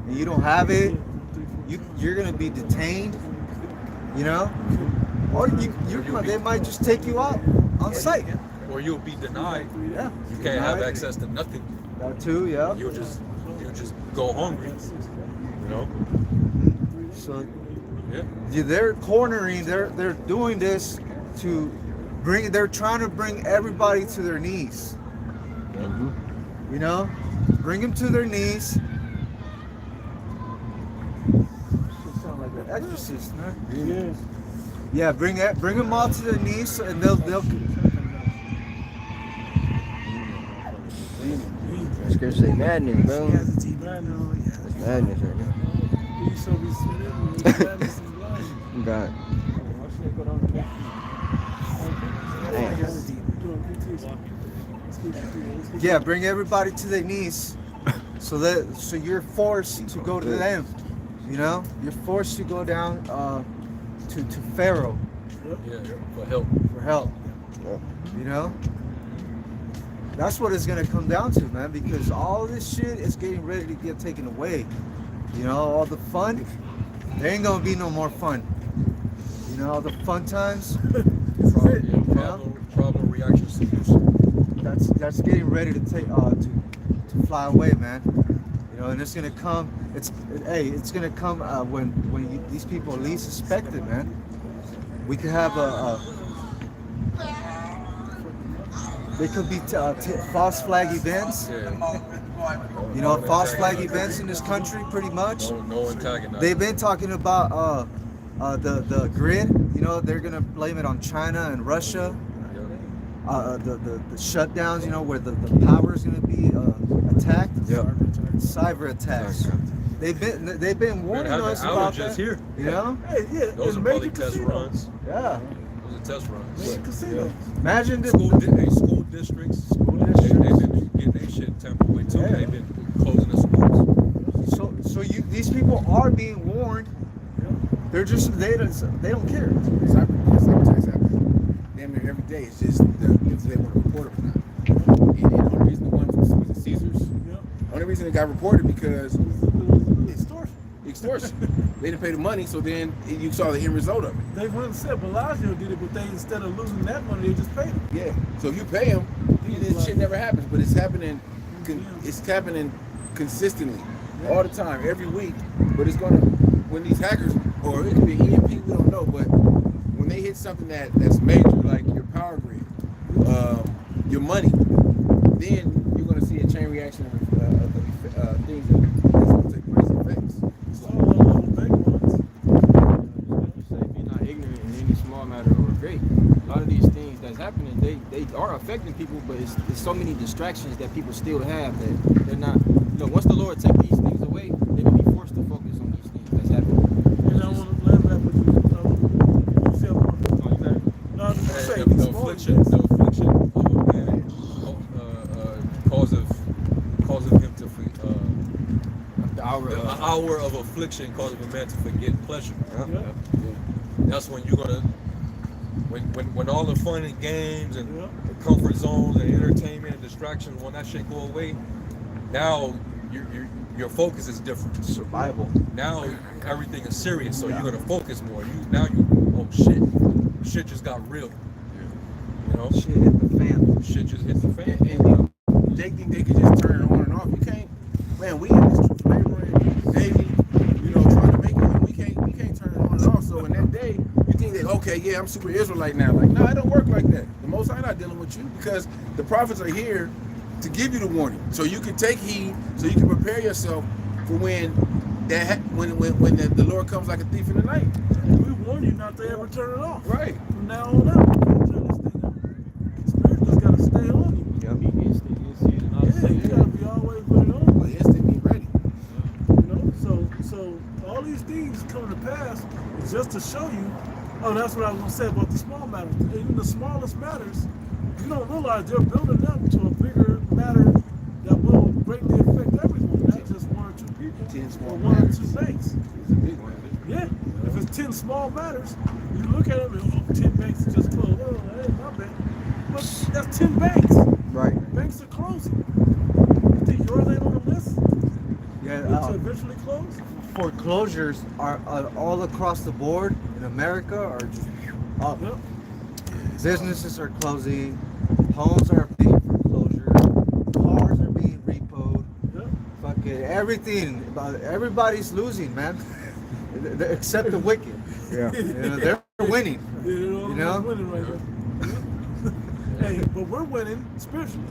and you don't have it, you're gonna be detained. You know, or they might just take you out on site. Or you'll be denied. Yeah, You can't have access to nothing. that too. Yeah. You'll just go hungry. You know. So Yeah. they're cornering. They're doing this to bring. They're trying to bring everybody to their knees. You know, bring them to their knees. Sound like an exorcist, man. Yes. Yeah, bring them all to their knees, and they'll. Scripture say madness, bro. Man, It's madness right now. you shall be smitten. Madness is blind. God. Yeah, bring everybody to their knees, so you're forced to go to them. You know, you're forced to go down to Pharaoh Yeah. For help. for help. You know, that's what it's gonna come down to, man. Because all this shit is getting ready to get taken away. You know, all the fun. There ain't gonna be no more fun. You know, all the fun times. Problem, reaction, solution. That's getting ready to take to fly away, man. You know, and it's gonna come. It's gonna come when these people least suspect it, man. We could have they could be false flag events. Yeah. You know, false flag events in this country, pretty much. No antagonizing. They've been talking about The grid, you know, they're gonna blame it on China and Russia. The shutdowns, you know, where the power is gonna be attacked. Yep. Cyber attacks. They've been warning us about that. Here. You know? Hey, yeah, Those in are probably major test casinos. runs. Yeah. Those are test runs. Major casinos. Imagine this. School districts. They've been getting their shit tempered with too. Yeah. They've been closing the schools. So these people are being warned. They're just they don't care. Cyber attacks happen damn near every day. It's just if they want to report them or not. And the only reason the one was the Caesars. The only reason it got reported because extortion. They didn't pay the money, so then you saw the end result of it. They went and said Bellagio did it, but they instead of losing that money, they just paid him. Yeah. So if you pay them, this shit never happens. But it's happening. It's happening consistently, all the time, every week. But it's gonna when these hackers, or it could be EMP, we don't know. But when they hit something that's major, like your power grid, your money, then you're gonna see a chain reaction of things that's gonna take place. Effects. It's all the little big ones. You say be not ignorant in any small matter or great. A lot of these things that's happening, they are affecting people, but it's so many distractions that people still have that they're not. You know, once the Lord take these things away, they will be forced to focus on these things that's happening. And I want to land back with you. You see, I want to. No, I'm just saying these The small affliction things. of a man causing him to The hour an of hour of affliction causing a man to forget pleasure. Yeah. That's when you're gonna when all the fun and games and Yeah. the comfort zones and entertainment and distractions, when that shit go away, now your focus is different. Survival. Now everything is serious, so you're gonna focus more. Oh shit just got real. You know, Shit hit the fan. shit just hit the fan. And they think they can just turn it on and off. You can't. Man, we in this laboring Navy, you know, trying to make it. And we can't turn it on and off. So in that day, you think that okay, yeah, I'm super Israelite now. Like, no, it don't work like that. The Most High not dealing with you because the prophets are here to give you the warning, so you can take heed, so you can prepare yourself for when the Lord comes like a thief in the night. We warn you not to ever turn it off. Right. From now on out, you can't turn this thing off. The spirit just got to stay on you. be instant, and all Yeah, you got to be always with it on. But instant be ready. You know, so all these things coming to pass is just to show you. Oh, that's what I was gonna say about the small matters. Even the smallest matters, you don't realize they're building up to a bigger matter that will greatly affect everyone, not just one or two people 10 small or one or matters. two banks. It's a big one. Yeah, if it's 10 small matters, you look at them and 10 banks are just closed. Oh, that ain't my bank. But that's 10 banks. Right. Banks are closing. You think yours ain't on the list? Yeah, To eventually close? foreclosures are all across the board in America are just up. Yep. Businesses are closing, homes are being foreclosure, cars are being repoed, Yep. fucking everything. Everybody's losing, man, except the wicked. Yeah. You know, they're winning. Yeah, You know? winning right now. Hey, but we're winning spiritually.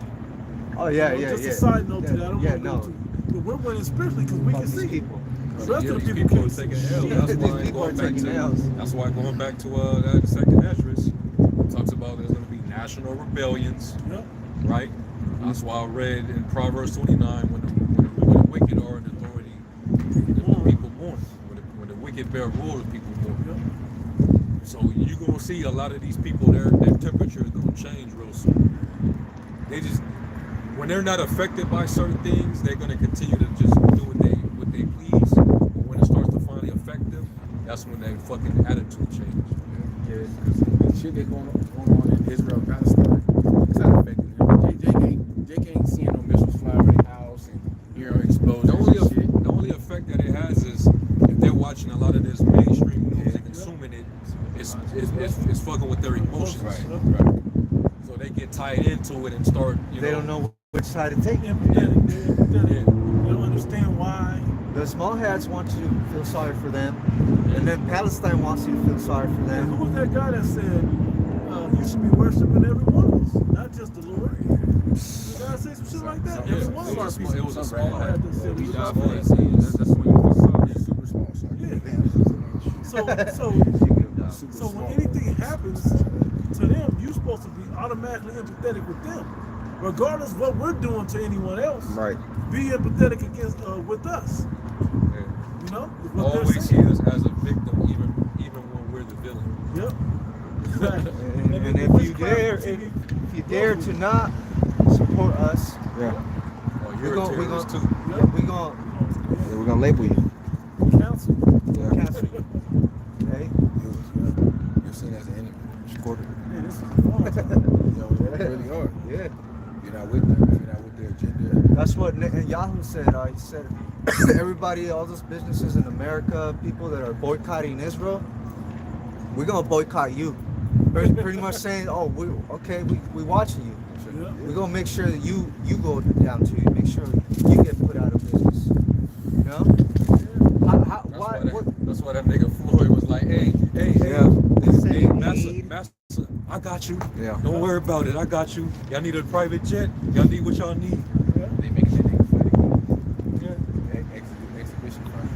Oh yeah, You know, yeah, just yeah. a side note to that. I don't yeah, want to no. go too. But we're winning spiritually because we Fuck can these see. people. The rest of the These people are can't see. taking L. Yeah, That's these why people going are back taking to L's. that's why going back to that second Esdras talks about there's going to be national rebellions, Yep. right? That's why I read in Proverbs 29 when the wicked are in authority, the people mourn. When the wicked bear rule, the people mourn. So you're going to see a lot of these people, their temperature is going to change real soon. They just, when they're not affected by certain things, they're going to continue to just do what they please. But when it starts to finally affect them, that's when their fucking attitude changes. Yeah, because the shit that's going on in Israel, Palestine, it's not affecting them. Jake ain't seeing no missiles fly over their house and hearing explosions. The only effect that it has is if they're watching a lot of this mainstream news and consuming it, it's fucking with their emotions. Right. So they get tied into it and start, They don't know which side to take. Empathetic. They don't understand why. The small hats want you to feel sorry for them, and then Palestine wants you to feel sorry for And them. who was that guy that said you should be worshiping every one of us, not just the Lord? Did God say some shit like that? Yeah, Every one of our people. it was a small had hat. to say we We should die be for their sins. That's when you Super small, sorry. Yeah. So when anything happens to them, you're supposed to be automatically empathetic with them, regardless of what we're doing to anyone else. Right. Be empathetic against with us. Yeah. You know, is what they're Always see saying. us as a victim, even when we're the villain. Yep. Exactly. And if you dare to not support us, Yeah. Oh, you're a terrorist too. We're gonna label you. Counsel. Yeah. cancel you. Okay? You're seen as an enemy. Quarter. Yeah, this is fun. You know, they really are. Yeah. You're not with them. You're not with their agenda. That's what Yahoo said. He said everybody, all those businesses in America, people that are boycotting Israel, we're gonna boycott you. Pretty much saying, oh, we watching you. Yeah. We're gonna make sure that you go down too. Make sure you get put out of business. You know? That's why that nigga Floyd was like, hey, Master, I got you. Yeah. Don't worry about it. I got you. Y'all need a private jet. Y'all need what y'all need. They make that nigga fight again. Yeah. Exhibition fight.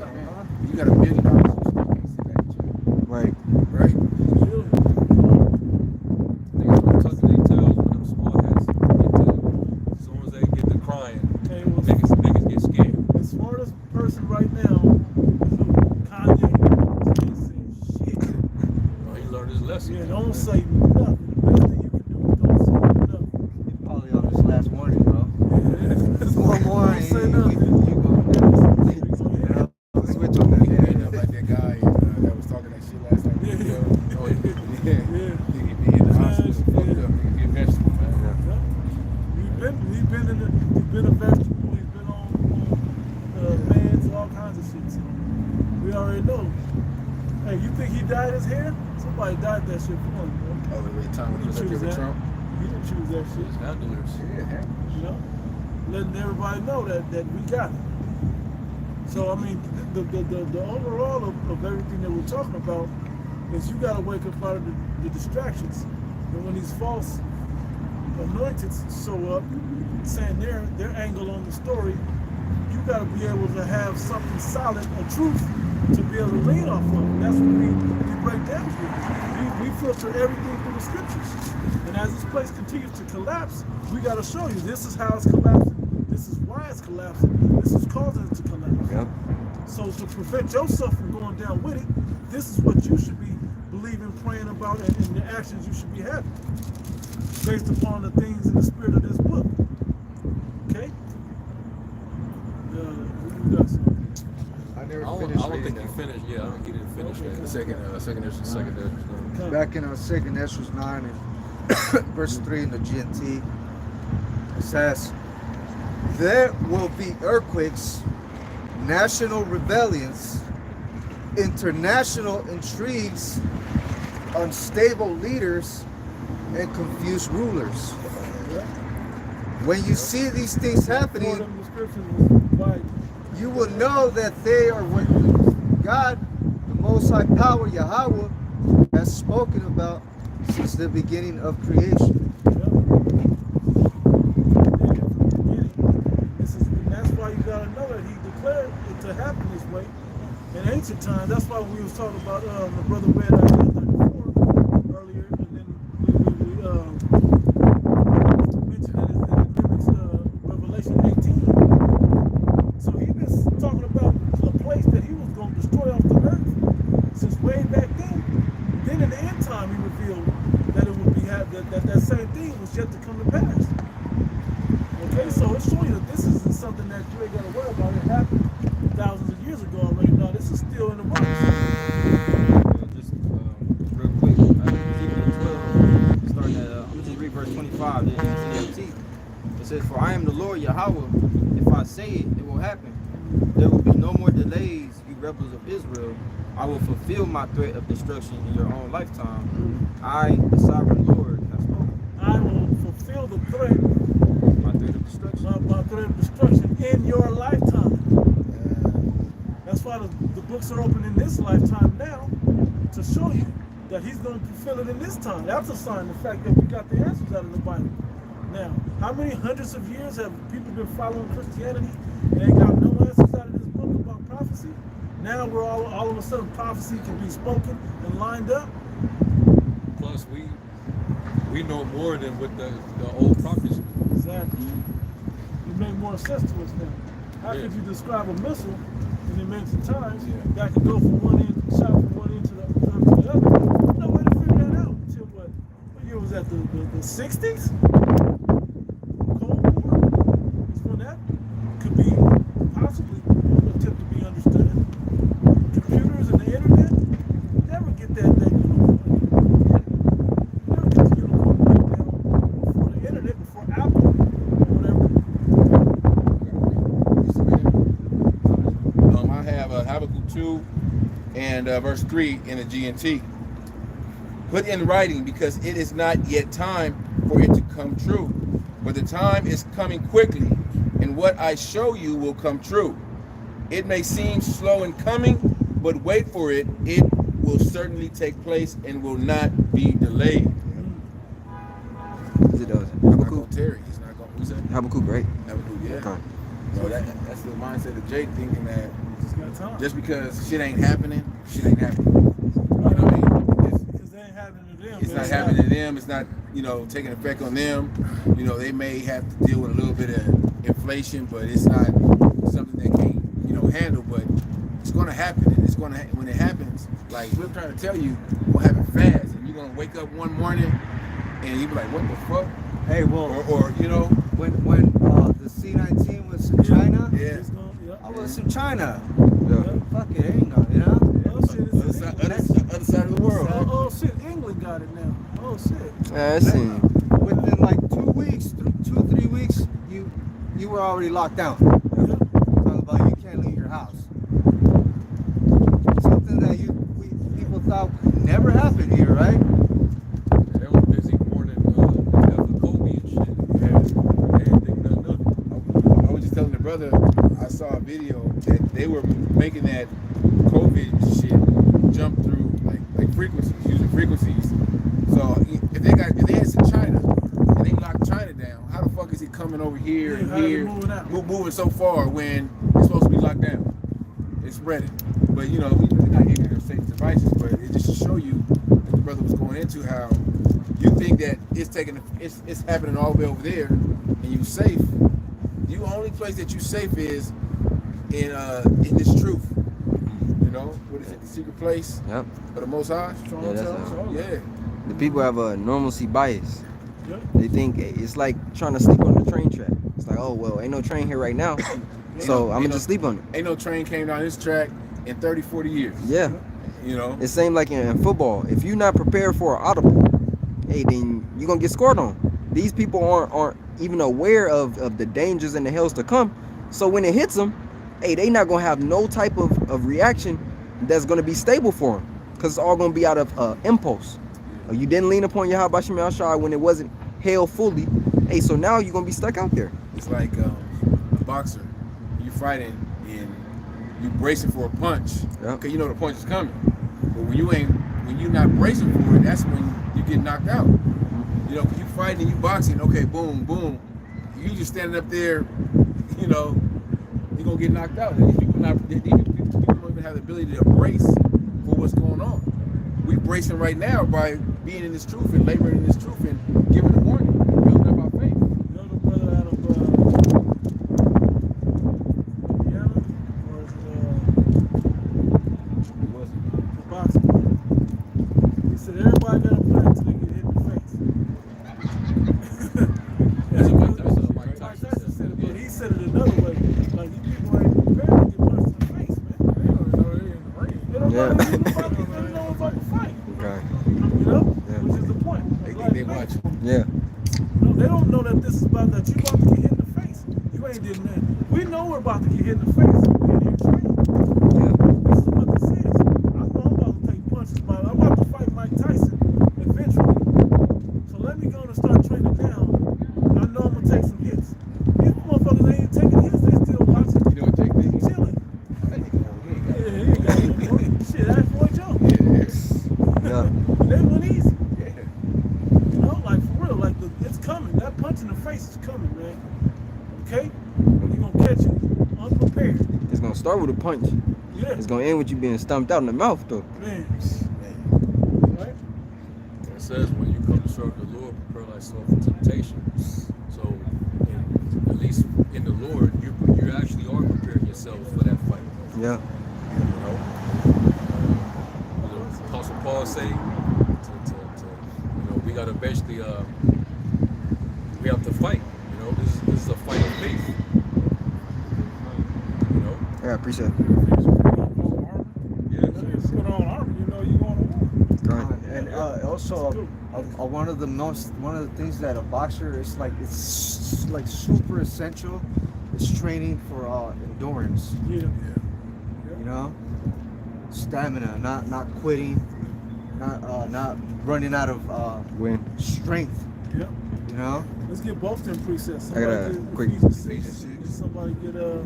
Like, man, you got $1 billion. You still can't sit back and chill. Right. Right? Niggas don't tuck their tails with them small hats. As soon as they get to crying, Hey, well, niggas get scared. the smartest person right now is Kanye. He ain't saying shit. Oh, he learned his lesson. Yeah, don't say nothing. The best thing you can do is don't say nothing. He's probably on his last warning, bro. One more, Don't say nothing. you go. You know? Switch on that. Yeah, like that guy that was talking that shit last time. Oh, yeah. Yeah. He be in the hospital, fucked up. Nigga get vegetable, man. He's been a vegetable. He's been on meds, all kinds of shit. So we already know. Hey, you think he dyed his hair? Somebody dyed that shit for him, bro. Oh, the way Tom He was didn't choose like that. Trump. He didn't choose that shit. Handlers. Yeah, You know, letting everybody know that we got it. So I mean, the overall of everything that we're talking about is you got to wake up out of the distractions, and when these false anointeds show up, saying their angle on the story, you got to be able to have something solid, a truth, to be able to lean off of. And that's what we break down here. We filter everything through the scriptures. And as this place continues to collapse, we got to show you this is how it's collapsing. This is why it's collapsing. This is causing it to collapse. Yep. So to prevent yourself from going down with it, this is what you should be believing, praying about, and the actions you should be having, based upon the things in the spirit of this book. Okay? We got some. I I never don't finished think reading he that. finished. Yeah, I think he didn't finish that. The second issue. Back in 2nd Ezra 9 and verse 3 in the GNT, it says, there will be earthquakes, national rebellions, international intrigues, unstable leaders, and confused rulers. When you see these things happening, you will know that they are what God, the Most High Power, Yahweh, has spoken about since the beginning of creation. That's why you gotta know that he declared it to happen this way. In ancient times, that's why we was talking about the brother read Isaiah 34 earlier, and then we mentioned that it mimics Revelation 18. So he been talking about a place that he was going to destroy off the earth since way back then. Then in the end time, he revealed that it would be that same thing was yet to come to pass. Okay, so it's showing you that this isn't something that you ain't got to worry about. It happened thousands of years ago already. No, this is still in the works. Just real quick, Ezekiel 12, starting at, I'm going to just read verse 25, the NCFT. It says, for I am the Lord Yahweh. If I say it, it will happen. There will be no more delays, you rebels of Israel. I will fulfill my threat of destruction in your own lifetime. I, the sovereign Lord, have spoken. I will fulfill the threat, My threat of destruction. my threat of destruction in your lifetime. That's why the books are open in this lifetime now to show you that he's going to fulfill it in this time. That's a sign of the fact that we got the answers out of the Bible. Now, how many hundreds of years have people been following Christianity and they got no answers out of this book about prophecy? Now we're all of a sudden prophecy can be spoken and lined up. Plus, we know more than what the old prophets knew. Exactly. It made more sense to us now. How could you describe a missile in the amount of times that could go from one end, shot from one end to the other? No way to figure that out until what year was that? The 60s? Cold War? Is when that could be possibly attempt to be understood. Computers and the internet never get that unicorn. Never get the unicorn breakdown before the internet, before Apple, or whatever. I have Habakkuk 2 and verse 3 in the GNT. Put in writing, because it is not yet time for it to come true. But the time is coming quickly, and what I show you will come true. It may seem slow in coming, but wait for it. It will certainly take place and will not be delayed. Is it Habakkuk Terry. He's not going. Who's that? Habakkuk, right? Habakkuk, yeah. Okay. So that's the mindset of Jake, thinking that Just got time. just because shit ain't happening, shit ain't happening. You know what I mean? Because they ain't happening to them. It's not happening to them. It's not, taking effect on them. They may have to deal with a little bit of inflation, but it's not something they can't, handle. But it's going to happen, and it's going to when it happens. Like we're trying to tell you, we'll happen fast, and you're going to wake up one morning, and you be like, "What the fuck?" Hey, well, Or when the C-19 was in China, yeah. I was in China. Yeah. Fuck it, ain't no, Oh shit, it's Other side of the world. Oh shit, England got it now. Oh shit. I seen. Within like 2 weeks, 3 weeks, you were already locked down. Talking about you can't leave your house. Something that people thought would never happen here, right? They were busy mourning after Kobe and shit. They didn't think nothing of it. I was just telling the brother, I saw a video that they were making that COVID shit jump through like frequencies, using frequencies. So if they had in China and they locked China down, how the fuck is it coming over here and here, moving so far when it's supposed to be locked down? It's spreading. But we're not ignorant of Satan's devices, but it just to show you that the brother was going into how you think that it's happening all the way over there and you safe. The only place that you safe is in this truth. What is it? The secret place Yep. for the Most High. Yeah, that's Yeah. The people have a normalcy bias. Yep. They think it's like trying to sleep on the train track. It's like, oh well, ain't no train here right now, so I'm gonna just sleep on it. Ain't no train came down this track in 30, 40 years. Yeah. It's same like in football. If you're not prepared for an audible, hey, then you're gonna get scored on. These people aren't even aware of the dangers and the hells to come. So when it hits them, hey, they not gonna have no type of reaction that's gonna be stable for them, because it's all gonna be out of impulse. You didn't lean upon your Habashim Al-Shai when it wasn't held fully. Hey, so now you're gonna be stuck out there. It's like a boxer. You fighting and you bracing for a punch. Yep. Okay, you know the punch is coming. But when you're not bracing for it, that's when you get knocked out. Cause you fighting and you boxing, okay, boom, boom. You just standing up there, you're gonna get knocked out. These people don't even have the ability to brace for what's going on. We bracing right now by being in this truth and laboring in this truth and giving the warning, building up our faith. The brother out of Indiana, or is it the boxing? He said everybody got a plan until they get hit in the face. That's what Mike Mike Tyson Tyson said it, but said. he said it another way. Like, you people ain't prepared to get punched in the face, man. They don't know they're in the ring. They don't know anything about it. They don't know about the fight. Okay. Which is the point. They think they watch. Yeah. No, they don't know that this is about that you about to get hit in the face. You ain't did that. We know we're about to get hit in the face. We're in here training. Yeah. This is what this is. I know I'm about to take punches, but I'm about to fight Mike Tyson eventually. So let me go and start training now. I know I'm gonna take some hits. These motherfuckers ain't even taking hits. They still watching. You know what they think? Chilling. Yeah, he ain't got it. Shit, that's Boy Joe. Yeah. They went easy. Like for real, like it's coming. That punch in the face is coming, man. Okay? You're gonna catch it unprepared. It's gonna start with a punch. Yeah. It's gonna end with you being stumped out in the mouth, though. Man. Right? It says when you come to serve the Lord, prepare thyself for temptation. So, at least in the Lord, you actually are preparing yourselves for that fight. Yeah. You know, Apostle Paul say, we gotta basically, we have to fight. You know, this is a fight of faith. You know. Yeah, I appreciate it. Yeah. Put on armor, you know you're going to war. Right. And also, one of the things that a boxer is like, it's like super essential is training for endurance. Yeah. You know, stamina, not quitting, not running out of Win. strength. Yep. You know. Let's get both them precepts. I got a quick- Somebody get 2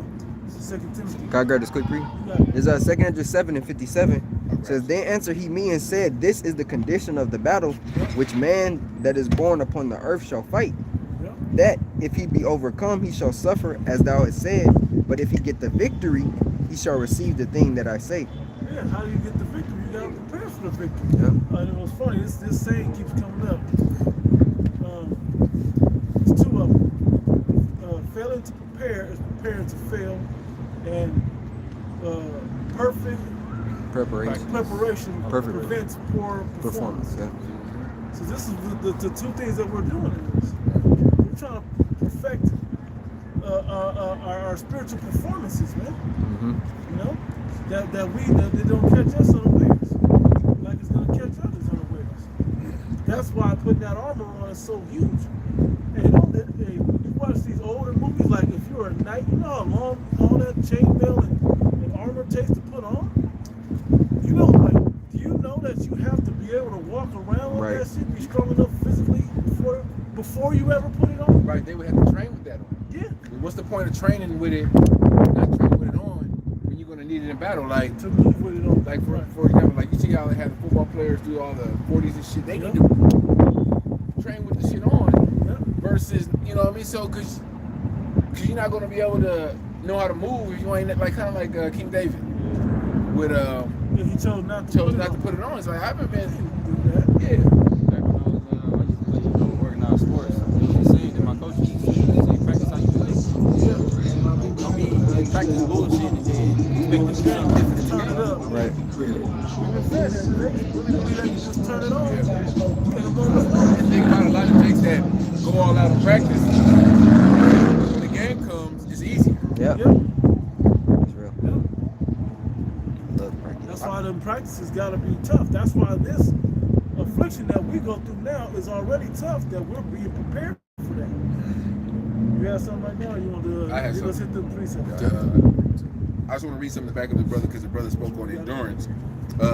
Timothy. Can I grab this quick pre? You got it. There's 2 7 and 57. Says, then answered he me and said, this is the condition of the battle which man that is born upon the earth shall fight. Yep. That if he be overcome, he shall suffer, as thou hast said. But if he get the victory, he shall receive the thing that I say. Yeah, how do you get the victory? You gotta prepare for the victory. Yeah. And it was funny, this saying keeps coming up. It's 2 of them. Failing to prepare is preparing to fail, and perfect Preparation. preparation Perfect. prevents poor performance. Performance. Yeah. So this is the 2 things that we're doing in this. We're trying to perfect our spiritual performances, man. Mm-hmm. You know, that they don't catch us unawares, like it's gonna catch others unawares. That's why putting that armor on is so huge. And you watch these older movies, like if you're a knight, you know how long all that chainmail and armor takes to put on. You know, like, do you know that you have to be able to walk around with that shit, be strong enough physically before you ever put it on? Right, they would have to train with that on. Yeah. What's the point of training with it, not training with it on, when you're gonna need it in battle? Like, To move with it on. like for example, like you see how they have the football players do all the 40s and shit. They need to train with the shit on versus, you know what I mean? So, cause you're not gonna be able to know how to move if you ain't like kind of like King David with Yeah, he chose not to put it on. It's like I haven't been. Back when I used to play organized sports, the saying that my coach used to say, practice how you play. Don't be practice bullshit and then expect to turn Turn it up. Right. Just turn it on. And think about a lot of things that go all out of practice. When the game comes, it's easier. Yeah. Yep. It's real. Yep. Love practice. That's why them practices gotta be tough. That's why this affliction that we go through now is already tough, that we're being prepared for that. You have something right now? You want to I have let's hit something. the precepts. I just want to read something in the back of the brother because the brother spoke on endurance.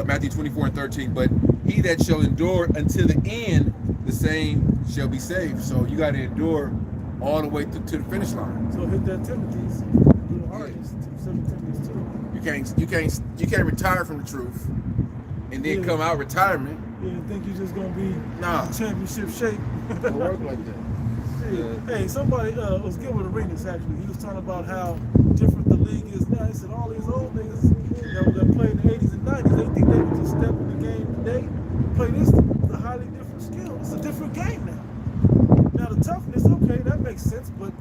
Matthew 24:13. But he that shall endure until the end, the same shall be saved. So you got to endure all the way to the finish line. So hit that Timothy's. A little hard. It's 2 Timothy's too. You can't retire from the truth and then come out retirement. You think you're just gonna be Nah. championship shape? Don't work like that. Hey, somebody was good with Arenas actually. He was talking about how different the league is now. He said all these old niggas that played in the 80s and 90s, they think they can just step in the game today, play this, a highly different skill. It's a different game now. Now the toughness, okay, that makes sense, but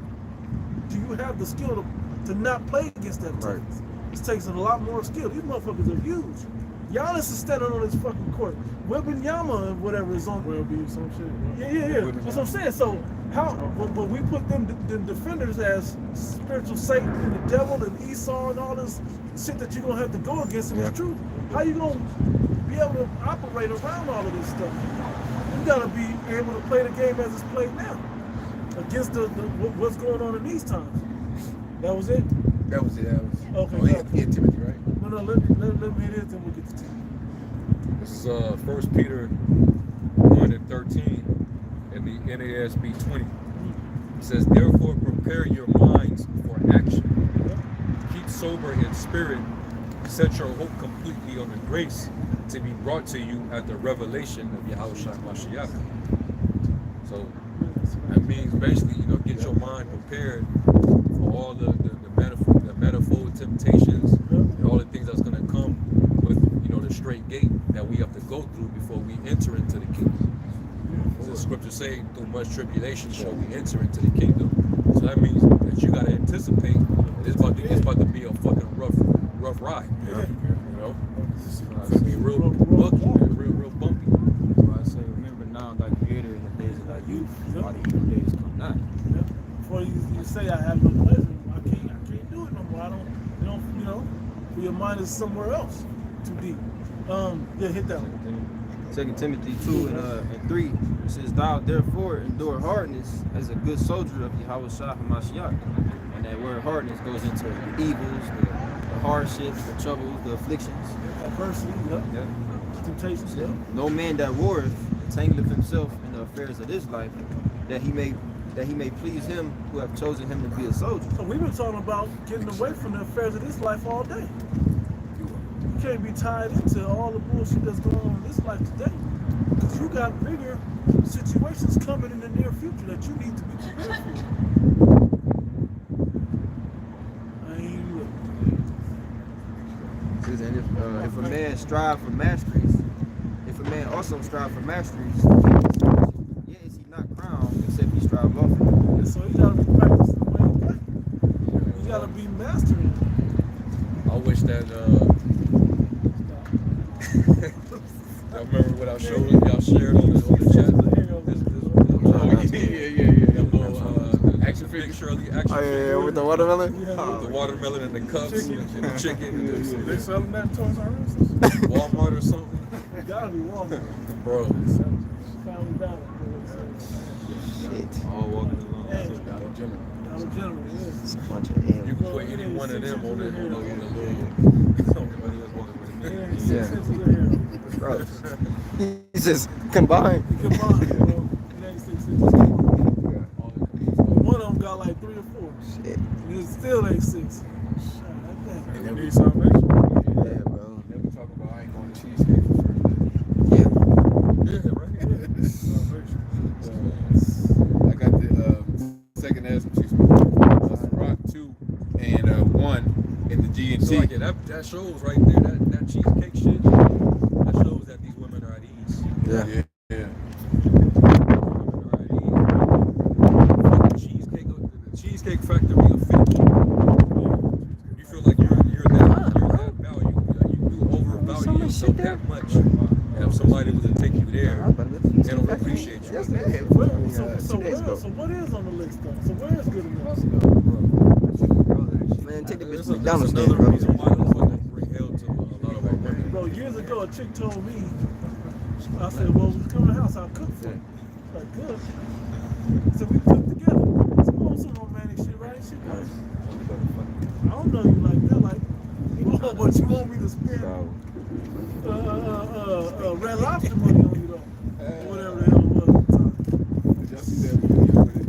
do you have the skill to not play against that toughness? It takes a lot more skill. These motherfuckers are huge. Giannis is standing on his fucking court. Wembanyama and whatever is on. Some shit. Yeah. That's what I'm saying. So how? But we put them defenders as spiritual Satan and the devil and Esau and all this shit that you're gonna have to go against. And it's true. How you gonna be able to operate around all of this stuff? You gotta be able to play the game as it's played now, against what's going on in these times. That was it. That was it. Okay. Oh, yeah, Timothy, right? No, let me hit it, then we'll get to Timothy. This is 1 Peter 1:13 in the NASB 20. It says, therefore prepare your minds for action. Keep sober in spirit. Set your hope completely on the grace to be brought to you at the revelation of Yahushua Mashiach. So that means basically, get your mind prepared for all the manifold temptations, and all the things that's gonna come with, you know, the straight gate that we have to go through before we enter into the kingdom. The scripture say, through much tribulation shall we enter into the kingdom. So that means that you gotta anticipate that it's about to be a fucking rough ride. You know, it's gonna be real bucky, real bumpy. So I say, remember now thy creator in the days of thy youth, while the evil days come not. Before you say I have no pleasure, I can't do it no more. You know, your mind is somewhere else, too deep. Yeah, hit that one. 2 Timothy 2 and 3, it says, thou therefore endure hardness as a good soldier of Yahweh Shah HaMashiach. And that word hardness goes into the evils, the hardships, the troubles, the afflictions. Adversity, Yeah. temptations, No man that warreth entangleth himself in the affairs of this life, that he may please him who have chosen him to be a soldier. So we've been talking about getting away from the affairs of this life all day. You can't be tied into all the bullshit that's going on in this life today. Because you got bigger situations coming in the near future that you need to be prepared for. Says, and if a man strive for masteries, if a man also strive for masteries, yet is he not crowned except he strive lawfully. And so you gotta be practicing the way you play. You gotta be mastering. I wish that I remember what I showed y'all shared on the chat. This action figure Shirley action figure. with the watermelon. The watermelon and the cups and the chicken. They selling that in Toys R Us? Walmart or something. You gotta be Walmart. Bro. Family Dollar. Shit. All walking along. Dollar General, It's a bunch of You M's. can put any one of them on the little. Yeah. Bro. He's just combined. Come on, bro. It ain't 6 inches. One of them got like 3 or 4. Shit. It still ain't 6. And they need salvation. Yeah, bro. Then we talk about I ain't going to cheesecake for free. Yeah. Yeah, right. I got the second as Rock 2 and 1 in the G&T. So like, yeah, that shows right there, that cheesecake shit, that shows that these women are at ease. Yeah. The cheesecake factory of fit. You feel like you're that value. Like you do overvalue yourself that much. And if somebody was to take you there, they don't appreciate you. So what is on the list though? So where is good enough? Man, take the bitch That's to McDonald's stand, another bro. reason why the fucking bring hell to a lot of our women. Bro, years ago a chick told me, I said, well, when you come to the house, I'll cook for you. Like, good. So we cooked together. Some romantic shit, right? She like, I don't know you like that. Like, but you want me to spend Red Lobster money on you though. Whatever the hell it was at the time. Did y'all see that video where the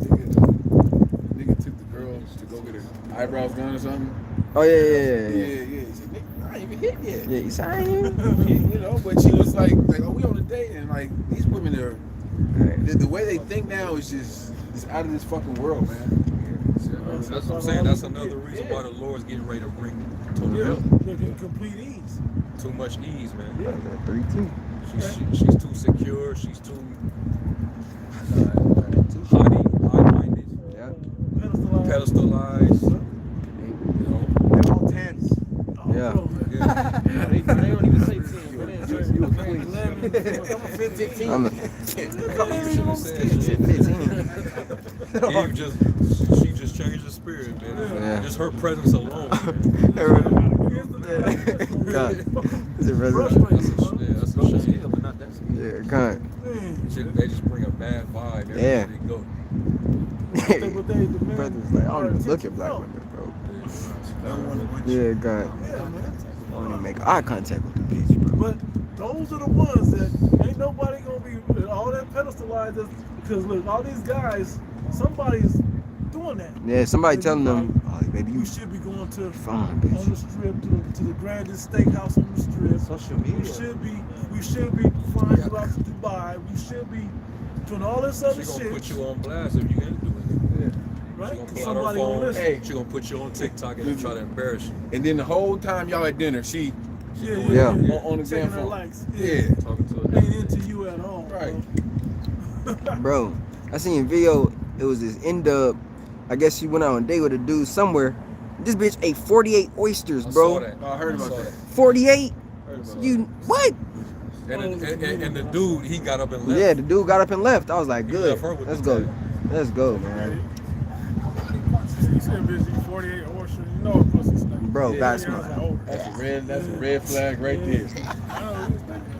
nigga took the girl to go get her eyebrows done or something? Oh, yeah. Yeah. He said, nigga, I ain't even hit yet. Yeah, you saying? You know, but she was like, oh, we on a date, and like these women are, the way they think now is just it's out of this fucking world, man. That's what I'm saying. That's another reason why the Lord's getting ready to bring total hell. Complete ease. Too much ease, man. Yeah. 3-2. She's too secure. She's too high-minded, Yeah. pedestalized. You know, They're all 10s. Yeah. yeah. They don't even say 10. You a queen. I'm a You should have said shit. 15. Eve she just changed the spirit, man. Yeah. Just her presence alone. Man. God. Is it That's resident? a shame. But not that serious. Yeah, God. They just bring a bad vibe everywhere Yeah. they go. Brothers like, I don't even look at black women, bro. Yeah, God. I don't even make eye contact with the bitch, bro. But those are the ones that ain't nobody gonna be all that pedestalized because look, all these guys, somebody's doing that. Yeah, somebody telling them, oh, baby, You you should be going to fine, on the bitch. strip to the grandest steakhouse on the strip. Social media. We should be flying you out to Dubai. We should be doing all this other She gonna shit. put you on blast if you ain't doing it. right? She 'Cause gonna pull out her somebody gonna phone. listen. Hey. She gonna put you on TikTok and try to embarrass you. And then the whole time y'all at dinner, she Yeah. on the damn Checking her phone. likes. Yeah. Talking to her. Ain't into you at all. Right. Bro, I seen a video. It was this N-Dub. I guess she went out on a date with a dude somewhere. This bitch ate 48 oysters, I bro. saw that. I heard about saw that. 48? Heard about You what? And the dude, he got up and left. Yeah, the dude got up and left. I was like, He good. left her with Let's the go. tag. Let's go, man. You said busy 48 oysters. You know a pussy snake. Bro, Yeah, that's yeah, I was my- like, oh. That's a red flag right there. I know what he was thinking.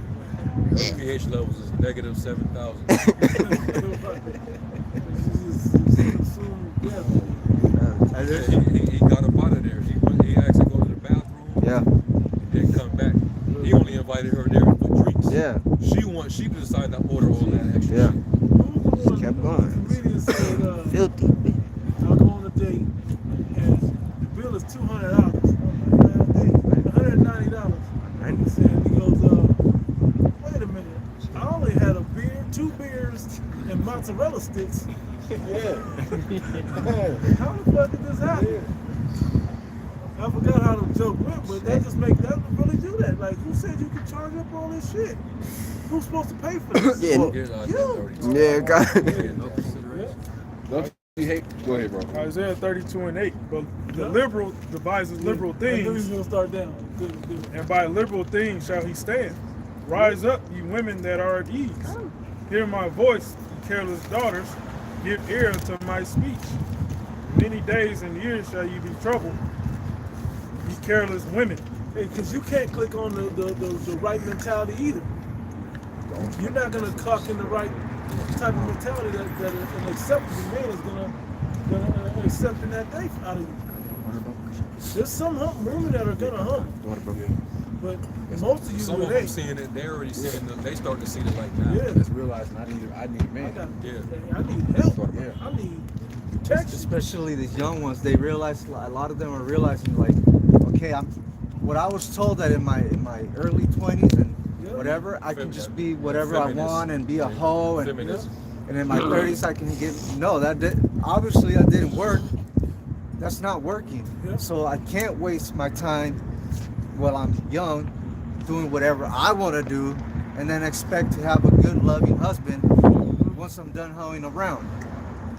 Her pH levels is negative 7,000. He got up out of there. He actually go to the bathroom. Yeah. And then come back. He only invited her there for drinks. Yeah. She decided to order all that extra Yeah. shit. She kept going. Comedian said, Filthy. I'll go on a date and the bill is $200. I'm like, $190. He said, he goes, wait a minute. I only had a beer, 2 beers, and mozzarella sticks. Yeah. How the fuck did this happen? I forgot how the joke went, but that really do that. Like, who said you could charge up all this shit? Who's supposed to pay for this? Yeah. Well, Here's our you. dirty Yeah, God. no consideration. Don't you hate? Go ahead, bro. Isaiah 32:8. But the liberal devises liberal I knew he was things, gonna start down. Good. and by liberal things shall he stand. Rise up, ye women that are at ease. Hear my voice, ye careless daughters. Give ear to my speech. Many days and years shall you be troubled, ye careless women. Hey, because you can't click on the right mentality either. You're not gonna cock in the right type of mentality that an acceptable man is gonna accept in that day out of you. There's some women that are gonna hump, but most of you Some of it them ain't. seeing it, they already seeing it. They starting to see the light now. Yeah. Just realizing I need a I man. got, Yeah. I need help. Yeah. I need protection. Especially these young ones, they realize, a lot of them are realizing, like, okay, what I was told that in my early 20s and Yeah. whatever, I can just be whatever Feminist. I want and be a hoe, and Feminism. in my 30s I can get, no, obviously that didn't work. That's not working. Yeah. So I can't waste my time while I'm young doing whatever I want to do and then expect to have a good loving husband once I'm done hoeing around.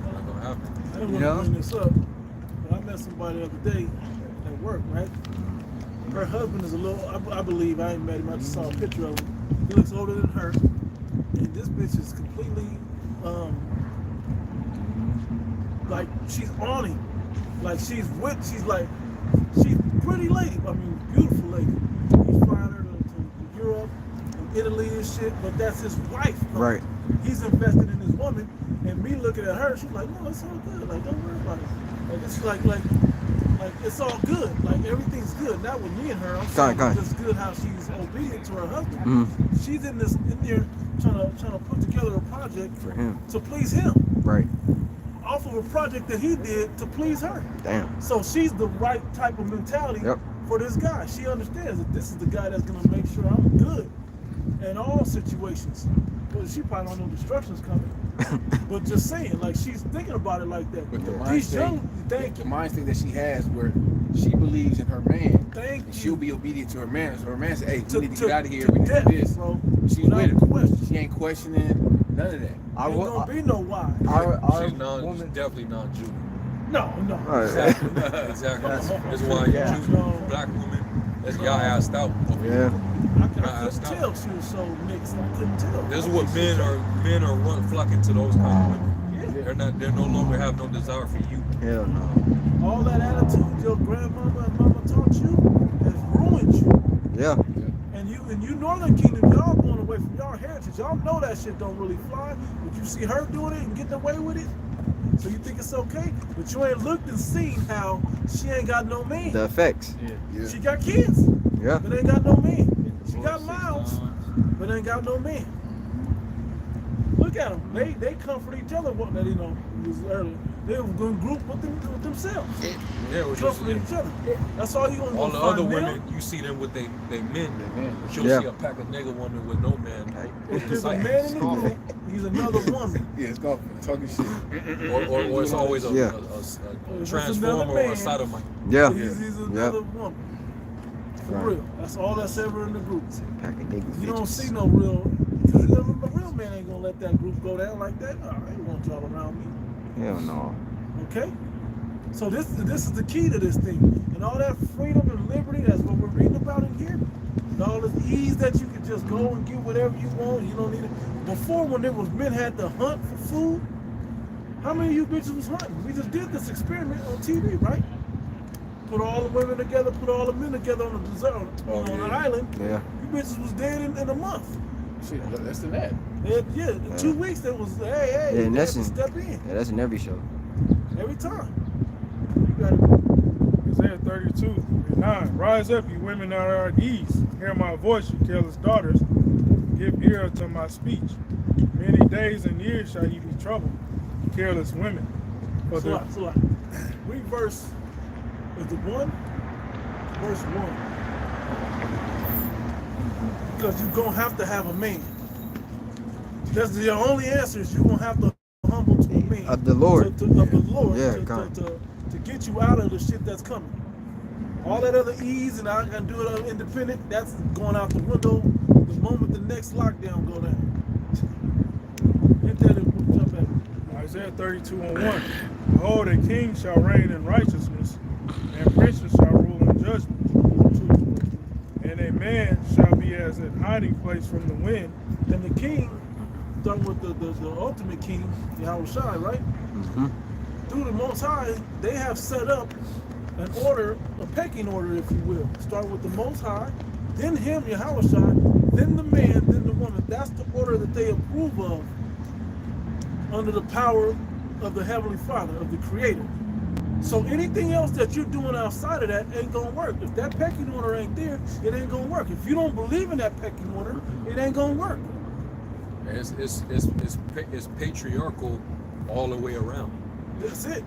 Not gonna happen. I didn't You want know? to bring this up, but I met somebody the other day at work, right? Her husband is a little, I believe, I ain't met him, I just saw a picture of him. He looks older than her. And this bitch is completely, like, she's on him. Like, she's pretty lady, I mean, beautiful lady. He's flying her to Europe, and Italy and shit, but that's his wife. Though. Right. He's invested in his woman, and me looking at her, she's like, no, it's all good. Like, don't worry about it. Like, it's like it's all good. Like, everything's good. Not with me and her. I'm saying it's good how she's obedient to her husband. She's in there trying to put together a project For him. to please him. Right. Off of a project that he did to please her. Damn. So she's the right type of mentality Yep. for this guy. She understands that this is the guy that's gonna make sure I'm good in all situations. But she probably don't know destruction's coming. But just saying, like, she's thinking about it like that. But the These young, mindset, the mindset that she has, where she believes in her man, Thank and you. she'll be obedient to her man. So her man says, "Hey, To- we need to to- get out of here. to We need to death, do this." bro. She's Without with it. question. She ain't questioning none of that. Ain't gonna be no why. She's definitely non-Jew. No. Right. Exactly. That's why Yeah. you choose black women. That's y'all asked out. Yeah. I couldn't tell she was so mixed. I couldn't tell. This is what men are flocking to those kind of women. Yeah. They're no longer have no desire for you. Hell no. All that attitude your grandmama and mama taught you has ruined you. Yeah. And you Northern Kingdom, y'all going away from y'all heritage. Y'all know that shit don't really fly. But you see her doing it and getting away with it. So you think it's okay? But you ain't looked and seen how she ain't got no man. The effects. She got kids, Yeah. but ain't got no man. She got mouths, but ain't got no man. Look at them. They comfort each other. What that was earlier. They were going to group with themselves. Yeah, what you Comfort each other. That's all you gonna all go the find other men. women, you see them with they men. But you'll Yeah. see a pack of nigga women with no man. If there's a man in the group, he's another another woman. Yeah, it's called talking shit. Or it's always a Yeah. transformer or a sodomite. Yeah. He's another woman. For Right. real. That's all that's ever in the group. Pack of niggas. You don't bitches. see no real, because the real man ain't gonna let that group go down like that. No, I ain't want y'all around me. Hell no. Okay? So this is the key to this thing. And all that freedom and liberty, that's what we're reading about in here. And all this ease that you can just go and get whatever you want. You don't need it. Before, when there was men had to hunt for food, how many of you bitches was hunting? We just did this experiment on TV, right? Put all the women together, put all the men together on a desert, on an island. Yeah. You bitches was dead in a month. Shit, less than that. Yeah, in 2 weeks that was, hey, Yeah, you and have that's to in, step in yeah, that's in every show. every time. You gotta, Isaiah 32:9. Rise up, you women that are at ease. Hear my voice, you careless daughters. Give ear to my speech. Many days and years shall ye be troubled, you careless women. For the, so read verse, is the one? Verse 1. Because you're going to have to have a man. That's the only answer is you're going to have to humble to a man. Of the Lord. Of the Lord. Yeah, to get you out of the shit that's coming. All that other ease and I can do it independent, that's going out the window the moment the next lockdown go down. Hit that and jump at it. Isaiah 32:1. Behold, a king shall reign in righteousness, and princes shall rule in judgment. And a man shall be as a hiding place from the wind. And the king, starting with the ultimate king, Yahweh Shai, right? Mm-hmm. Through the Most High, they have set up an order, a pecking order, if you will. Start with the Most High, then him, Yahweh Shai, then the man, then the woman. That's the order that they approve of under the power of the Heavenly Father, of the Creator. So anything else that you're doing outside of that ain't gonna work. If that pecking order ain't there, it ain't gonna work. If you don't believe in that pecking order, it ain't gonna work. It's patriarchal all the way around. That's it.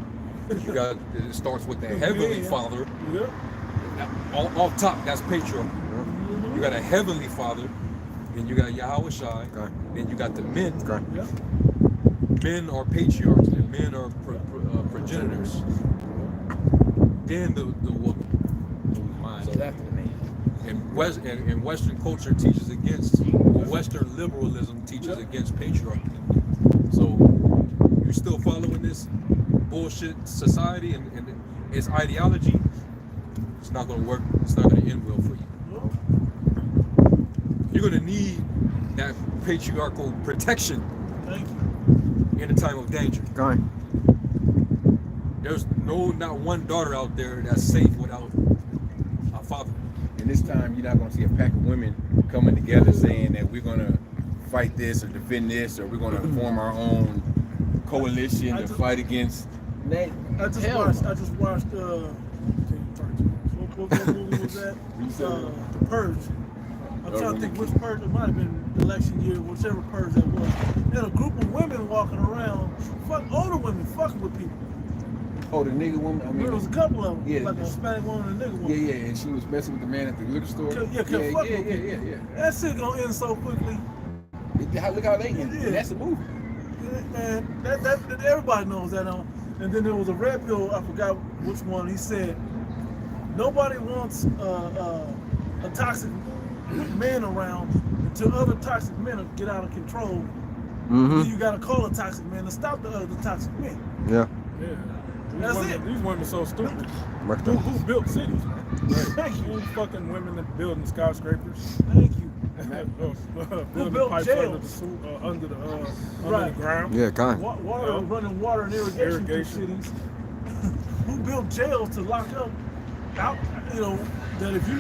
You got it starts with the Heavenly Father. Yeah. Off top, that's patriarchal. You got a Heavenly Father, then you got Yahweh Shai, then you got the men. Yeah. Men are patriarchs and men are progenitors. Then the woman. So after the man. And Western culture teaches against, or Western liberalism teaches against patriarchy. So you're still following this bullshit society and its ideology, it's not going to work. It's not going to end well for you. You're going to need that patriarchal protection Thank you. in a time of danger. Go on. There's not one daughter out there that's safe without a father. And this time, you're not going to see a pack of women coming together saying that we're going to fight this or defend this, or we're going to form our own coalition to fight against. I just watched what movie was that? The Purge. I'm trying to think which Purge. It might have been election year, whichever Purge that was. Had a group of women walking around, older women fucking with people. Oh, the nigga woman. I mean, There was a couple of them, yeah, like a Hispanic woman and a nigga woman. Yeah, and she was messing with the man at the liquor store. Yeah. That shit gonna end so quickly. Look how they ended. Yeah. That's a movie. Man, that everybody knows that. And then there was a red pill. I forgot which one. He said nobody wants a toxic man around until other toxic men get out of control. Mm-hmm. Then you gotta call a toxic man to stop the other toxic men. Yeah. Yeah. That's These it. These women so stupid. Right. Who built cities? Thank you. Who fucking women that building skyscrapers? Thank you. Building built pipes jails? under the Right. ground. Yeah, kind. Water, running water and irrigation through cities. Who built jails to lock up out? You know that if you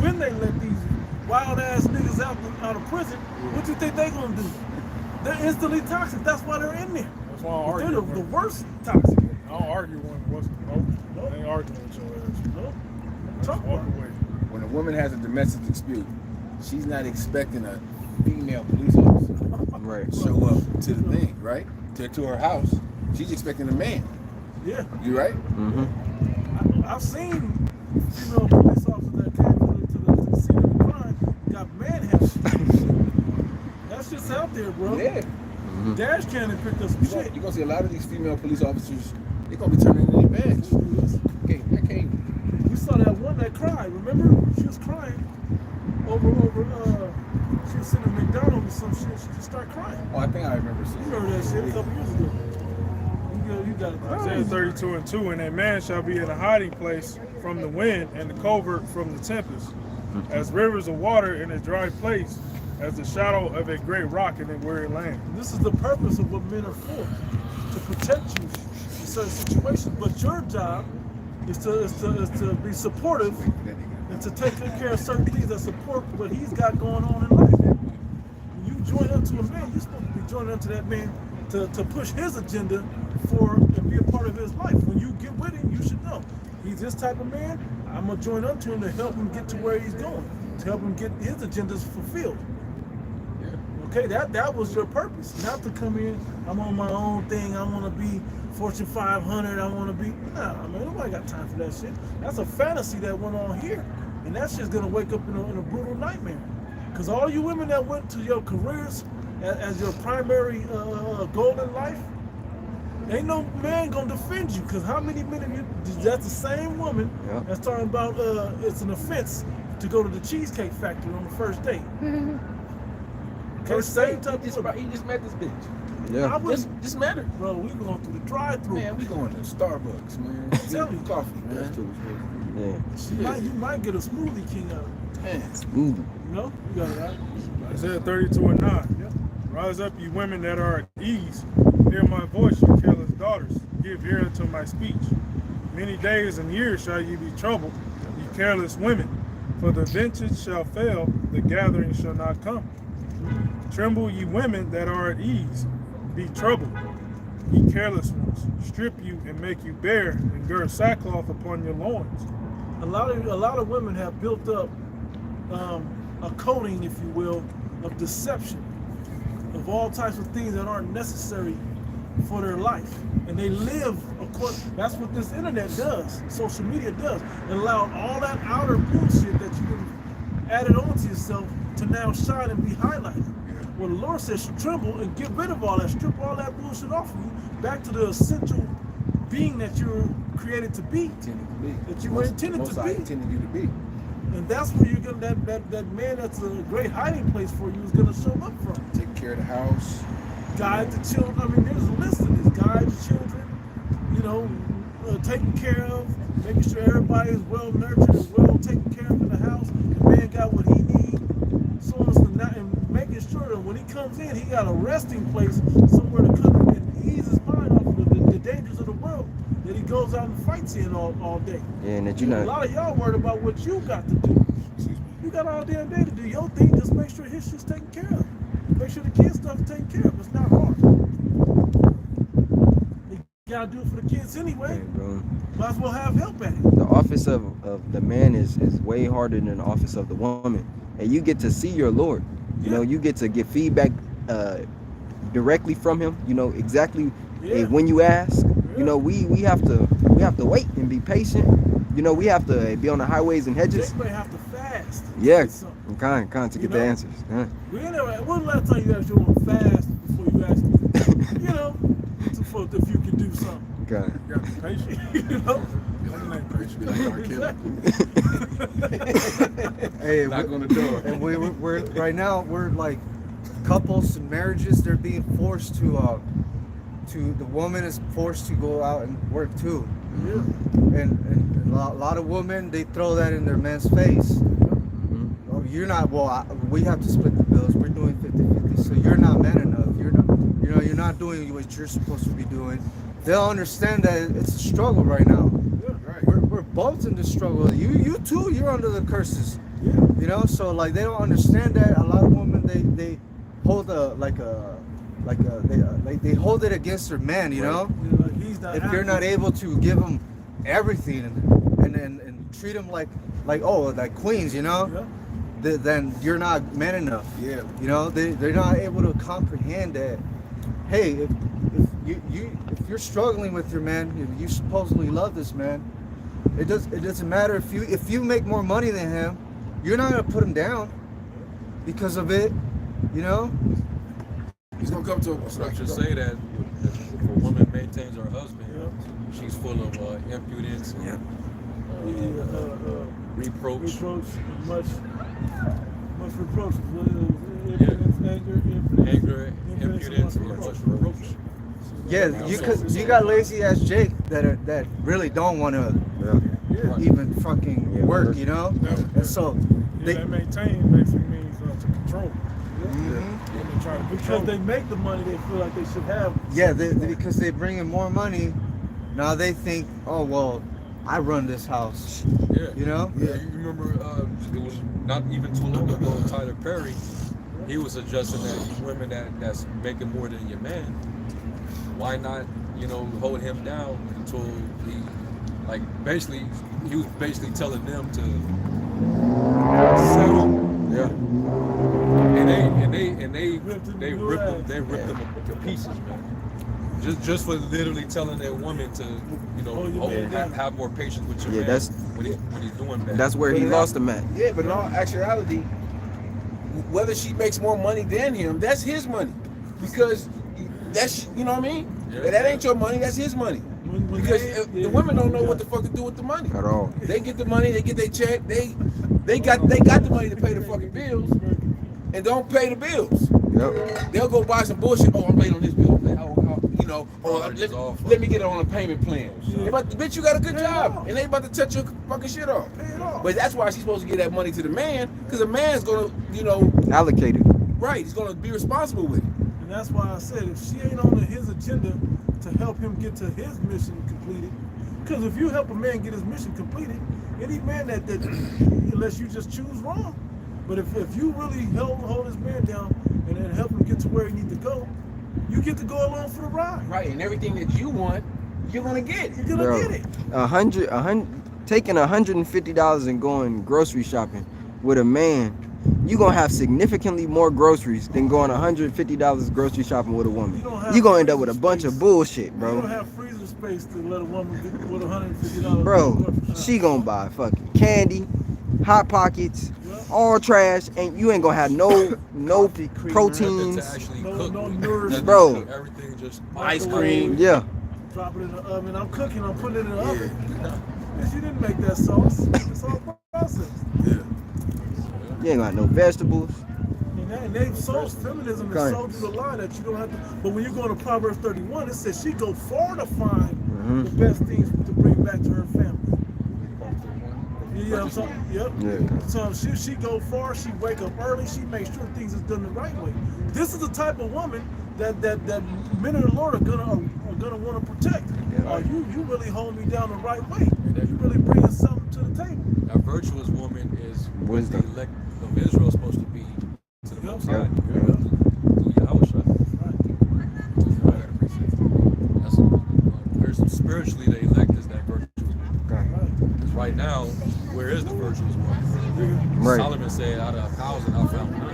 when they let these wild ass niggas out of prison, what you think they gonna do? They're instantly toxic. That's why they're in there. That's why I don't They're argue. the worst toxic. I don't argue I ain't arguing with your ass. Nope. Just Talk walk about it. away. When a woman has a domestic dispute, she's not expecting a female police officer Right. to show up to the thing, right? To her house. She's expecting a man. Yeah. You right? Mm-hmm. I've seen female police officers that came to the scene of the crime got manhandled. That's just out there, bro. Yeah. Dash Cannon picked up some shit. You're gonna see a lot of these female police officers. They're gonna be turning in their badge. I can't. We saw that one that cried. Remember? She was crying over. She was sitting at McDonald's or some shit. She just started crying. Oh, I think I remember seeing. You remember that shit a couple years ago? You got it. Isaiah 32:2, and a man shall be in a hiding place from the wind, and the covert from the tempest, as rivers of water in a dry place, as the shadow of a great rock in a weary land. This is the purpose of what men are for, to protect you in certain situations. But your job is to be supportive and to take good care of certain things that support what he's got going on in life. When you join up to a man, you're supposed to be joining up to that man to push his agenda for and be a part of his life. When you get with him, you should know he's this type of man. I'm gonna join up to him to help him get to where he's going, to help him get his agendas fulfilled. Okay, that was your purpose, not to come in. I'm on my own thing. I want to be Fortune 500. I want to be. Nah, man, nobody got time for that shit. That's a fantasy that went on here, and that shit's gonna wake up in a brutal nightmare. Cause all you women that went to your careers as your primary goal in life, ain't no man gonna defend you. Cause how many men of you? That's the same woman that's talking about it's an offense to go to the Cheesecake Factory on the first date. First same date, type he just met this bitch. Yeah. I was, Just met her. bro. We going through the drive-through. Man, we going to Starbucks, man. Tell me. Coffee, man. Yeah. You might get a smoothie king out of it. Man. Smooth. You know, you got it right. Isaiah 32:9. Rise up, ye women that are at ease. Hear my voice, you careless daughters. Give ear unto my speech. Many days and years shall ye be troubled, ye careless women. For the vintage shall fail, the gathering shall not come. Tremble, ye women that are at ease. Be troubled, ye careless ones. Strip you and make you bare, and gird sackcloth upon your loins. A lot of women have built up a coating, if you will, of deception, of all types of things that aren't necessary for their life, and they live according. That's what this internet does. Social media does. It allows all that outer bullshit that you can added onto yourself to now shine and be highlighted. Well, the Lord says, tremble and get rid of all that, strip all that bullshit off of you, back to the essential being that you're created to be, that you were intended to be. Intended you to be. And that's where you're gonna that man that's a great hiding place for you is gonna show up from. Take care of the house. Guide the children. I mean, there's a list of this. Guide the children. You know, taking care of, making sure everybody is well nurtured and well taken care of in the house. The man got what he needs. So on and making sure that when he comes in, he got a resting place somewhere to come and ease his mind off of the dangers of the world that he goes out and fights in all day. Yeah, and that A lot of y'all worried about what you got to do. You got all damn day to do your thing. Just make sure his shit's taken care of. Make sure the kids' stuff is taken care of. It's not hard. You gotta do it for the kids anyway. Hey, bro. Might as well have help at it. The office of the man is way harder than the office of the woman. And you get to see your Lord. You know, you get to get feedback directly from him. You know, exactly when you ask. You know, we have to wait and be patient. You know, we have to be on the highways and hedges. They may have to fast. Yeah, kind to get the answers. Huh? We ain't never. When the last time you actually want to fast before you ask me? You know, if you can do something. God. You gotta be patient. You know. Hey, Knock on the door. And we're right now we're like couples and marriages. They're being forced to the woman is forced to go out and work too. Yeah. And a lot of women, they throw that in their man's face. Oh, you're not. Well, we have to split the bills. We're doing 50-50. So you're not man enough. You're not. You know, you're not doing what you're supposed to be doing. They'll understand that it's a struggle right now. Yeah, right. We're both in this struggle. You too. You're under the curses. Yeah. You know. So like they don't understand that. A lot of women they hold they hold it against their man. You know. Yeah, like he's not If you're not able to give them everything and treat them like queens, you know, then you're not man enough. Yeah. You know, they're not able to comprehend that. Hey, if you're struggling with your man, if you supposedly love this man, it doesn't matter if you make more money than him, you're not gonna put him down because of it. You know. He's gonna come to a Scriptures say that if a woman maintains her husband, she's full of impudence and reproach. Reproach, much reproach. Anger, impudence, and much reproach. Yeah, you got lazy ass Jake that really don't want to even fucking work, you know. And so They maintain basically means to control. When they try to control. Because they make the money, they feel like they should have. yeah, because they bring in more money. Now they think, oh well, I run this house. Yeah. You know? Yeah. You remember, it was not even too long ago, Tyler Perry, he was suggesting that women that's making more than your man, why not, hold him down until he, basically, he was basically telling them to settle. Yeah. And they ripped them to pieces, man. Just for literally telling that woman to, have more patience with your man that's when he's doing that. That's where he lost him at. Yeah, but in all actuality, whether she makes more money than him, that's his money. Because that's, you know what I mean? Yeah. That ain't your money, that's his money. Because the women don't know what the fuck to do with the money. At all. They get the money, they get their check, they got the money to pay the fucking bills and don't pay the bills. Yep. They'll go buy some bullshit. Oh, I'm late on this bill. Let me get it on a payment plan. But bitch, you got a good job, and they about to touch your fucking shit off. But that's why she's supposed to give that money to the man, because the man's gonna, Allocated. right, he's gonna be responsible with it. And that's why I said if she ain't on his agenda to help him get to his mission completed, because if you help a man get his mission completed, any man that unless you just choose wrong. But if you really hold this man down and then help him get to where he needs to go, you get to go along for the ride. Right, and everything that you want, you're gonna get. You're gonna get it. Taking $150 and going grocery shopping with a man, you gonna have significantly more groceries than going $150 grocery shopping with a woman. You gonna end up with a bunch of bullshit, You bro. don't have freezer space to let a woman get with $150. Bro, she gonna buy fucking candy, Hot Pockets, all trash, and you ain't gonna have no proteins. To actually No- cook. no nourishment. Bro. Everything just Ice cream. Yeah. Drop it in the oven. I'm cooking. I'm putting it in the oven. And she didn't make that sauce. It's all processed. You ain't got no vegetables. And they sold feminism and sold you the lie that you don't have to. But when you go to Proverbs 31, it says she go far to find the best things to bring back to her family. Yeah, so, yep. Yeah. So she go far. She wake up early. She makes sure things is done the right way. This is the type of woman that men of the Lord are gonna want to protect. You really hold me down the right way. You really bringing something to the table. A virtuous woman is what Wisdom. the elect of Israel is supposed to be to the Most High. Yeah. Through Yahushua. That's spiritually the elect is that virtuous woman. Because right now, where is the virtuous woman? Right. Solomon said, out of 1,000, I found 9.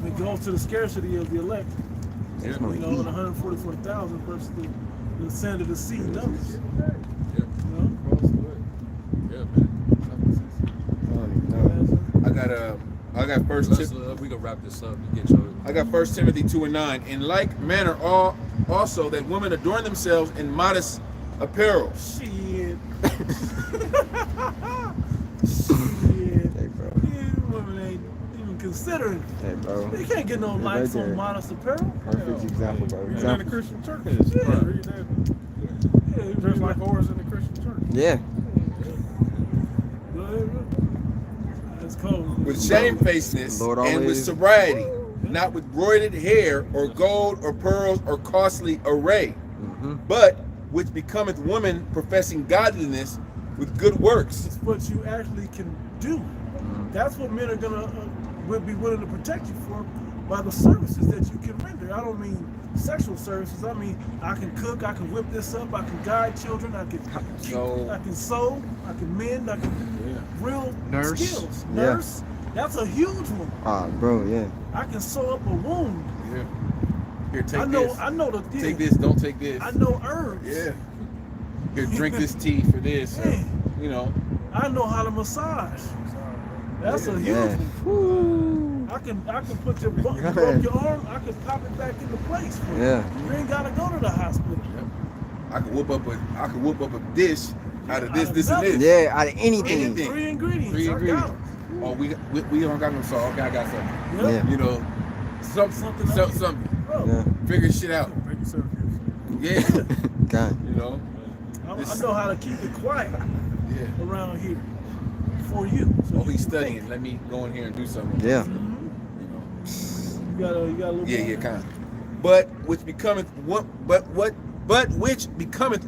It goes to the scarcity of the elect. Yeah. And 144,000 versus the sand of the sea numbers. Yeah. You know? Yeah, man. I got first We can wrap this up and get your. I got 1 Timothy 2:9. In like manner, also that women adorn themselves in modest apparel. Shit. Hey, bro. You women ain't even considering. Hey, bro. They can't get no likes right there. on modest apparel. Perfect example, bro. Even in the Example. Christian church. Yeah, Just like ours in the Christian church. Yeah. That's cold. With shamefacedness Lord and with always- sobriety, not with broidered hair or gold or pearls or costly array, but which becometh woman professing godliness with good works. It's what you actually can do. That's what men are gonna would be willing to protect you for by the services that you can render. I don't mean sexual services. I mean I can cook, I can whip this up, I can guide children, I can I can sew, I can mend, I can real Nurse. skills. Yeah. Nurse. That's a huge one. Ah, bro, yeah. I can sew up a wound. Yeah. Here, take I know this. I know the Take this, don't take this. I know herbs. Yeah. Here, drink this tea for this. Yeah. You know. I know how to massage. That's a huge Yeah. one. I can put your you broke your arm. I can pop it back into place for you. Yeah. You ain't gotta go to the hospital. I could whoop up a dish out of this, and this. Yeah, out of anything. Three ingredients. Three I got ingredients. 'em. Oh, we don't got no salt. Okay, I got something. Yep. Yeah. You know, something. Bro, Yeah. Figure shit out. Thank you, sir. Yeah. God. You know. I know how to keep it quiet Yeah. around here for you. So Oh, he's you can studying. think. Let me go in here and do something. Yeah. You know. You got a little. Yeah, kind of. But which becometh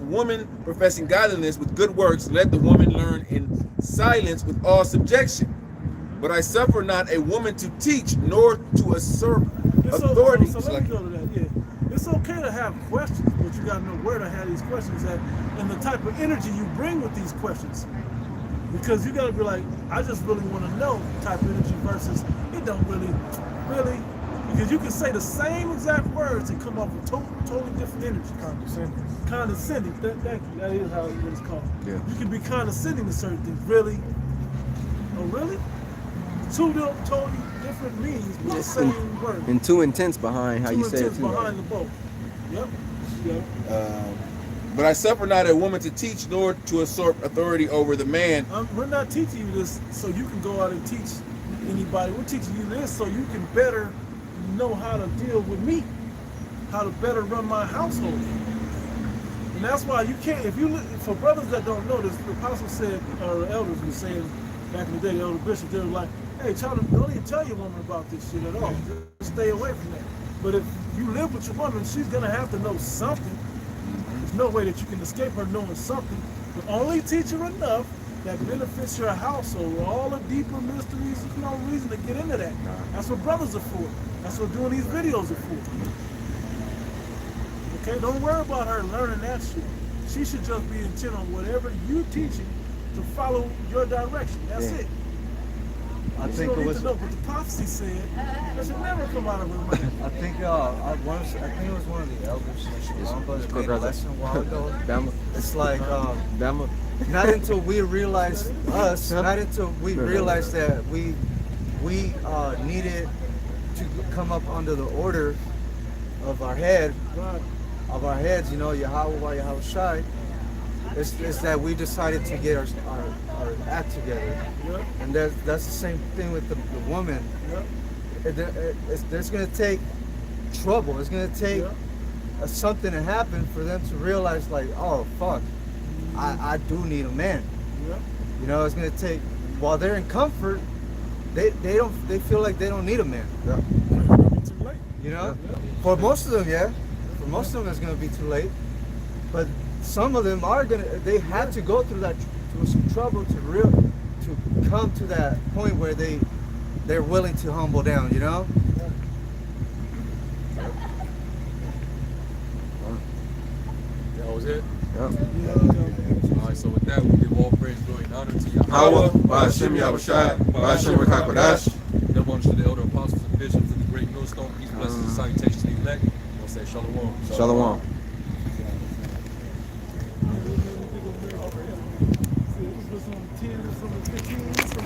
woman professing godliness with good works, let the woman learn in silence with all subjection. But I suffer not a woman to teach, nor to usurp authority. So let me go to that. Yeah, it's okay to have questions, but you got to know where to have these questions at, and the type of energy you bring with these questions. Because you got to be like, I just really want to know type of energy versus it don't really. Because you can say the same exact words and come up with totally different energy. Condescending. Thank you. That is how it's called. Yeah. You can be condescending to certain things. Really? Oh, really? Two totally different meanings with the same word. And two intents behind how you say it too. Behind the both. Yep. But I suffer not a woman to teach, nor to usurp authority over the man. We're not teaching you this so you can go out and teach anybody. We're teaching you this so you can better know how to deal with me, how to better run my household. And that's why you can't, for brothers that don't know this, the apostle said, or the elders were saying back in the day, the elder bishop, they were like, hey, don't even tell your woman about this shit at all. Just stay away from that. But if you live with your woman, she's gonna have to know something. There's no way that you can escape her knowing something, but only teach her enough that benefits your household. All the deeper mysteries, there's no reason to get into that. That's what brothers are for. That's what doing these videos are for. Okay, don't worry about her learning that shit. She should just be intent on whatever you teaching to follow your direction. That's it. I You think don't it need was. to know, but the prophecy said that should never come out of her mouth. I think it was one of the elders. That made a lesson a while ago. Bama. It's like Bama. not until we realized that we needed to come up under the order of our head, Right. of our heads, Yahweh Shai. It's that we decided to get our act together. Yep. And that's the same thing with the woman. Yep. There's going to take trouble. It's going to take something to happen for them to realize, like, oh, fuck, I do need a man. Yep. It's going to take, while they're in comfort, they feel like they don't need a man. Too late. For most of them, yeah. For most of them, it's going to be too late. But some of them they have to go through some trouble to come to that point where they're willing to humble down, That was it. Yep. All right, so with that, we give all praise, glory, and honor to Yahweh, Yahweh, Ba'ashem Yahushua, Ba'ashem Rekakwadash. Double honors to the elder apostles and bishops of the great millstone. Peace, blessings, and salutations to the elect. We'll say shalom. Shalom.